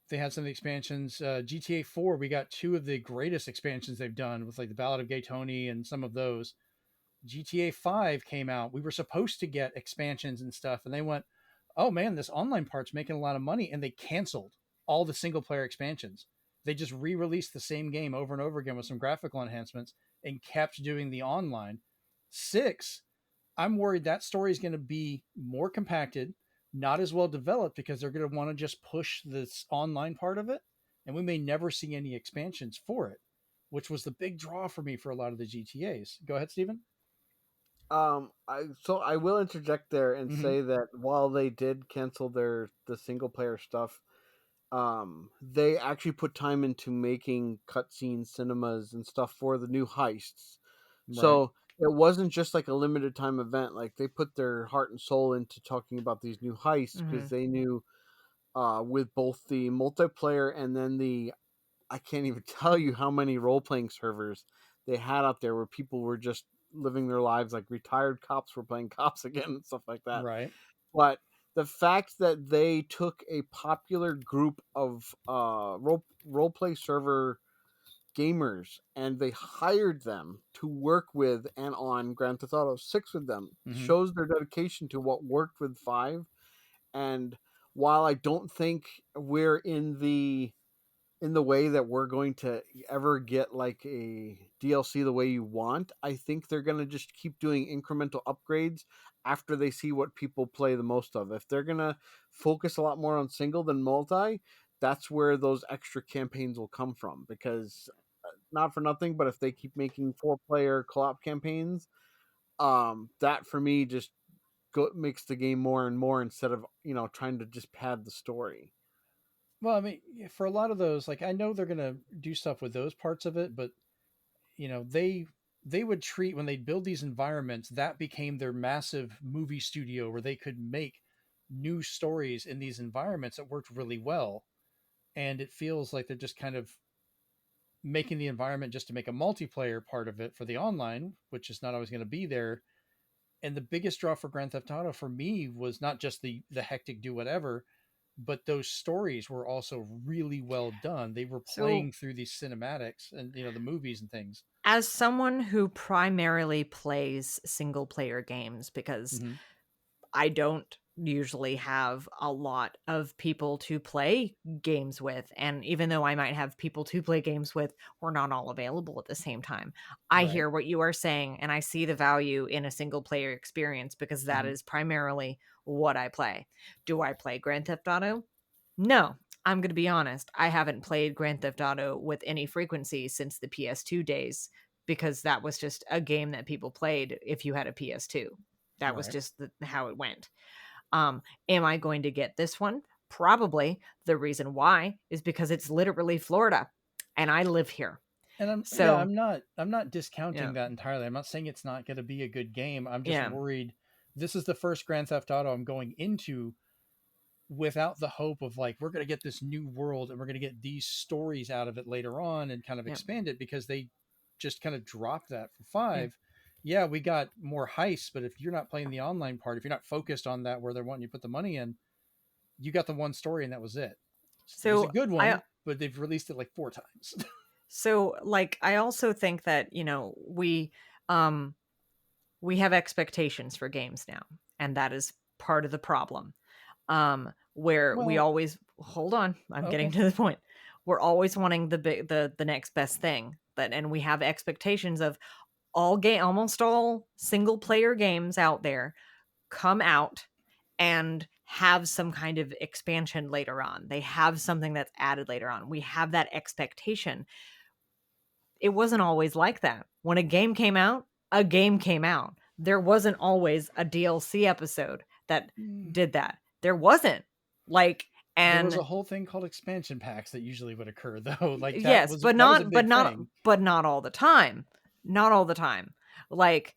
they had some of the expansions. GTA 4, we got 2 of the greatest expansions they've done with like the Ballad of Gay Tony and some of those. GTA 5 came out. We were supposed to get expansions and stuff, and they went, "Oh man, this online part's making a lot of money," and they canceled all the single player expansions. They just re-released the same game over and over again with some graphical enhancements and kept doing the online. 6, I'm worried that story is going to be more compacted, not as well developed, because they're going to want to just push this online part of it, and we may never see any expansions for it, which was the big draw for me for a lot of the GTAs. Go ahead, Steven. I will interject there and Mhm. say that while they did cancel the single player stuff, they actually put time into making cutscene cinemas and stuff for the new heists. Right. So it wasn't just like a limited time event. Like they put their heart and soul into talking about these new heists because they knew, with both the multiplayer and then I can't even tell you how many role playing servers they had out there where people were just living their lives like retired cops were playing cops again and stuff like that. Right. But the fact that they took a popular group of role play server gamers and they hired them to work with and on Grand Theft Auto 6 with them shows their dedication to what worked with 5. And while I don't think we're in the way that we're going to ever get like a DLC the way you want, I think they're going to just keep doing incremental upgrades after they see what people play the most of. If they're going to focus a lot more on single than multi, that's where those extra campaigns will come from. Because not for nothing, but if they keep making 4-player co-op campaigns, that for me just makes the game more and more, instead of trying to just pad the story. Well, I mean, for a lot of those, like I know they're gonna do stuff with those parts of it, but they would treat, when they build these environments, that became their massive movie studio where they could make new stories in these environments that worked really well. And it feels like they're just kind of making the environment just to make a multiplayer part of it for the online, which is not always going to be there. And the biggest draw for Grand Theft Auto for me was not just the hectic do whatever, but those stories were also really well done. They were playing through these cinematics and the movies and things. As someone who primarily plays single player games, because I don't usually have a lot of people to play games with, and even though I might have people to play games with, we're not all available at the same time. I hear what you are saying, and I see the value in a single player experience, because that is primarily what I play. Do I play Grand Theft Auto? No, I'm going to be honest. I haven't played Grand Theft Auto with any frequency since the PS2 days, because that was just a game that people played if you had a PS2. That was just how it went. Am I going to get this one? Probably. The reason why is because it's literally Florida and I live here. And I'm not discounting that entirely. I'm not saying it's not going to be a good game. I'm just worried. This is the first Grand Theft Auto I'm going into without the hope of like, we're going to get this new world and we're going to get these stories out of it later on and kind of expand it, because they just kind of dropped that for 5. Yeah, we got more heists, but if you're not playing the online part, if you're not focused on that where they're wanting you to put the money in, you got the one story and that was it. So it was a good one, but they've released it like 4 times. So like, I also think that, we have expectations for games now, and that is part of the problem. Where we always hold on, I'm getting to the point. We're always wanting the next best thing, and we have expectations of almost all single player games out there come out and have some kind of expansion later on. They have something that's added later on. We have that expectation. It wasn't always like that. When a game came out, a game came out. There wasn't always a DLC episode that did that. There wasn't. And there was a whole thing called expansion packs that usually would occur, though. Like, but not all the time. Not all the time. Like,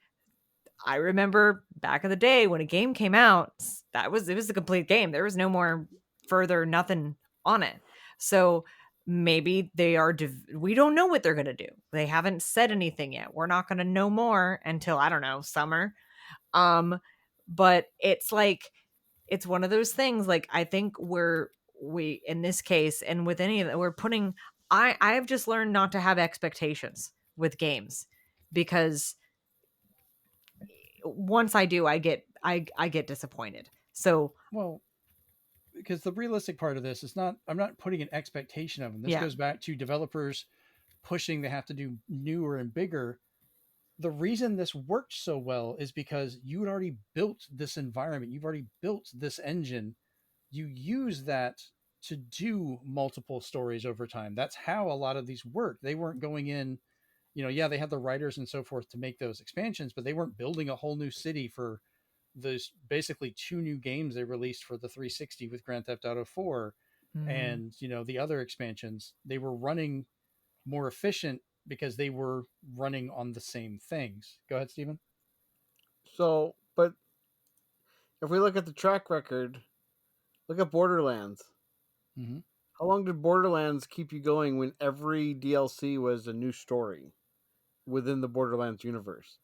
I remember back in the day when a game came out, it was a complete game. There was no more further nothing on it. So maybe they are we don't know what they're going to do. They haven't said anything yet. We're not going to know more until, I don't know, summer. But it's like, it's one of those things, like, I think we in this case, and with any of that, we're putting, I have just learned not to have expectations with games, because once I do, I get disappointed. So Well, because the realistic part of this is not, I'm not putting an expectation of them. This Yeah. goes back to developers pushing they have to do newer and bigger. The reason this worked so well is because you had already built this environment, you've already built this engine. You use that to do multiple stories over time. That's how a lot of these work. They weren't going in, yeah, they had the writers and so forth to make those expansions, but they weren't building a whole new city for those basically two new games they released for the 360 with Grand Theft Auto 4 and the other expansions. They were running more efficient because they were running on the same things. Go ahead, Steven. So, but if we look at the track record, look at Borderlands. Mm-hmm. How long did Borderlands keep you going when every DLC was a new story within the Borderlands universe?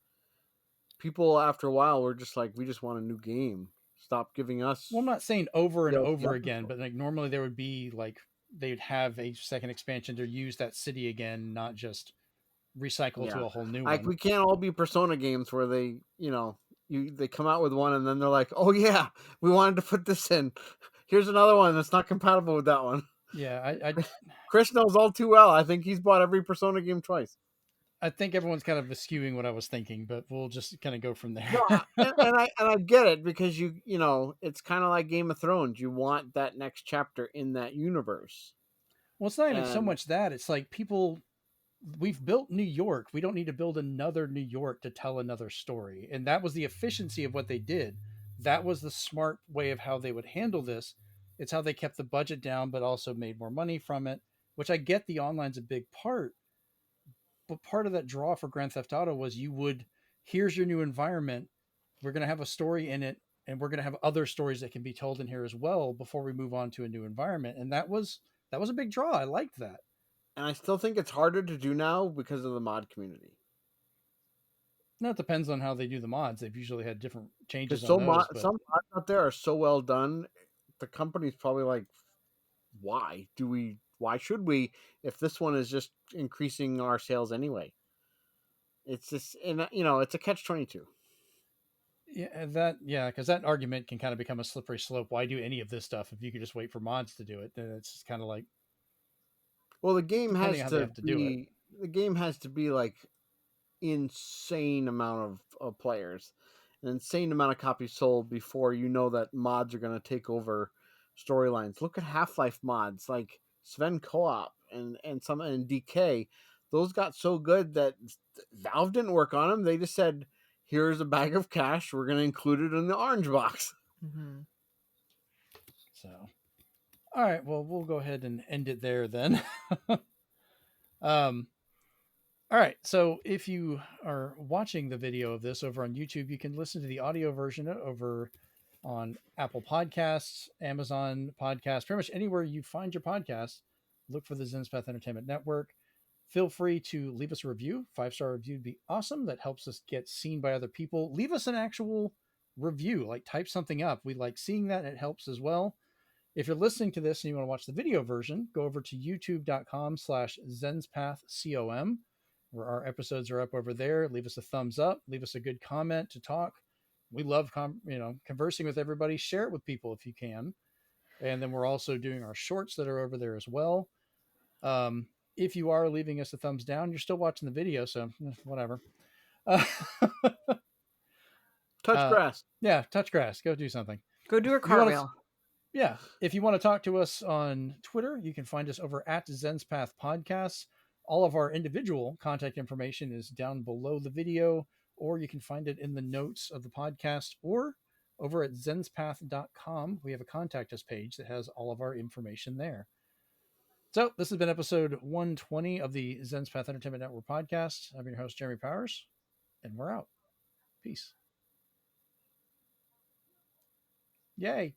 People, after a while, were just like, we just want a new game. Stop giving us. Well, I'm not saying over and DLC over again, episodes. but like normally there would be like they'd have a second expansion to use that city again, not just recycle to Yeah. a whole new Like, one. we can't all be Persona games where they, they come out with one and then they're like, oh yeah, we wanted to put this in. Here's another one that's not compatible with that one. Yeah, Chris knows all too well. I think he's bought every Persona game twice. I think everyone's kind of eschewing what I was thinking, but we'll just kind of go from there. No, and I get it, because you know, it's kind of like Game of Thrones. You want that next chapter in that universe. Well, it's not even so And much that. It's like we've built New York. We don't need to build another New York to tell another story. And that was the efficiency of what they did. That was the smart way of how they would handle this. It's how they kept the budget down, but also made more money from it, which I get the online's a big part. But part of that draw for Grand Theft Auto was here's your new environment. We're going to have a story in it, and we're going to have other stories that can be told in here as well before we move on to a new environment. And that was a big draw. I liked that. I still think it's harder to do now because of the mod community. Now it depends on how they do the mods. They've usually had different changes Because on those. some mods out there are so well done. The company's probably like, why should we, if this one is just increasing our sales anyway? It's just, and it's a catch-22. Yeah, because that argument can kind of become a slippery slope. Why do any of this stuff if you could just wait for mods to do it? Then it's just kind of like, well, the game has depending on how they to have to do it. be, the game has to be like insane amount of players, an insane amount of copies sold before you know that mods are going to take over storylines. Look at Half-Life mods like Sven Co-op and some and DK. Those got so good that Valve didn't work on them. They just said, here's a bag of cash, we're going to include it in the orange box. So, all right, well, we'll go ahead and end it there then. All right, so if you are watching the video of this over on YouTube, you can listen to the audio version over on Apple Podcasts, Amazon Podcasts, pretty much anywhere you find your podcast. Look for the Zenspath Entertainment Network. Feel free to leave us a review. 5-star review would be awesome. That helps us get seen by other people. Leave us an actual review, like type something up. We like seeing that. It helps as well. If you're listening to this and you want to watch the video version, go over to youtube.com/ZenspathCom, where our episodes are up over there. Leave us a thumbs up. Leave us a good comment to talk. We love conversing with everybody. Share it with people if you can. And then we're also doing our shorts that are over there as well. If you are leaving us a thumbs down, you're still watching the video, so whatever. Touch grass. Yeah, touch grass. Go do something. Go do a cartwheel. Yeah. If you want to talk to us on Twitter, you can find us over at Zenspath Podcasts. All of our individual contact information is down below the video, or you can find it in the notes of the podcast, or over at zenspath.com. We have a contact us page that has all of our information there. So this has been episode 120 of the Zenspath Entertainment Network Podcast. I'm your host, Jeremy Powers, and we're out. Peace. Yay.